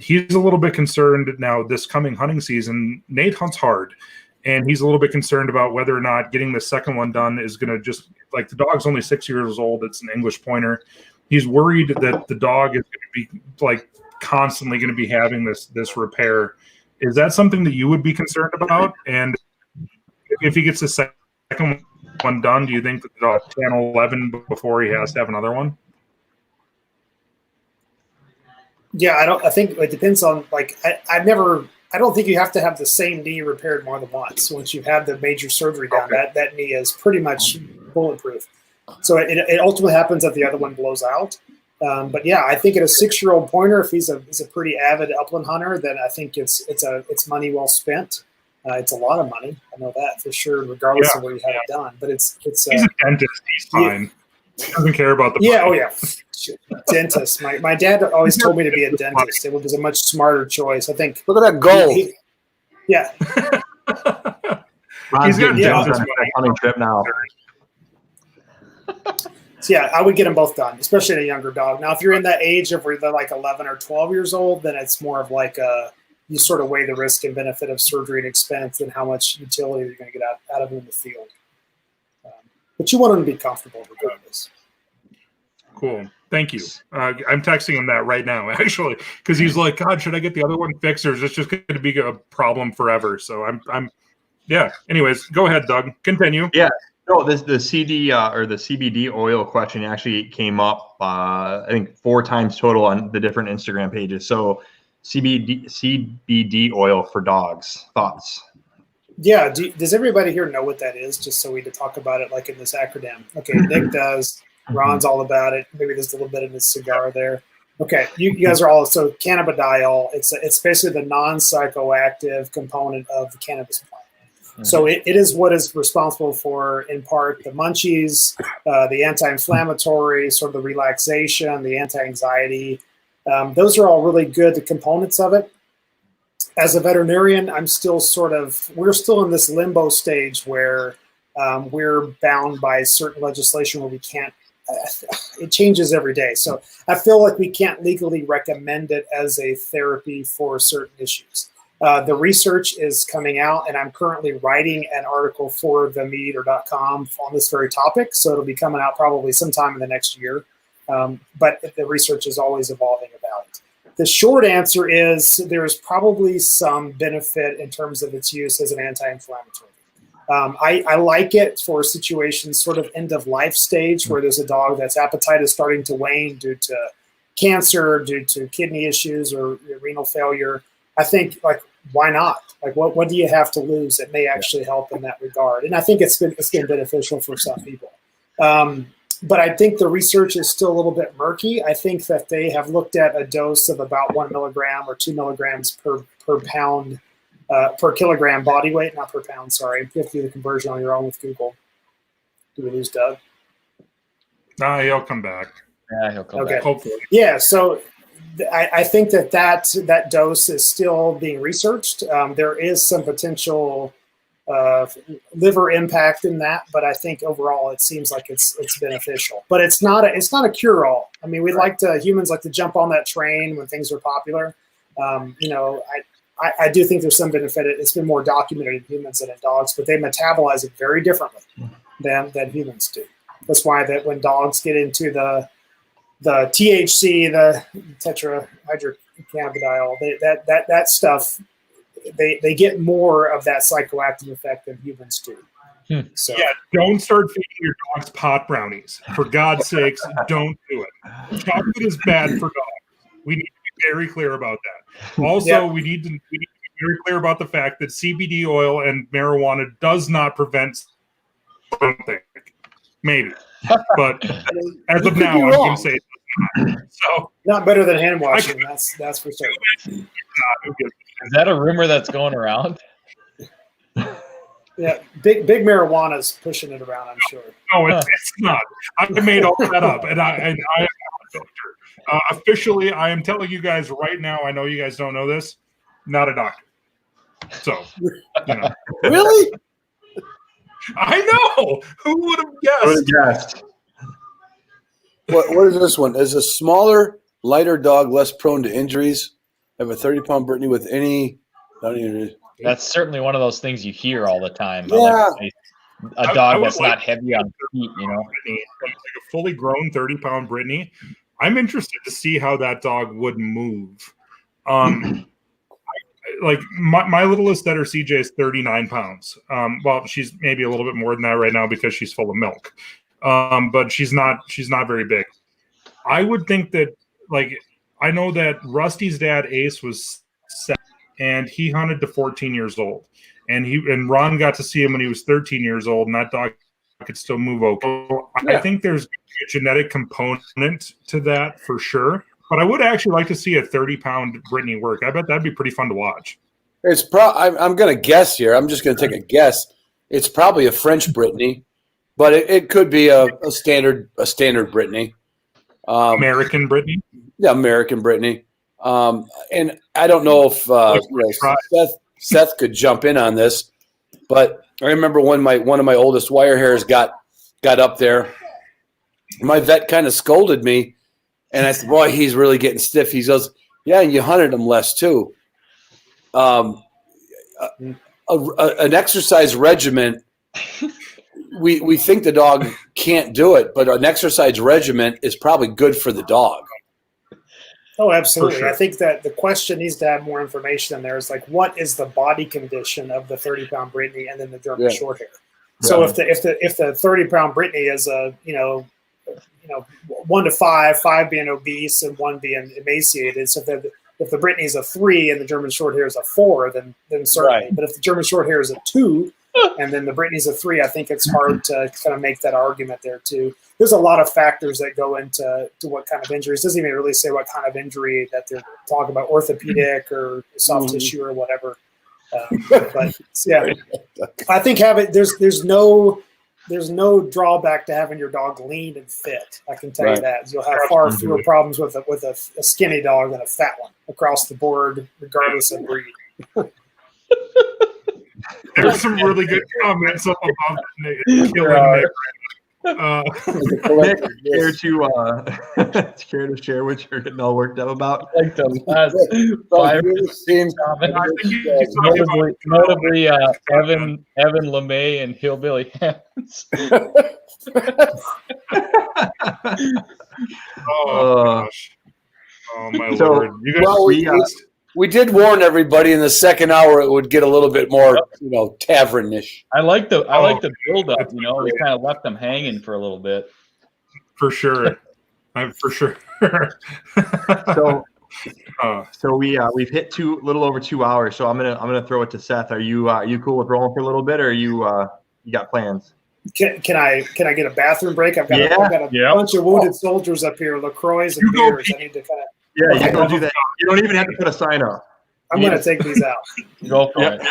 He's a little bit concerned now this coming hunting season. Nate hunts hard, and he's a little bit concerned about whether or not getting the second one done is going to just, like, the dog's only 6 years old. It's an English pointer. He's worried that the dog is going to be like constantly going to be having this repair. Is that something that you would be concerned about? And if he gets the second one done, do you think that the dog 10 or 11 before he has to have another one? Yeah, I think it depends on, like, I don't think you have to have the same knee repaired more than once. Once you've had the major surgery done, that knee is pretty much bulletproof. So it ultimately happens that the other one blows out. But yeah, I think at a 6-year-old pointer, if he's a pretty avid upland hunter, then I think it's money well spent. It's a lot of money. I know that for sure, regardless of where you have it done. But it's he's a dentist. He's fine. He doesn't care about the yeah. Oh yeah, dentist. My dad always told me to be a dentist. It was a much smarter choice. I think. Look at that gold. Yeah. Ron's getting yeah, on a hunting trip now. So yeah, I would get them both done, especially in a younger dog. Now, if you're in that age of where they're like 11 or 12 years old, then it's more of like you sort of weigh the risk and benefit of surgery and expense and how much utility you're going to get out of them in the field. But you want them to be comfortable regardless. Cool. Thank you. I'm texting him that right now, actually, because he's like, God, should I get the other one fixed, or is this just going to be a problem forever? So I'm yeah. Anyways, go ahead, Doug. Continue. Yeah. No, the CD or the CBD oil question actually came up, I think 4 times total on the different Instagram pages. So CBD oil for dogs. Thoughts? Yeah. Does everybody here know what that is? Just so we could talk about it like in this acronym. Okay, Nick does. Ron's all about it. Maybe there's a little bit in his cigar there. Okay, you guys are all so cannabidiol. It's basically the non-psychoactive component of the cannabis plant. So it is what is responsible for, in part, the munchies, the anti-inflammatory, sort of the relaxation, the anti-anxiety. Those are all really good components of it. As a veterinarian, we're still in this limbo stage where we're bound by certain legislation where we can't, it changes every day. So I feel like we can't legally recommend it as a therapy for certain issues. The research is coming out, and I'm currently writing an article for themeateater.com on this very topic. So it'll be coming out probably sometime in the next year. But the research is always evolving about it. The short answer is there's probably some benefit in terms of its use as an anti-inflammatory. I like it for situations sort of end of life stage where there's a dog that's appetite is starting to wane due to cancer, due to kidney issues or renal failure. I think, like, why not? Like, what do you have to lose? It may actually help in that regard. And I think it's been beneficial for some people. But I think the research is still a little bit murky. I think that they have looked at a dose of about 1 milligram or 2 milligrams per pound, per kilogram body weight, not per pound, sorry. You have to do the conversion on your own with Google. Do we lose Doug? Nah, he'll come back. Yeah, he'll come back. Hopefully. Yeah, so I think that dose is still being researched. There is some potential liver impact in that, but I think overall it seems like it's beneficial. But it's not a cure-all. I mean, humans like to jump on that train when things are popular. I do think there's some benefit. It's been more documented in humans than in dogs, but they metabolize it very differently than humans do. That's why that when dogs get into the THC, the tetrahydrocannabidiol, that stuff, they get more of that psychoactive effect than humans do. So yeah, don't start feeding your dogs pot brownies. For God's sakes, don't do it. Chocolate is bad for dogs. We need to be very clear about that. Also, we need to be very clear about the fact that CBD oil and marijuana does not prevent something. Maybe. But as of now, I'm going to say it's not. So, not better than hand washing. That's for certain. Is that a rumor that's going around? Yeah, big marijuana's pushing it around, I'm sure. No, it's not. I made all that up, and I am not a doctor. Officially, I am telling you guys right now. I know you guys don't know this. Not a doctor. So, Really? I know. Who would have guessed? What is this one? Is a smaller, lighter dog less prone to injuries? I have a 30-pound Brittany with any. That's certainly one of those things you hear all the time. Yeah. A dog that's not heavy on feet, Like a fully grown 30-pound Brittany. I'm interested to see how that dog would move. Like my littlest setter, CJ, is 39 pounds. Well, she's maybe a little bit more than that right now because she's full of milk. But she's not very big. I would think that, like, I know that Rusty's dad, Ace, was 7, and he hunted to 14 years old. And Ron got to see him when he was 13 years old, and that dog could still move okay. Yeah. I think there's a genetic component to that for sure. But I would actually like to see a 30-pound Brittany work. I bet that'd be pretty fun to watch. It's I'm going to guess here. I'm just going to take a guess. It's probably a French Brittany, but it could be a standard Brittany. American Brittany? Yeah, American Brittany. And I don't know if Seth could jump in on this, but I remember when one of my oldest wire hairs got up there, my vet kind of scolded me, and I said, "Boy, he's really getting stiff." He goes, "Yeah, and you hunted him less too." An exercise regimen, we think the dog can't do it, but an exercise regimen is probably good for the dog. Oh, absolutely. Sure. I think that the question needs to have more information in there. Is like, what is the body condition of the 30-pound Brittany and then the German short hair? So if the 30-pound Brittany is a 1 to 5 being obese and 1 being emaciated. So if the Brittany is a 3 and the German short hair is a 4, then certainly. Right. But if the German short hair is a 2 and then the Brittany's a 3, I think it's hard to kind of make that argument there too. There's a lot of factors that go into what kind of injuries. It doesn't even really say what kind of injury that they're talking about, orthopedic or soft tissue or whatever. But yeah, I think there's no drawback to having your dog lean and fit. I can tell you that you'll have far fewer problems with a skinny dog than a fat one across the board, regardless of breed. There's some really good comments up above Nick. Killing Nick. Nick, care to share what you're getting all worked up about? Like the last 5 notably Evan LeMay and Hillbilly Hands. Oh gosh. Oh my lord. You guys we did warn everybody in the second hour it would get a little bit more, tavern-ish. I like the build up, we kind of left them hanging for a little bit. For sure. For sure. So we've hit a little over 2 hours. So I'm gonna throw it to Seth. Are you cool with rolling for a little bit, or you got plans? Can I get a bathroom break? I've got a bunch of wounded soldiers up here, LaCroix and beers. I need to kind of. Yeah, you don't do that. You don't even have to put a sign up. I'm going to take these out. Go for it.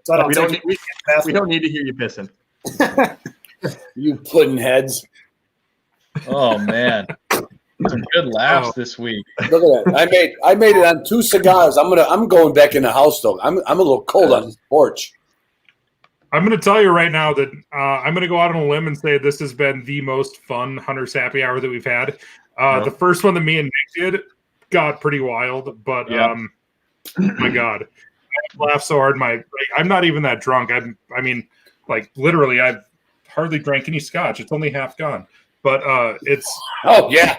So we don't need to hear you pissing. You pudding heads. Oh man, some good laughs this week. Look at that! I made it on 2 cigars. I'm going back in the house though. I'm a little cold on this porch. I'm going to tell you right now that I'm going to go out on a limb and say this has been the most fun Hunter's Happy Hour that we've had. The first one that me and Nick did got pretty wild, but oh my God, I laughed so hard. I'm not even that drunk. I mean, literally, I've hardly drank any scotch. It's only half gone, but it's. Oh yeah.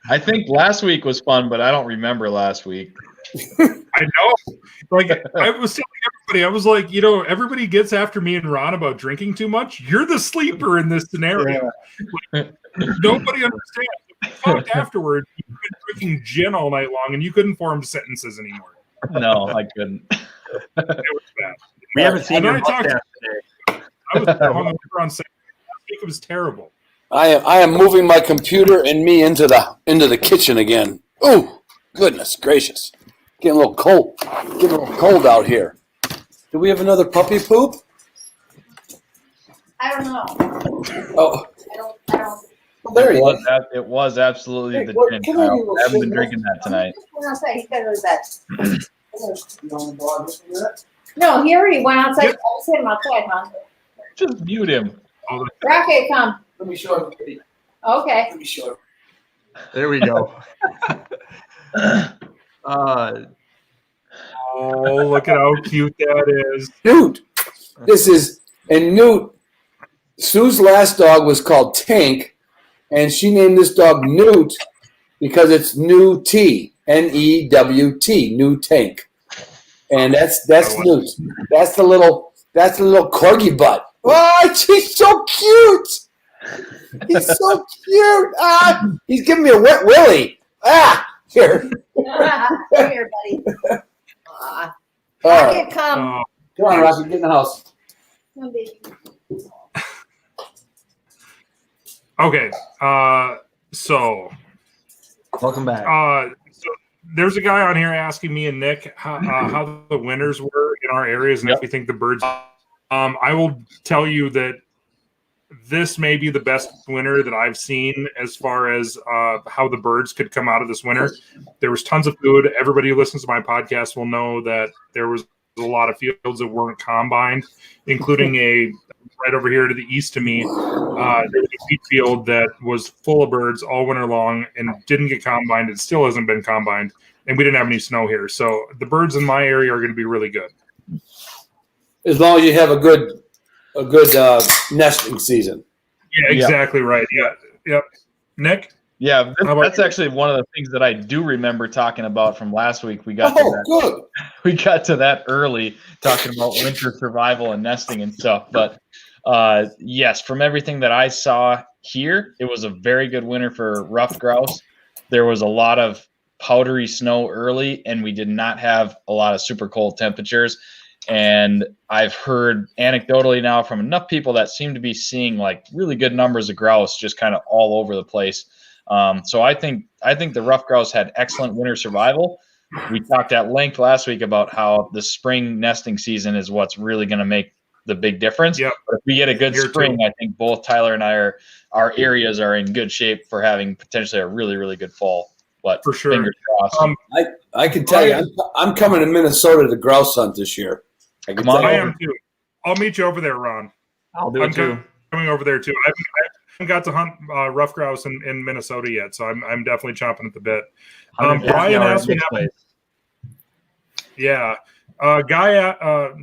I think last week was fun, but I don't remember last week. I know. I was telling everybody, I was like, everybody gets after me and Ron about drinking too much. You're the sleeper in this scenario. Nobody understands. We talked afterward. You've been drinking gin all night long, and you couldn't form sentences anymore. No, I couldn't. It was bad. We haven't seen your mustache today. I was hungover on Saturday. I think it was terrible. I am moving my computer and me into the kitchen again. Oh, goodness gracious. Getting a little cold out here. Do we have another puppy poop? I don't know. Oh. I don't. Well, there he is. It was absolutely the gin. I haven't been drinking that tonight. He went outside. He got to bed. No, he already went outside. Yep. I was him outside, huh? Just mute him. Rocket, come. Let me show him. Okay. Let me show him. There we go. Oh, look at how cute that is. Newt. Newt. Sue's last dog was called Tank, and she named this dog Newt because it's New T, Newt, New Tank, and that's Newt. That's the little corgi butt. Oh, she's so cute. He's so cute. He's giving me a wet willy. Here. Come here, buddy. All right. Rocket, come. Come on, Rocky, get in the house. Come, baby. Okay. So Welcome back. so there's a guy on here asking me and Nick how the winters were in our areas and if we think the birds. I will tell you that this may be the best winter that I've seen as far as how the birds could come out of this winter. There was tons of food. Everybody who listens to my podcast will know that there was a lot of fields that weren't combined, including a right over here to the east of me. There was a wheat field that was full of birds all winter long and didn't get combined. It still hasn't been combined, and we didn't have any snow here. So the birds in my area are going to be really good. As long as you have a good nesting season. Yeah, exactly right. Yeah, yep. Nick? Yeah, How about that's you? actually one of the things that I do remember talking about from last week. We got to that. Good. We got to that early, talking about winter survival and nesting and stuff. But yes, from everything that I saw here, it was a very good winter for rough grouse. There was a lot of powdery snow early, and we did not have a lot of super cold temperatures. And I've heard anecdotally now from enough people that seem to be seeing like really good numbers of grouse just kind of all over the place. So I think the rough grouse had excellent winter survival. We talked at length last week about how the spring nesting season is what's really going to make the big difference. Yep. But if we get a good Here spring, too. I think both Tyler and our areas are in good shape for having potentially a really, really good fall. But For sure. fingers crossed. I can tell you, I'm coming to Minnesota to grouse hunt this year. Come on I over. am too. I'll meet you over there, Ron. I'll do it too. Coming over there too. I haven't got to hunt rough grouse in Minnesota yet, so I'm definitely chomping at the bit. 150 Brian hours asked me. next place. Yeah,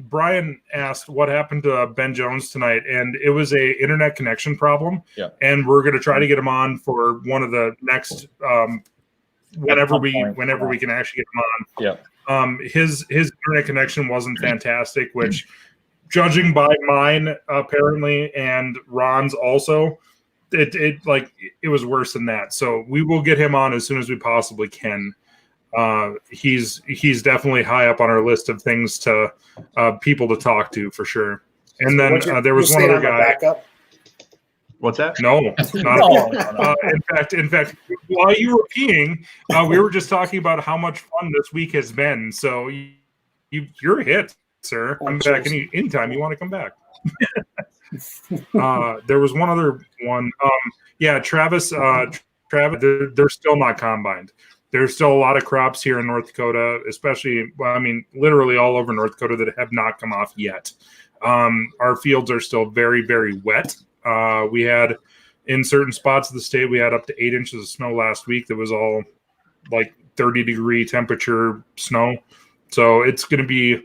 Brian asked what happened to Ben Jones tonight, and it was a internet connection problem. Yeah. And we're going to try to get him on for one of the next whenever we can actually get him on. Yeah. His internet connection wasn't fantastic, which, judging by mine apparently and Ron's also, it was worse than that. So we will get him on as soon as we possibly can. He's definitely high up on our list of things to people to talk to for sure. And then there was one other guy. Backup? What's that? No, not at all. In fact, while you were peeing, we were just talking about how much fun this week has been. So you're a hit, sir. I'm back anytime you want to come back. There was one other one. Travis. They're still not combined. There's still a lot of crops here in North Dakota, especially, literally all over North Dakota that have not come off yet. Our fields are still very, very wet. We had in certain spots of the state, we had up to 8 inches of snow last week. That was all like 30-degree temperature snow. So it's going to be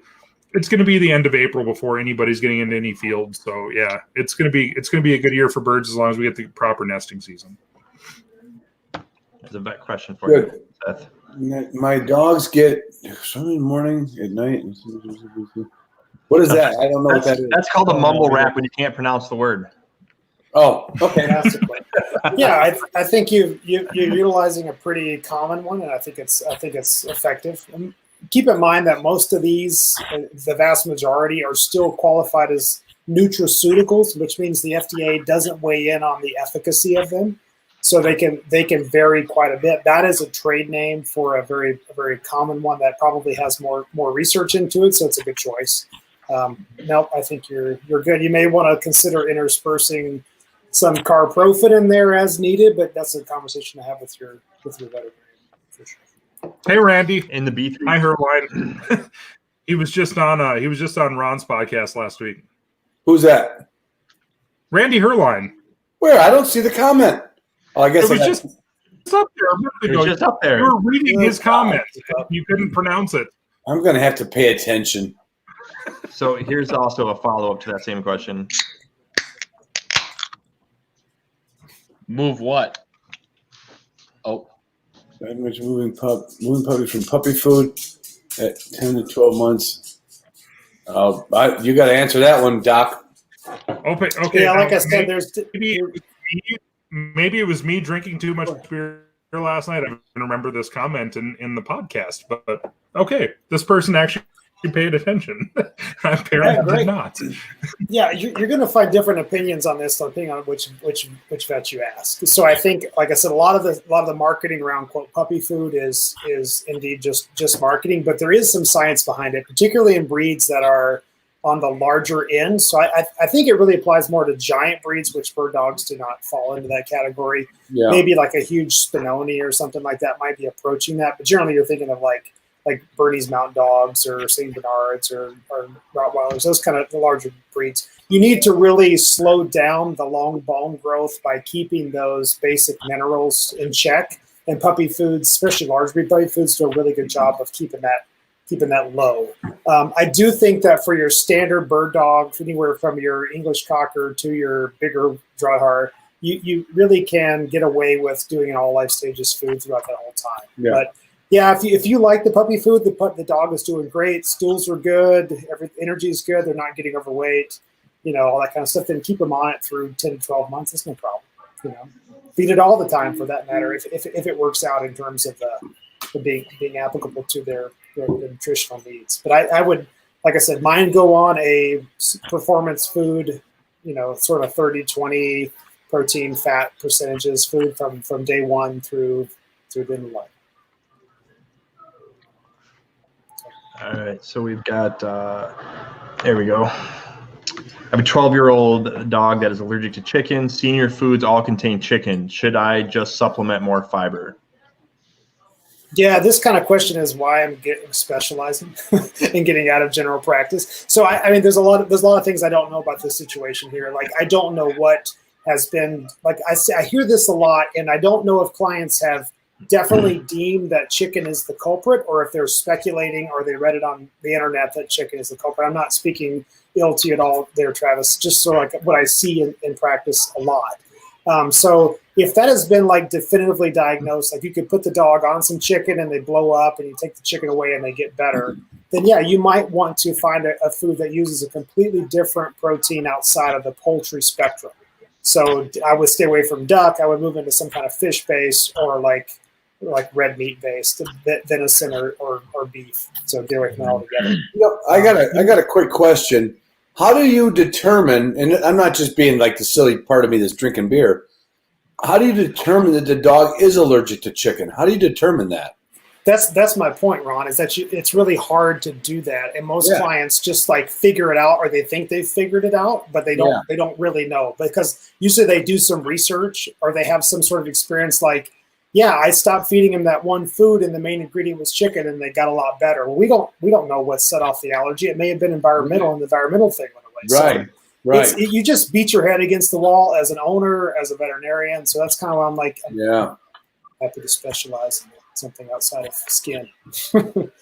the end of April before anybody's getting into any field. So yeah, it's going to be a good year for birds as long as we get the proper nesting season. There's a vet question for Good. you, Seth. My dogs get swimming in the morning, at night. What is that? I don't know what that is. That's called a mumble rap when you can't pronounce the word. Oh, okay. Yeah, I think you're utilizing a pretty common one, and I think it's effective. And keep in mind that most of these, the vast majority, are still qualified as nutraceuticals, which means the FDA doesn't weigh in on the efficacy of them, so they can vary quite a bit. That is a trade name for a very common one that probably has more research into it, so it's a good choice. No, I think you're good. You may want to consider interspersing some carprofen in there as needed, but that's a conversation to have with your veterinarian for sure. Hey, Randy. In the B3. Hi, Herline. He was just on Ron's podcast last week. Who's that? Randy Herline. Where? I don't see the comment. Oh, I guess It was just it's up there. It was just up there. You were reading his comment. You couldn't pronounce it. I'm going to have to pay attention. So here's also a follow-up to that same question. Move what? Oh, Moving puppies from puppy food at 10 to 12 months. You got to answer that one, Doc. Okay. Yeah, like I said, there's maybe it was me drinking too much beer last night. I don't remember this comment in the podcast, but okay, this person actually You paid attention. My parents great. did not. Yeah, you're going to find different opinions on this depending on which vet you ask. So I think, like I said, a lot of the marketing around quote puppy food is indeed just marketing, but there is some science behind it, particularly in breeds that are on the larger end. So I think it really applies more to giant breeds, which bird dogs do not fall into that category. Yeah. Maybe like a huge Spinoni or something like that might be approaching that, but generally you're thinking of like Bernese Mountain Dogs or St. Bernards or Rottweilers, those kind of the larger breeds. You need to really slow down the long bone growth by keeping those basic minerals in check. And puppy foods, especially large breed puppy foods, do a really good job of keeping that low. I do think that for your standard bird dog, anywhere from your English Cocker to your bigger Draghar, you really can get away with doing an all life stages food throughout that whole time. Yeah. But yeah, if you like the puppy food, the dog is doing great. Stools are good. Energy is good. They're not getting overweight. All that kind of stuff. Then keep them on it through 10 to 12 months. That's no problem. Feed it all the time for that matter. If it works out in terms of the being applicable to their nutritional needs. But I would, like I said, mine go on a performance food. Sort of 30-20 protein fat percentages food from day one through the end of life. All right, so we've got, there we go. I have a 12-year-old dog that is allergic to chicken. Senior foods all contain chicken. Should I just supplement more fiber? Yeah, this kind of question is why I'm specializing and getting out of general practice. So I mean, there's a lot of things I don't know about this situation here. Like I don't know what has been like. I hear this a lot, and I don't know if clients have definitely deemed that chicken is the culprit, or if they're speculating or they read it on the internet that chicken is the culprit. I'm not speaking ill to you at all there, Travis, just sort of like what I see in practice a lot. So if that has been like definitively diagnosed, like you could put the dog on some chicken and they blow up and you take the chicken away and they get better, then yeah, you might want to find a food that uses a completely different protein outside of the poultry spectrum. So I would stay away from duck. I would move into some kind of fish base or like red meat based, venison or beef. So get away from that altogether. I got a quick question. How do you determine, and I'm not just being like the silly part of me that's drinking beer, how do you determine that the dog is allergic to chicken? How do you determine that? That's my point, Ron, is that it's really hard to do that. And most clients just like figure it out, or they think they've figured it out, but they don't really know, because usually they do some research or they have some sort of experience like, yeah, I stopped feeding him that one food and the main ingredient was chicken and they got a lot better. Well, we don't know what set off the allergy. It may have been environmental and the environmental thing went away. Right. So you just beat your head against the wall as an owner, as a veterinarian. So that's kind of why I'm like, I'm happy to specialize in something outside of skin.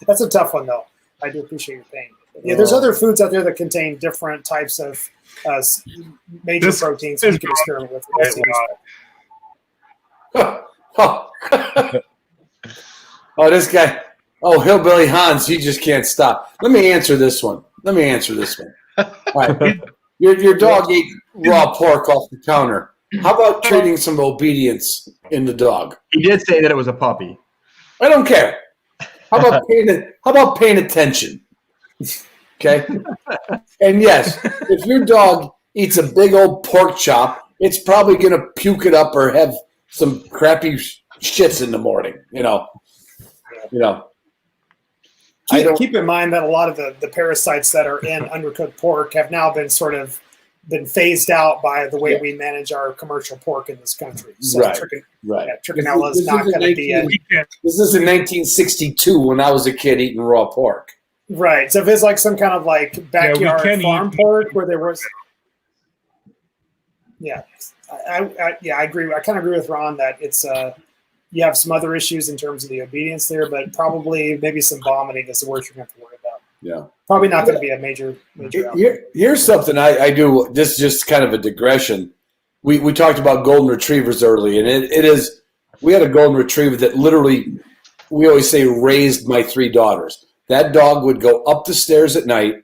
That's a tough one though. I do appreciate your pain. Yeah, there's other foods out there that contain different types of major proteins you can experiment with. This guy. Oh, Hillbilly Hans, he just can't stop. Let me answer this one. All right. Your dog ate raw pork off the counter. How about treating some obedience in the dog? He did say that it was a puppy. I don't care. How about paying attention? Okay. And yes, if your dog eats a big old pork chop, it's probably going to puke it up or have some crappy shits in the morning. Keep in mind that a lot of the parasites that are in undercooked pork have now been phased out by the way we manage our commercial pork in this country. So trichinella is not going to be This is in 1962 when I was a kid eating raw pork. Right. So if it's like some kind of like backyard farm pork where there was. Yeah. I agree. I kind of agree with Ron that it's you have some other issues in terms of the obedience there, but probably maybe some vomiting is the worst you're going to have to worry about. Yeah. Probably not going to be a major Here's something I do. This is just kind of a digression. We talked about golden retrievers early, and it is, we had a golden retriever that literally, we always say, raised my 3 daughters. That dog would go up the stairs at night,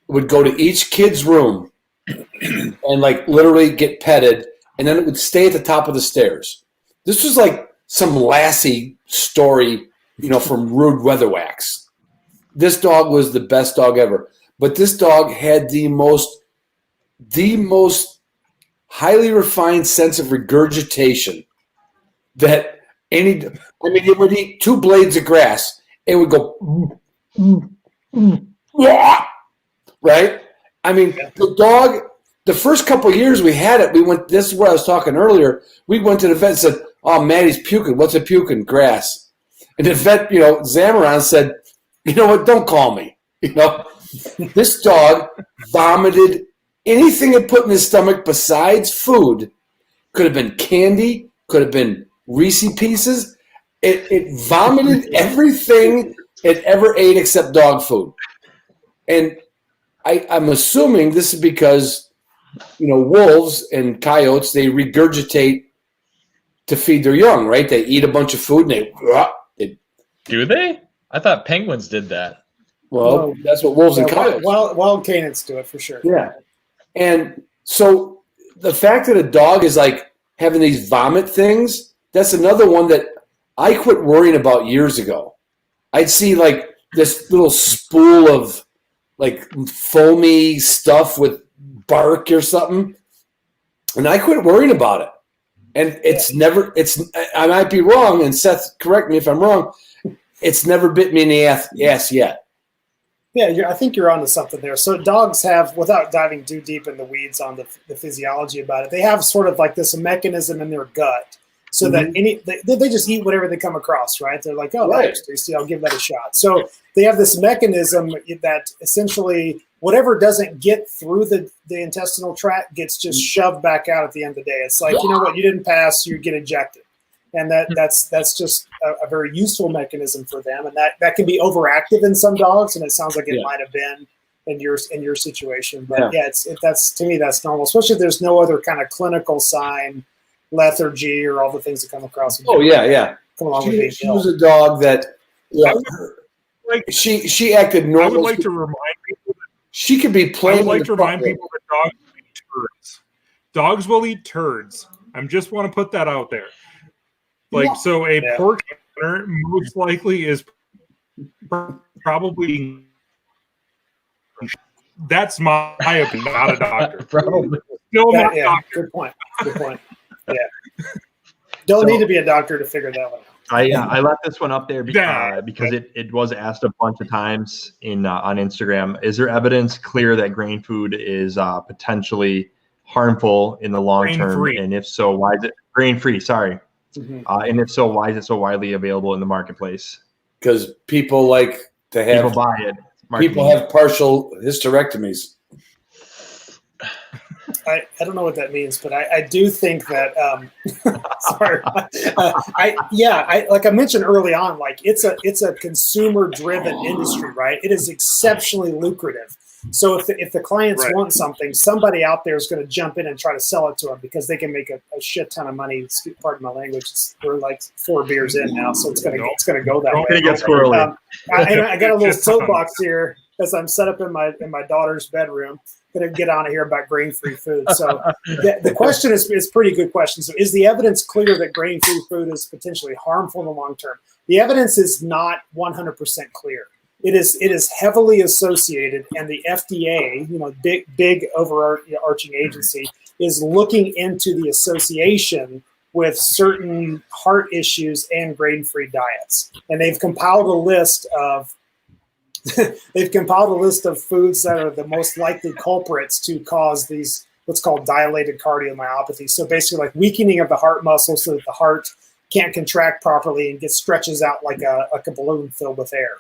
would go to each kid's room and like literally get petted, and then it would stay at the top of the stairs. This was like some Lassie story, from Rude Weatherwax. this dog was the best dog ever. But this dog had the most highly refined sense of regurgitation that any. I mean, it would eat 2 blades of grass. It would go, right? I mean, the dog. The first couple of years we had it, we went. This is what I was talking earlier. We went to the vet and said, "Oh, Maddie's puking. What's a puking? Grass." And the vet, Zamaron said, "You know what? Don't call me." This dog vomited anything it put in his stomach besides food. Could have been candy. Could have been Reese Pieces. It vomited everything it ever ate except dog food. And I'm assuming this is because, wolves and coyotes, they regurgitate to feed their young, right? They eat a bunch of food and they Do they? I thought penguins did that. Well, that's what wolves and coyotes. Wild canids do it for sure. Yeah. And so the fact that a dog is like having these vomit things, that's another one that I quit worrying about years ago. I'd see like this little spool of like foamy stuff with bark or something, and I quit worrying about it. And I might be wrong, and Seth, correct me if I'm wrong, it's never bit me in the ass yet. Yeah, I think you're onto something there. So dogs have, without diving too deep in the weeds on the physiology about it, they have sort of like this mechanism in their gut so that they just eat whatever they come across, right? They're like, oh, that's tasty, I'll give that a shot. So they have this mechanism that essentially whatever doesn't get through the intestinal tract gets just shoved back out at the end of the day. It's like, you know what, you didn't pass, you get ejected. And that's just a very useful mechanism for them, and that can be overactive in some dogs, and it sounds like it might have been in your situation. But that's to me that's normal, especially if there's no other kind of clinical sign, lethargy, or all the things that come across. Oh yeah. Come along She was a dog that she acted normal. I would like to remind people that she could be playing. I would like to remind people that dogs will eat turds. Dogs will eat turds. I just want to put that out there. So a pork owner most likely is probably, that's my opinion, not a doctor. Probably. Still not a doctor. Good point. Yeah. Don't need to be a doctor to figure that one out. I left this one up there because it was asked a bunch of times on Instagram. Is there evidence clear that grain food is potentially harmful in the long term? And if so, why is it grain-free? Sorry. And if so, why is it so widely available in the marketplace? Because people like to have people buy it. People have partial hysterectomies. I don't know what that means, but I do think that sorry. Like I mentioned early on, like it's a consumer driven industry, right? It is exceptionally lucrative. So if the clients want something, somebody out there is going to jump in and try to sell it to them because they can make a shit ton of money. Pardon my language. We're like 4 beers in now, so it's going to go that way. It gets squirrely. I got a little soapbox here as I'm set up in my daughter's bedroom. Going to get on here about grain-free food. So the question is a pretty good question. So is the evidence clear that grain-free food is potentially harmful in the long term? The evidence is not 100% clear. It is heavily associated, and the FDA, big overarching agency, is looking into the association with certain heart issues and grain-free diets. And they've compiled a list of foods that are the most likely culprits to cause these what's called dilated cardiomyopathy. So basically, like weakening of the heart muscle, so that the heart can't contract properly and stretches out like a balloon filled with air.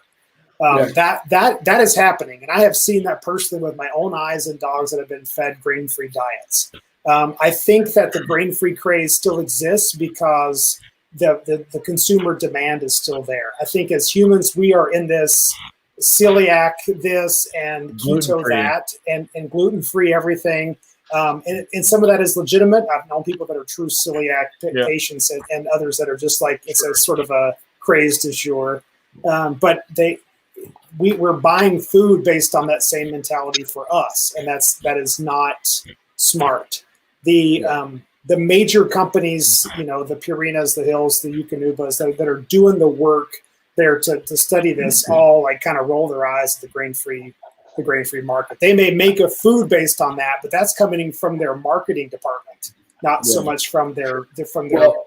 That is happening, and I have seen that personally with my own eyes in dogs that have been fed grain-free diets. I think that the grain-free craze still exists because the consumer demand is still there. I think as humans, we are in this celiac this and keto that and gluten-free everything. And some of that is legitimate. I've known people that are true celiac patients and others that are just like, it's a sort of a craze du jour. But we're buying food based on that same mentality for us, and that is not smart. The major companies, the Purinas, the Hills, the Eukanumas that are doing the work there to study this all like kind of roll their eyes at the grain-free market. They may make a food based on that, but that's coming from their marketing department, not so much from their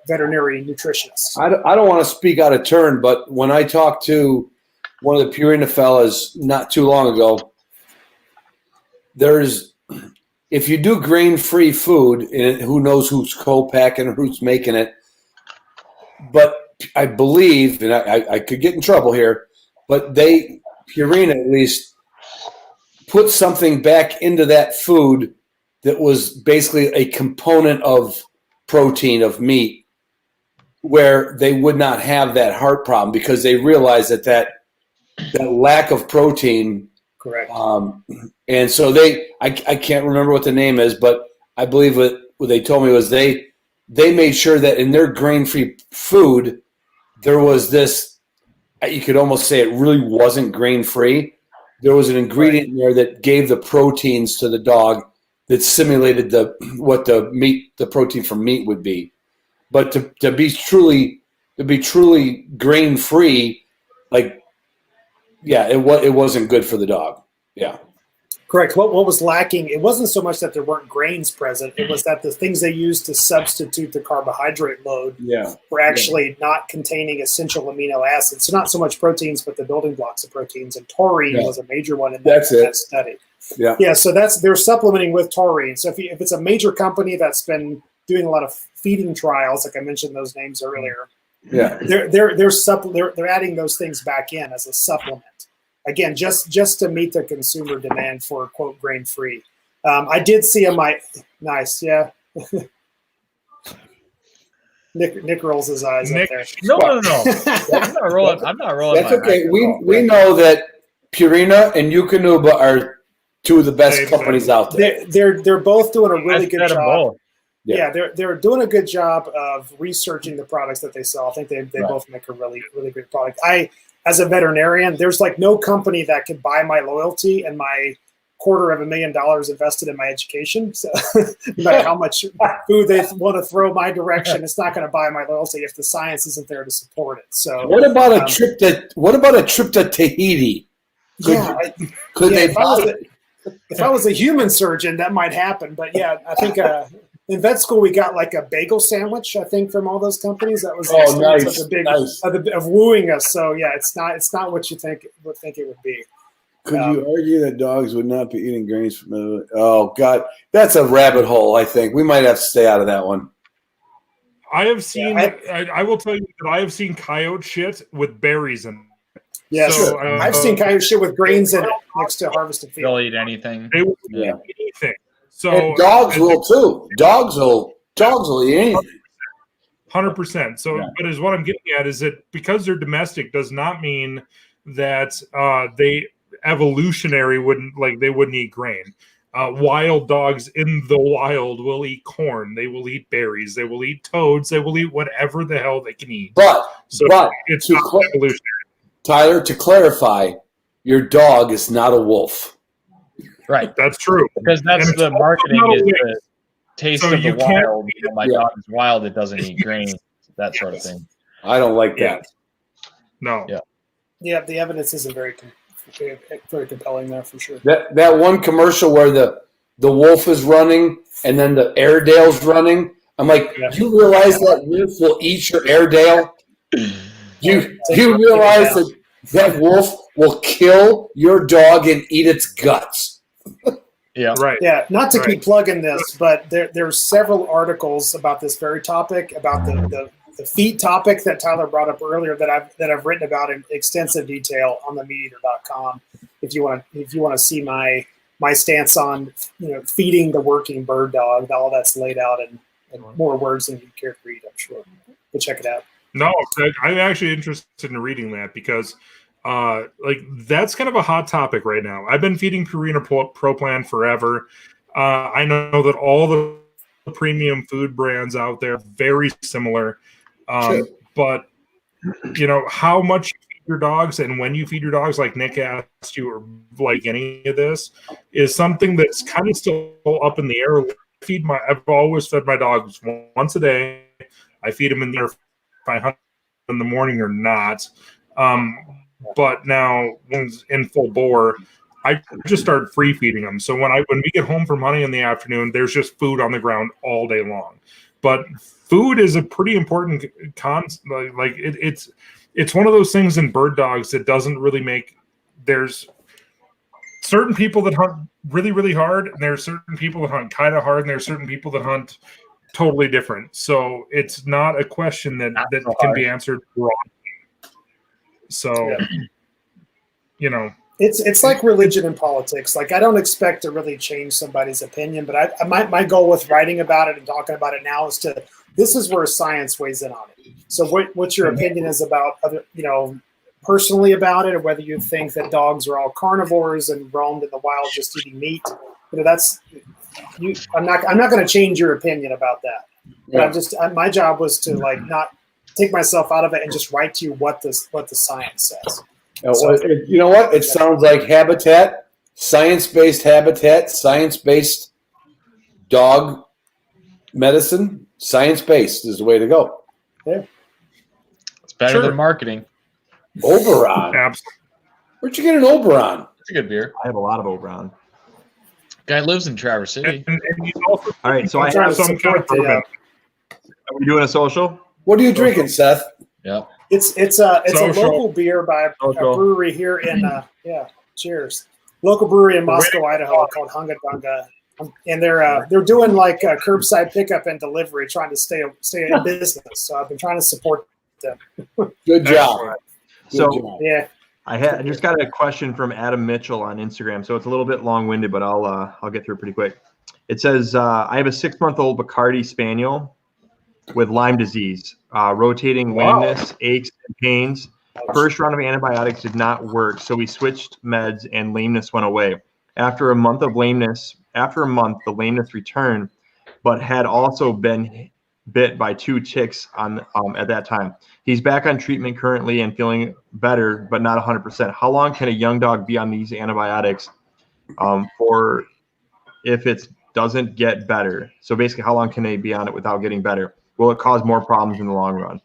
veterinary nutritionists. I don't want to speak out of turn, but when I talked to one of the Purina fellas not too long ago, if you do grain-free food, and who knows who's co-packing or who's making it, but I believe, and I could get in trouble here, but Purina at least put something back into that food that was basically a component of protein, of meat, where they would not have that heart problem because they realized that lack of protein. Correct. And so I can't remember what the name is, but I believe what they told me was they made sure that in their grain-free food, there was this, you could almost say it really wasn't grain-free. There was an ingredient in there that gave the proteins to the dog that simulated what the protein from meat would be. But to be truly grain-free, it wasn't good for the dog. Yeah. Correct. What was lacking, it wasn't so much that there weren't grains present, it was that the things they used to substitute the carbohydrate load were actually not containing essential amino acids. So not so much proteins, but the building blocks of proteins. And taurine was a major one in that study. Yeah. Yeah. So they're supplementing with taurine. So if it's a major company that's been doing a lot of feeding trials, like I mentioned those names earlier, they're adding those things back in as a supplement. Again, just to meet the consumer demand for quote grain free. I did see nice, yeah. Nick rolls his eyes up there. No. I'm not rolling. That's okay. We know that Purina and Eukanuba are two of the best companies out there. They're both doing a really good job. Yeah, they're doing a good job of researching the products that they sell. I think they both make a really, really good product. As a veterinarian, there's like no company that could buy my loyalty and my $250,000 invested in my education. So no matter how much food they want to throw my direction, it's not going to buy my loyalty if the science isn't there to support it. So what about a trip to Tahiti? If I was a human surgeon, that might happen. But yeah, I think in vet school we got like a bagel sandwich. I think from all those companies. That was of wooing us. So yeah, it's not what you think it would be. Could you argue that dogs would not be eating grains from? Oh God, that's a rabbit hole. I think we might have to stay out of that one. I have seen. I will tell you that I have seen coyote shit with berries in it. Yeah, so, I've seen coyote shit with grains in it next to harvested field. They'll eat anything. They will eat anything. So and dogs will too. Dogs will eat anything. 100%. So, but is what I'm getting at is that because they're domestic does not mean that they evolutionary wouldn't eat grain. Wild dogs in the wild will eat corn. They will eat berries. They will eat toads. They will eat whatever the hell they can eat. But it's not evolutionary. Tyler, to clarify, your dog is not a wolf. Right. That's true. Because that's the marketing is the taste of the wild. My dog is wild. It doesn't eat grain. That sort of thing. I don't like that. No. Yeah. The evidence isn't very compelling there for sure. That one commercial where the wolf is running and then the Airedale's running. I'm like, you realize that wolf will eat your Airedale? You realize that wolf will kill your dog and eat its guts? Yeah. Right. Yeah. Not to keep plugging this, but there's several articles about this very topic, about the feet topic that Tyler brought up earlier that I've written about in extensive detail on the meateater.com. If you want to see my stance on feeding the working bird dog, all that's laid out in more words than you care to read, I'm sure. But check it out. No, I'm actually interested in reading that because that's kind of a hot topic right now. I've been feeding Purina Pro Plan forever. I know that all the premium food brands out there are very similar. But how much you feed your dogs and when you feed your dogs, like Nick asked you, or like any of this, is something that's kind of still up in the air. I've always fed my dogs once a day. I feed them in there if I hunt in the morning or not. But now when it's in full bore, I just start free feeding them. So when we get home from hunting in the afternoon, there's just food on the ground all day long. But food is a pretty important like it's one of those things in bird dogs that doesn't really make. There's certain people that hunt really, really hard, and there's certain people that hunt kind of hard, and there's certain people that hunt totally different. So it's not a question that can be answered wrong. So, It's like religion and politics. Like, I don't expect to really change somebody's opinion, but my goal with writing about it and talking about it now is this is where science weighs in on it. So what your opinion is about other, personally about it, or whether you think that dogs are all carnivores and roamed in the wild just eating meat. I'm not going to change your opinion about that. But my job was to not take myself out of it and just write to you what the science says. You know what? It sounds like habitat, science-based habitat, science-based dog medicine. Science-based is the way to go. Yeah. It's better than marketing. Oberon. Absolutely. Where'd you get an Oberon? It's a good beer. I have a lot of Oberon. Guy lives in Traverse City. And he's also All right, so I trying have to some. support the, Are we doing a social? What are you drinking, Seth? Yep. It's a Social. local beer by a Social. brewery here in cheers. Local brewery in Moscow, Idaho, called Hunga Dunga. And they're doing like curbside pickup and delivery, trying to stay in business. So I've been trying to support them. Good job. So Yeah. I just got a question from Adam Mitchell on Instagram. So it's a little bit long-winded, but I'll get through it pretty quick. It says, I have a 6-month-old Bacardi Spaniel with Lyme disease, rotating lameness, aches, and pains. First round of antibiotics did not work, so we switched meds and lameness went away. After a month, the lameness returned, but had also been bit by 2 ticks at that time. He's back on treatment currently and feeling better, but not 100%. How long can a young dog be on these antibiotics for if it doesn't get better? So basically, how long can they be on it without getting better? Will it cause more problems in the long run?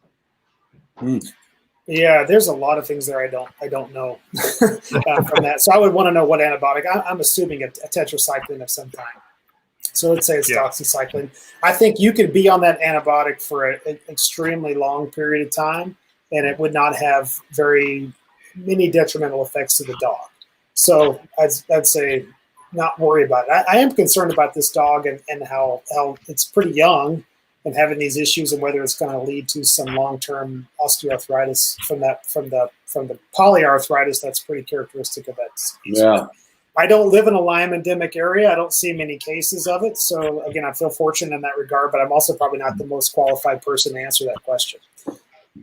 Yeah, there's a lot of things there I don't know from that. So I would want to know what antibiotic. I'm assuming a tetracycline of some kind. So let's say it's doxycycline. I think you could be on that antibiotic for an extremely long period of time, and it would not have very many detrimental effects to the dog. So I'd say not worry about it. I am concerned about this dog and how it's pretty young and having these issues, and whether it's going to lead to some long-term osteoarthritis from the polyarthritis that's pretty characteristic of that disease. Yeah. I don't live in a Lyme endemic area. I don't see many cases of it. So again, I feel fortunate in that regard, but I'm also probably not the most qualified person to answer that question.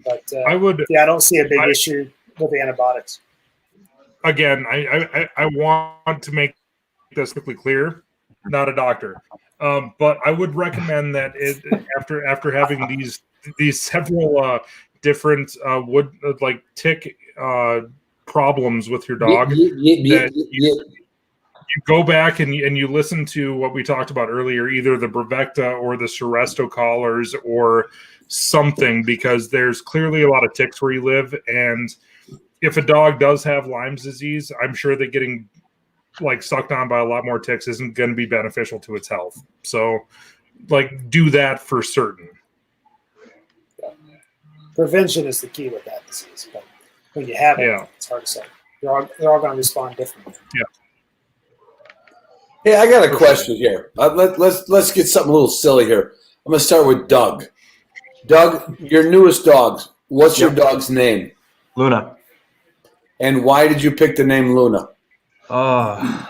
But I don't see a big issue with the antibiotics. Again, I want to make this quickly clear, not a doctor. But I would recommend that after having these several different tick problems with your dog, you go back and you listen to what we talked about earlier, either the Brevecta or the Seresto collars or something, because there's clearly a lot of ticks where you live. And if a dog does have Lyme's disease, I'm sure that getting sucked on by a lot more ticks isn't going to be beneficial to its health. So do that for certain. Prevention is the key with that disease. But when you have it, it's hard to say. They're all going to respond differently. Yeah. Hey, I got a question here. Let's get something a little silly here. I'm going to start with Doug. Doug, your newest dog. What's your dog's name? Luna. And why did you pick the name Luna? I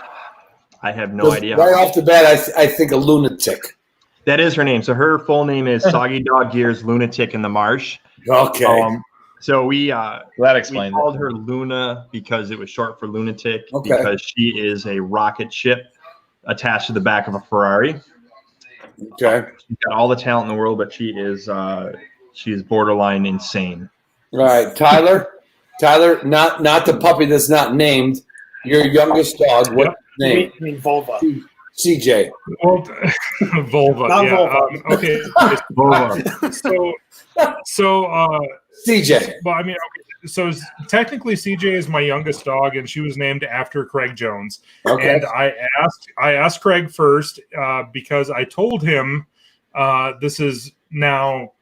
have no idea. Right off the bat, I think a lunatic. That is her name. So her full name is Soggy Dog Gear's Lunatic in the Marsh. Okay. So we called her Luna because it was short for lunatic, because she is a rocket ship attached to the back of a Ferrari. Okay. She's got all the talent in the world, but she is borderline insane. All right, Tyler, not the puppy that's not named. Your youngest dog. What name? You mean vulva? CJ. Well, vulva. Not yeah. vulva. Okay. Vulva. So. CJ. Well, I mean, technically CJ is my youngest dog, and she was named after Craig Jones. Okay. And I asked Craig first because I told him this is now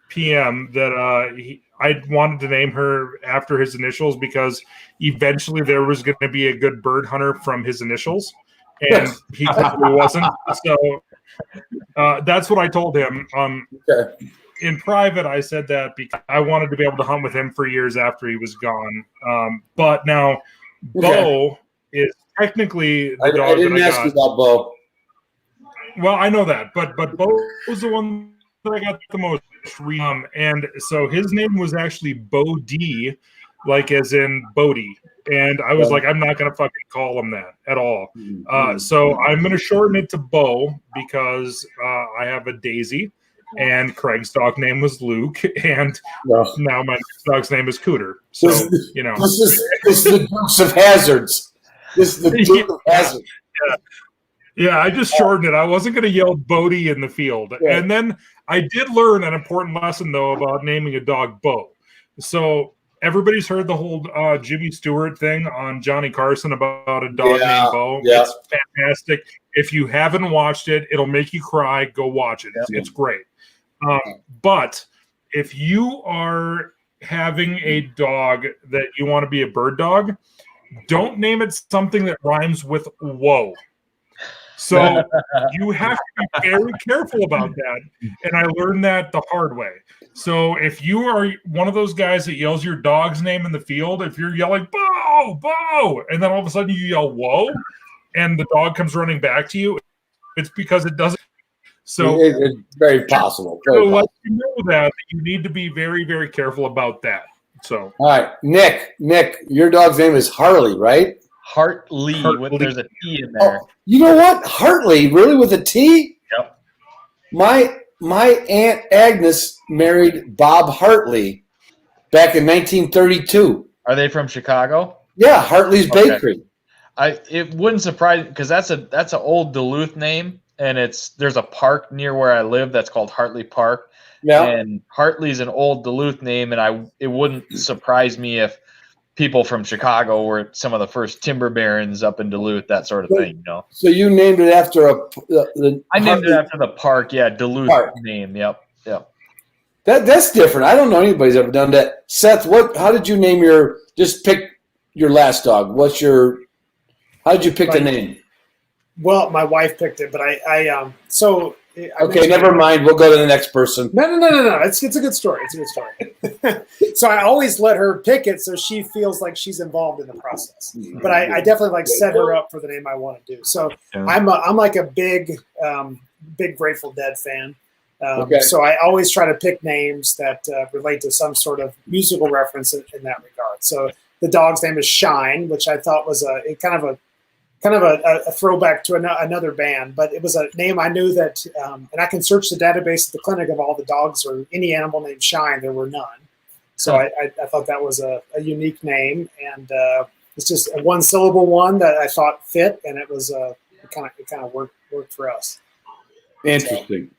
PM that I wanted to name her after his initials because eventually there was going to be a good bird hunter from his initials, and he clearly wasn't. So that's what I told him. Okay. In private, I said that because I wanted to be able to hunt with him for years after he was gone. But now, Bo is technically the dog I didn't that I ask got. you about Bo. Well, I know that, but Bo was the one that I got the most. And so his name was actually Bo D, like as in Bodie. And I was like, I'm not going to fucking call him that at all. So I'm going to shorten it to Bo because I have a Daisy. And Craig's dog name was Luke, and now my dog's name is Cooter. So, you know. This is the Dukes of Hazards. This is the Duke of Hazards. Yeah, I just shortened it. I wasn't going to yell Bodie in the field. Yeah. And then I did learn an important lesson, though, about naming a dog Bo. So everybody's heard the whole Jimmy Stewart thing on Johnny Carson about a dog named Bo. Yeah. It's fantastic. If you haven't watched it, it'll make you cry. Go watch it. It's great. But if you are having a dog that you want to be a bird dog, don't name it something that rhymes with whoa. So you have to be very careful about that. And I learned that the hard way. So if you are one of those guys that yells your dog's name in the field, if you're yelling Bo, Bo, and then all of a sudden you yell whoa, and the dog comes running back to you, it's because it doesn't. So it's very possible. So let you know that you need to be very, very careful about that. So all right, Nick, your dog's name is Harley, right? Hartley. There's a T in there. Oh, you know what? Hartley, really with a T? Yep. My Aunt Agnes married Bob Hartley back in 1932. Are they from Chicago? Yeah, Hartley's Bakery. It wouldn't surprise because that's an old Duluth name, and there's a park near where I live that's called Hartley Park. Yeah. And Hartley's an old Duluth name, and it wouldn't surprise me if people from Chicago were some of the first timber barons up in Duluth, that sort of thing, you know. So you named it after I named it after the park, yeah, Duluth name. Yep. That's different. I don't know anybody's ever done that. Seth, how did you name just pick your last dog? How did you pick the name? Well, my wife picked it, but Okay, never mind. We'll go to the next person. No. It's a good story. It's a good story. So I always let her pick it so she feels like she's involved in the process. But I definitely set her up for the name I want to do. So I'm like a big Grateful Dead fan. So I always try to pick names that relate to some sort of musical reference in that regard. So the dog's name is Shine, which I thought was a throwback to another band, but it was a name I knew that, and I can search the database at the clinic of all the dogs or any animal named Shine. There were none. So I thought that was a unique name, and it's just a one syllable one that I thought fit, and it was it kind of worked for us. Interesting.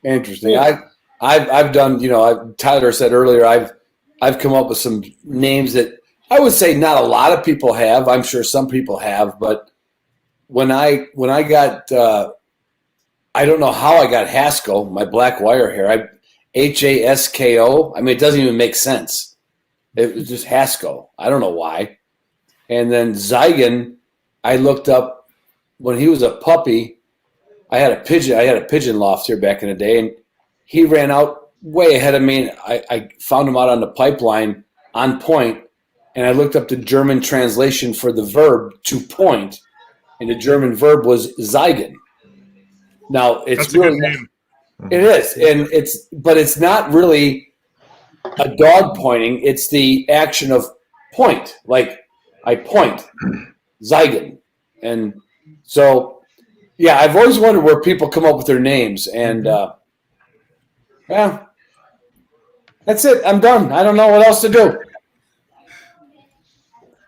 I've done, Tyler said earlier, I've come up with some names that I would say not a lot of people have. I'm sure some people have, but when I got, I don't know how I got Haskell, my black wire hair. Hasko. I mean, it doesn't even make sense. It was just Haskell. I don't know why. And then Zygon, I looked up when he was a puppy. I had a pigeon loft here back in the day, and he ran out way ahead of me. And I found him out on the pipeline on point, and I looked up the German translation for the verb to point. And the German verb was Zygon. Now it's really, it is, but it's not really a dog pointing. It's the action of point, like I point, Zygon, and so yeah, I've always wondered where people come up with their names, and that's it. I'm done. I don't know what else to do.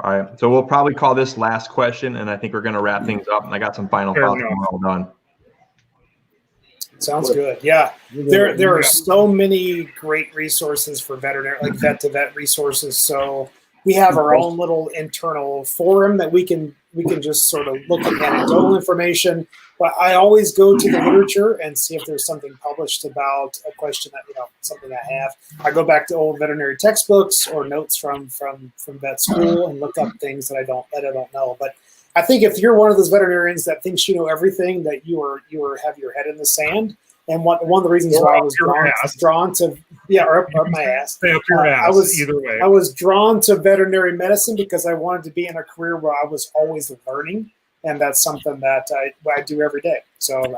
All right, so we'll probably call this last question, and I think we're going to wrap things up. And I got some final thoughts when we're all done. Sounds good. Yeah. There are so many great resources for veterinary, like vet to vet resources. So we have our own little internal forum that we can just sort of look at anecdotal information. But I always go to the literature and see if there's something published about a question that, something I have. I go back to old veterinary textbooks or notes from vet school and look up things that I don't know. But I think if you're one of those veterinarians that thinks you know everything, that you have your head in the sand. And one of the reasons why I was drawn to or up my ass. Stay up your ass, either way. I was drawn to veterinary medicine because I wanted to be in a career where I was always learning, and that's something that I do every day. So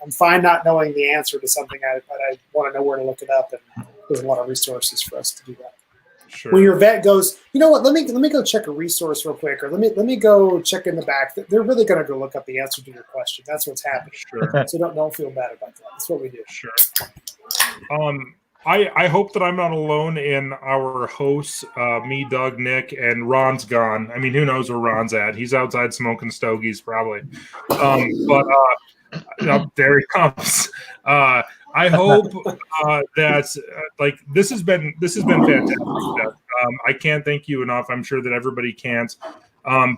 I'm fine not knowing the answer to something, but I want to know where to look it up, and there's a lot of resources for us to do that. Sure. When your vet goes, you know what? Let me go check a resource real quick, or let me go check in the back. They're really going to go look up the answer to your question. That's what's happening. Sure. So don't feel bad about that. That's what we do. Sure. I hope that I'm not alone in our hosts, me, Doug, Nick, and Ron's gone. I mean, who knows where Ron's at? He's outside smoking stogies probably. But there he comes. I hope that this has been fantastic. I can't thank you enough. I'm sure that everybody can't.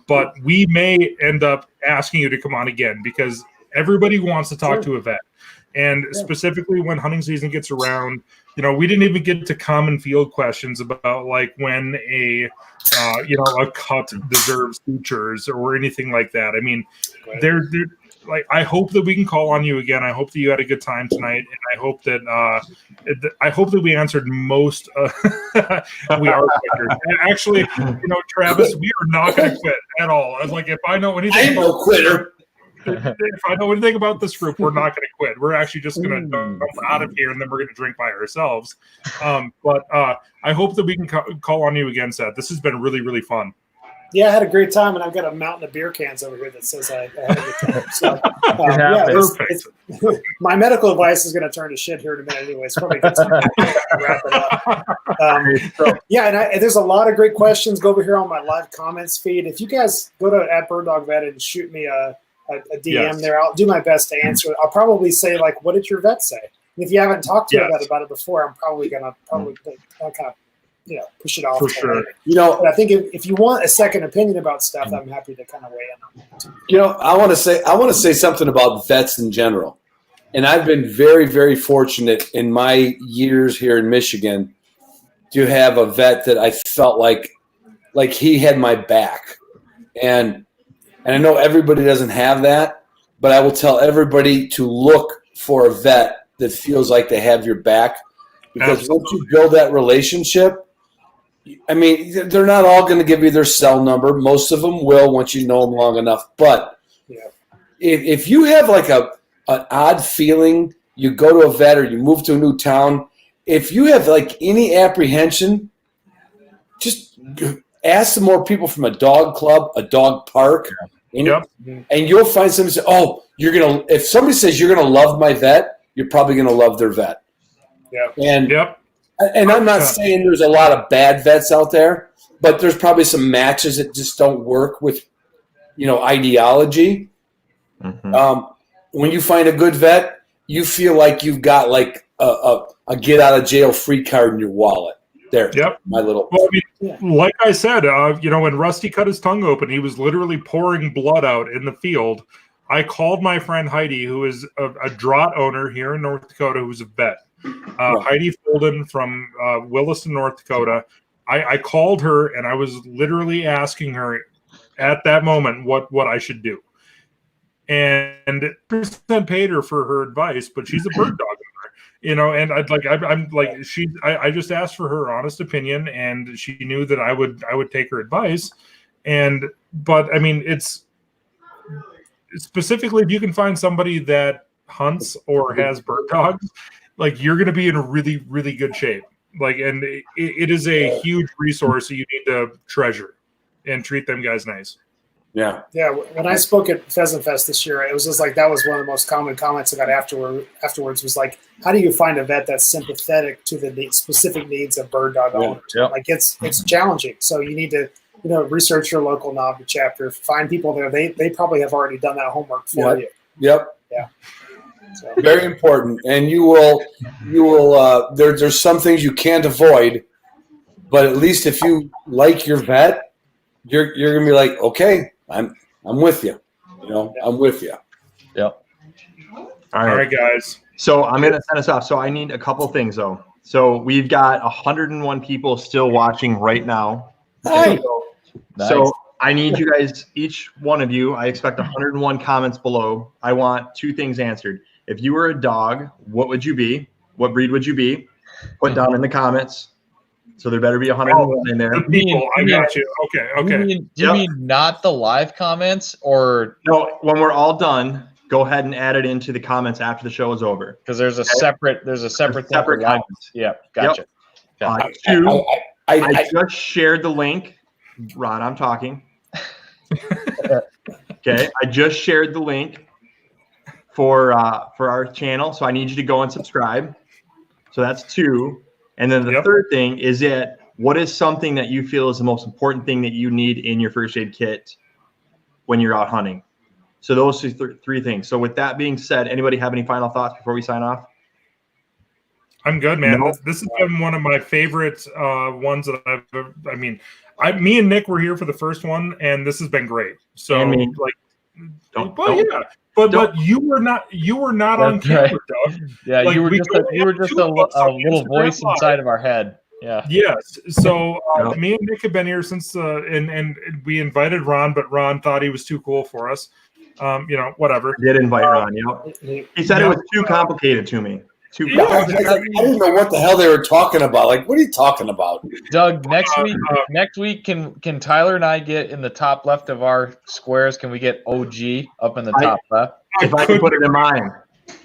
But we may end up asking you to come on again because everybody wants to talk to a vet. And specifically when hunting season gets around, we didn't even get to common field questions about like when a cut deserves sutures or anything like that. I mean, they're I hope that we can call on you again. I hope that you had a good time tonight, and I hope that we answered most. We are quitters. Actually, Travis, we are not going to quit at all. I'm like, if I know anything, I ain't no quitter. If I know anything about this group, we're not going to quit. We're actually just going to dump out of here, and then we're going to drink by ourselves. But I hope that we can call on you again, Seth. This has been really, really fun. Yeah, I had a great time, and I've got a mountain of beer cans over here that says I had a good time. So, Perfect. My medical advice is going to turn to shit here in a minute anyway. It's probably good time to wrap it up. And there's a lot of great questions. Go over here on my live comments feed. If you guys go to @BirdDogVet and shoot me a DM there, I'll do my best to answer it. I'll probably say, like, what did your vet say? And if you haven't talked to a vet about it before, I'm probably going to kind of push it off. For sure. But I think if you want a second opinion about stuff, I'm happy to kind of weigh in on that. I want to say something about vets in general. And I've been very, very fortunate in my years here in Michigan to have a vet that I felt like he had my back. And I know everybody doesn't have that, but I will tell everybody to look for a vet that feels like they have your back. Because once you build that relationship, I mean, they're not all going to give you their cell number. Most of them will once you know them long enough. But if you have like an odd feeling, you go to a vet or you move to a new town, if you have like any apprehension, just ask some more people from a dog club, a dog park, and you'll find somebody say, "Oh, if somebody says you're gonna love my vet, you're probably gonna love their vet." And I'm not saying there's a lot of bad vets out there, but there's probably some matches that just don't work with, ideology. Mm-hmm. When you find a good vet, you feel like you've got like a get out of jail free card in your wallet. There, my little. Well, I mean, like I said, when Rusty cut his tongue open, he was literally pouring blood out in the field. I called my friend Heidi, who is a draught owner here in North Dakota, who's a vet. Heidi Folden from Williston, North Dakota. I called her and I was literally asking her at that moment what I should do. And percent paid her for her advice, but she's a bird dog owner, and I just asked for her honest opinion, and she knew that I would take her advice. But I mean, it's specifically if you can find somebody that hunts or has bird dogs, like you're going to be in a really, really good shape. And it is a huge resource that you need to treasure and treat them guys nice. Yeah. When I spoke at Pheasant Fest this year, it was just like that was one of the most common comments I got afterwards was like, how do you find a vet that's sympathetic to the specific needs of bird dog owners? Like it's challenging. So you need to research your local NAVA chapter, find people there. They probably have already done that homework for you. Yep. Yeah. So. Very important. And you will. There's some things you can't avoid, but at least if you like your vet, you're gonna be like, okay, I'm with you. I'm with you. Yep. All right, guys. So I'm going to send us off. So I need a couple things, though. So we've got 101 people still watching right now. Hi. So I need you guys, each one of you, I expect 101 comments below. I want 2 things answered. If you were a dog, what would you be? What breed would you be? Put down in the comments. So there better be 101 in there. The people, I got you. Okay. Do you mean not the live comments, or no? When we're all done, go ahead and add it into the comments after the show is over. Because there's a separate separate comments. Yeah, gotcha. Yep. 2. I just shared the link. Ron, I'm talking. Okay, I just shared the link for our channel, so I need you to go and subscribe. So that's 2. And then the third thing is what is something that you feel is the most important thing that you need in your first aid kit when you're out hunting? So those 3 things. So with that being said, anybody have any final thoughts before we sign off? I'm good, man. No? This has been one of my favorite ones that me and Nick were here for the first one, and this has been great. So but you were not on camera, Doug. Yeah, Like, you were just a little voice inside of our head. Yeah. Yes. So me and Nick have been here since and we invited Ron, but Ron thought he was too cool for us. Whatever. I did invite Ron. He said it was too complicated to me. I didn't know what the hell they were talking about. Like, what are you talking about? Doug, next week, can Tyler and I get in the top left of our squares? Can we get OG up in the top left? If I can put it in mine.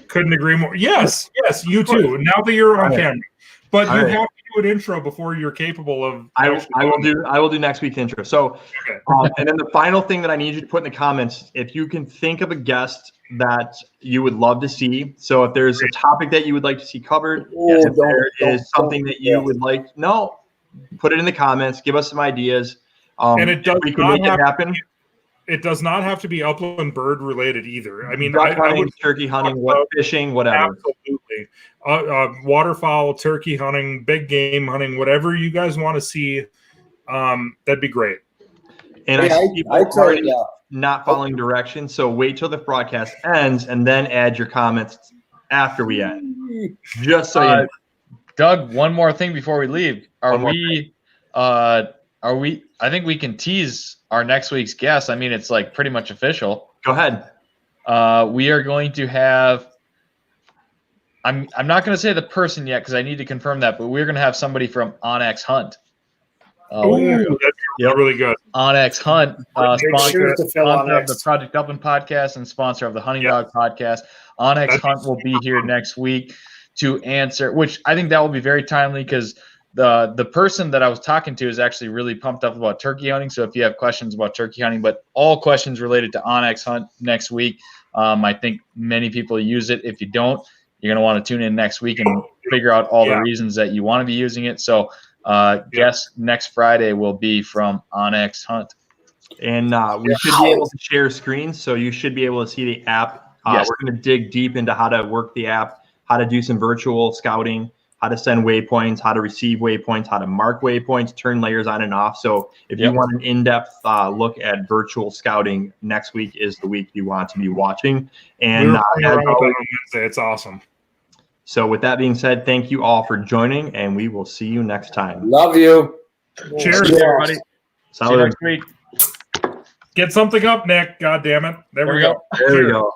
Couldn't agree more. Yes, you too. Now that you're on camera. But you have to do an intro before you're capable of. I will do next week's intro. So, and then the final thing that I need you to put in the comments, if you can think of a guest that you would love to see. So if there's a topic that you would like to see covered, if there is something that you would like, put it in the comments. Give us some ideas. And it does we can make it happen. It does not have to be upland bird related either. I mean, duck hunting, turkey hunting, fishing, whatever. Absolutely. Waterfowl, turkey hunting, big game hunting, whatever you guys want to see, that'd be great. And I see people already not following directions, so wait till the broadcast ends and then add your comments after we end. Just so you know. Doug, one more thing before we leave. Are we? I think we can tease our next week's guest. I mean, it's like pretty much official. Go ahead. We are going to have. I'm not going to say the person yet because I need to confirm that, but we're going to have somebody from OnX Hunt. That's really good. OnX Hunt, sponsor of OnX. the Project Upland podcast and sponsor of the Hunting Dog podcast. OnX Hunt will be here next week to answer, which I think that will be very timely because the person that I was talking to is actually really pumped up about turkey hunting. So if you have questions about turkey hunting, but all questions related to OnX Hunt next week, I think many people use it. If you don't, you're going to want to tune in next week and figure out all the reasons that you want to be using it. So guest next Friday will be from OnX Hunt. And we should be able to share screens, so you should be able to see the app. We're going to dig deep into how to work the app, how to do some virtual scouting, how to send waypoints, how to receive waypoints, how to mark waypoints, turn layers on and off. So if you want an in-depth look at virtual scouting, next week is the week you want to be watching. And it's awesome. So with that being said, thank you all for joining, and we will see you next time. Love you. Cheers, everybody. See you next week. Get something up, Nick. God damn it. There we go. There we go.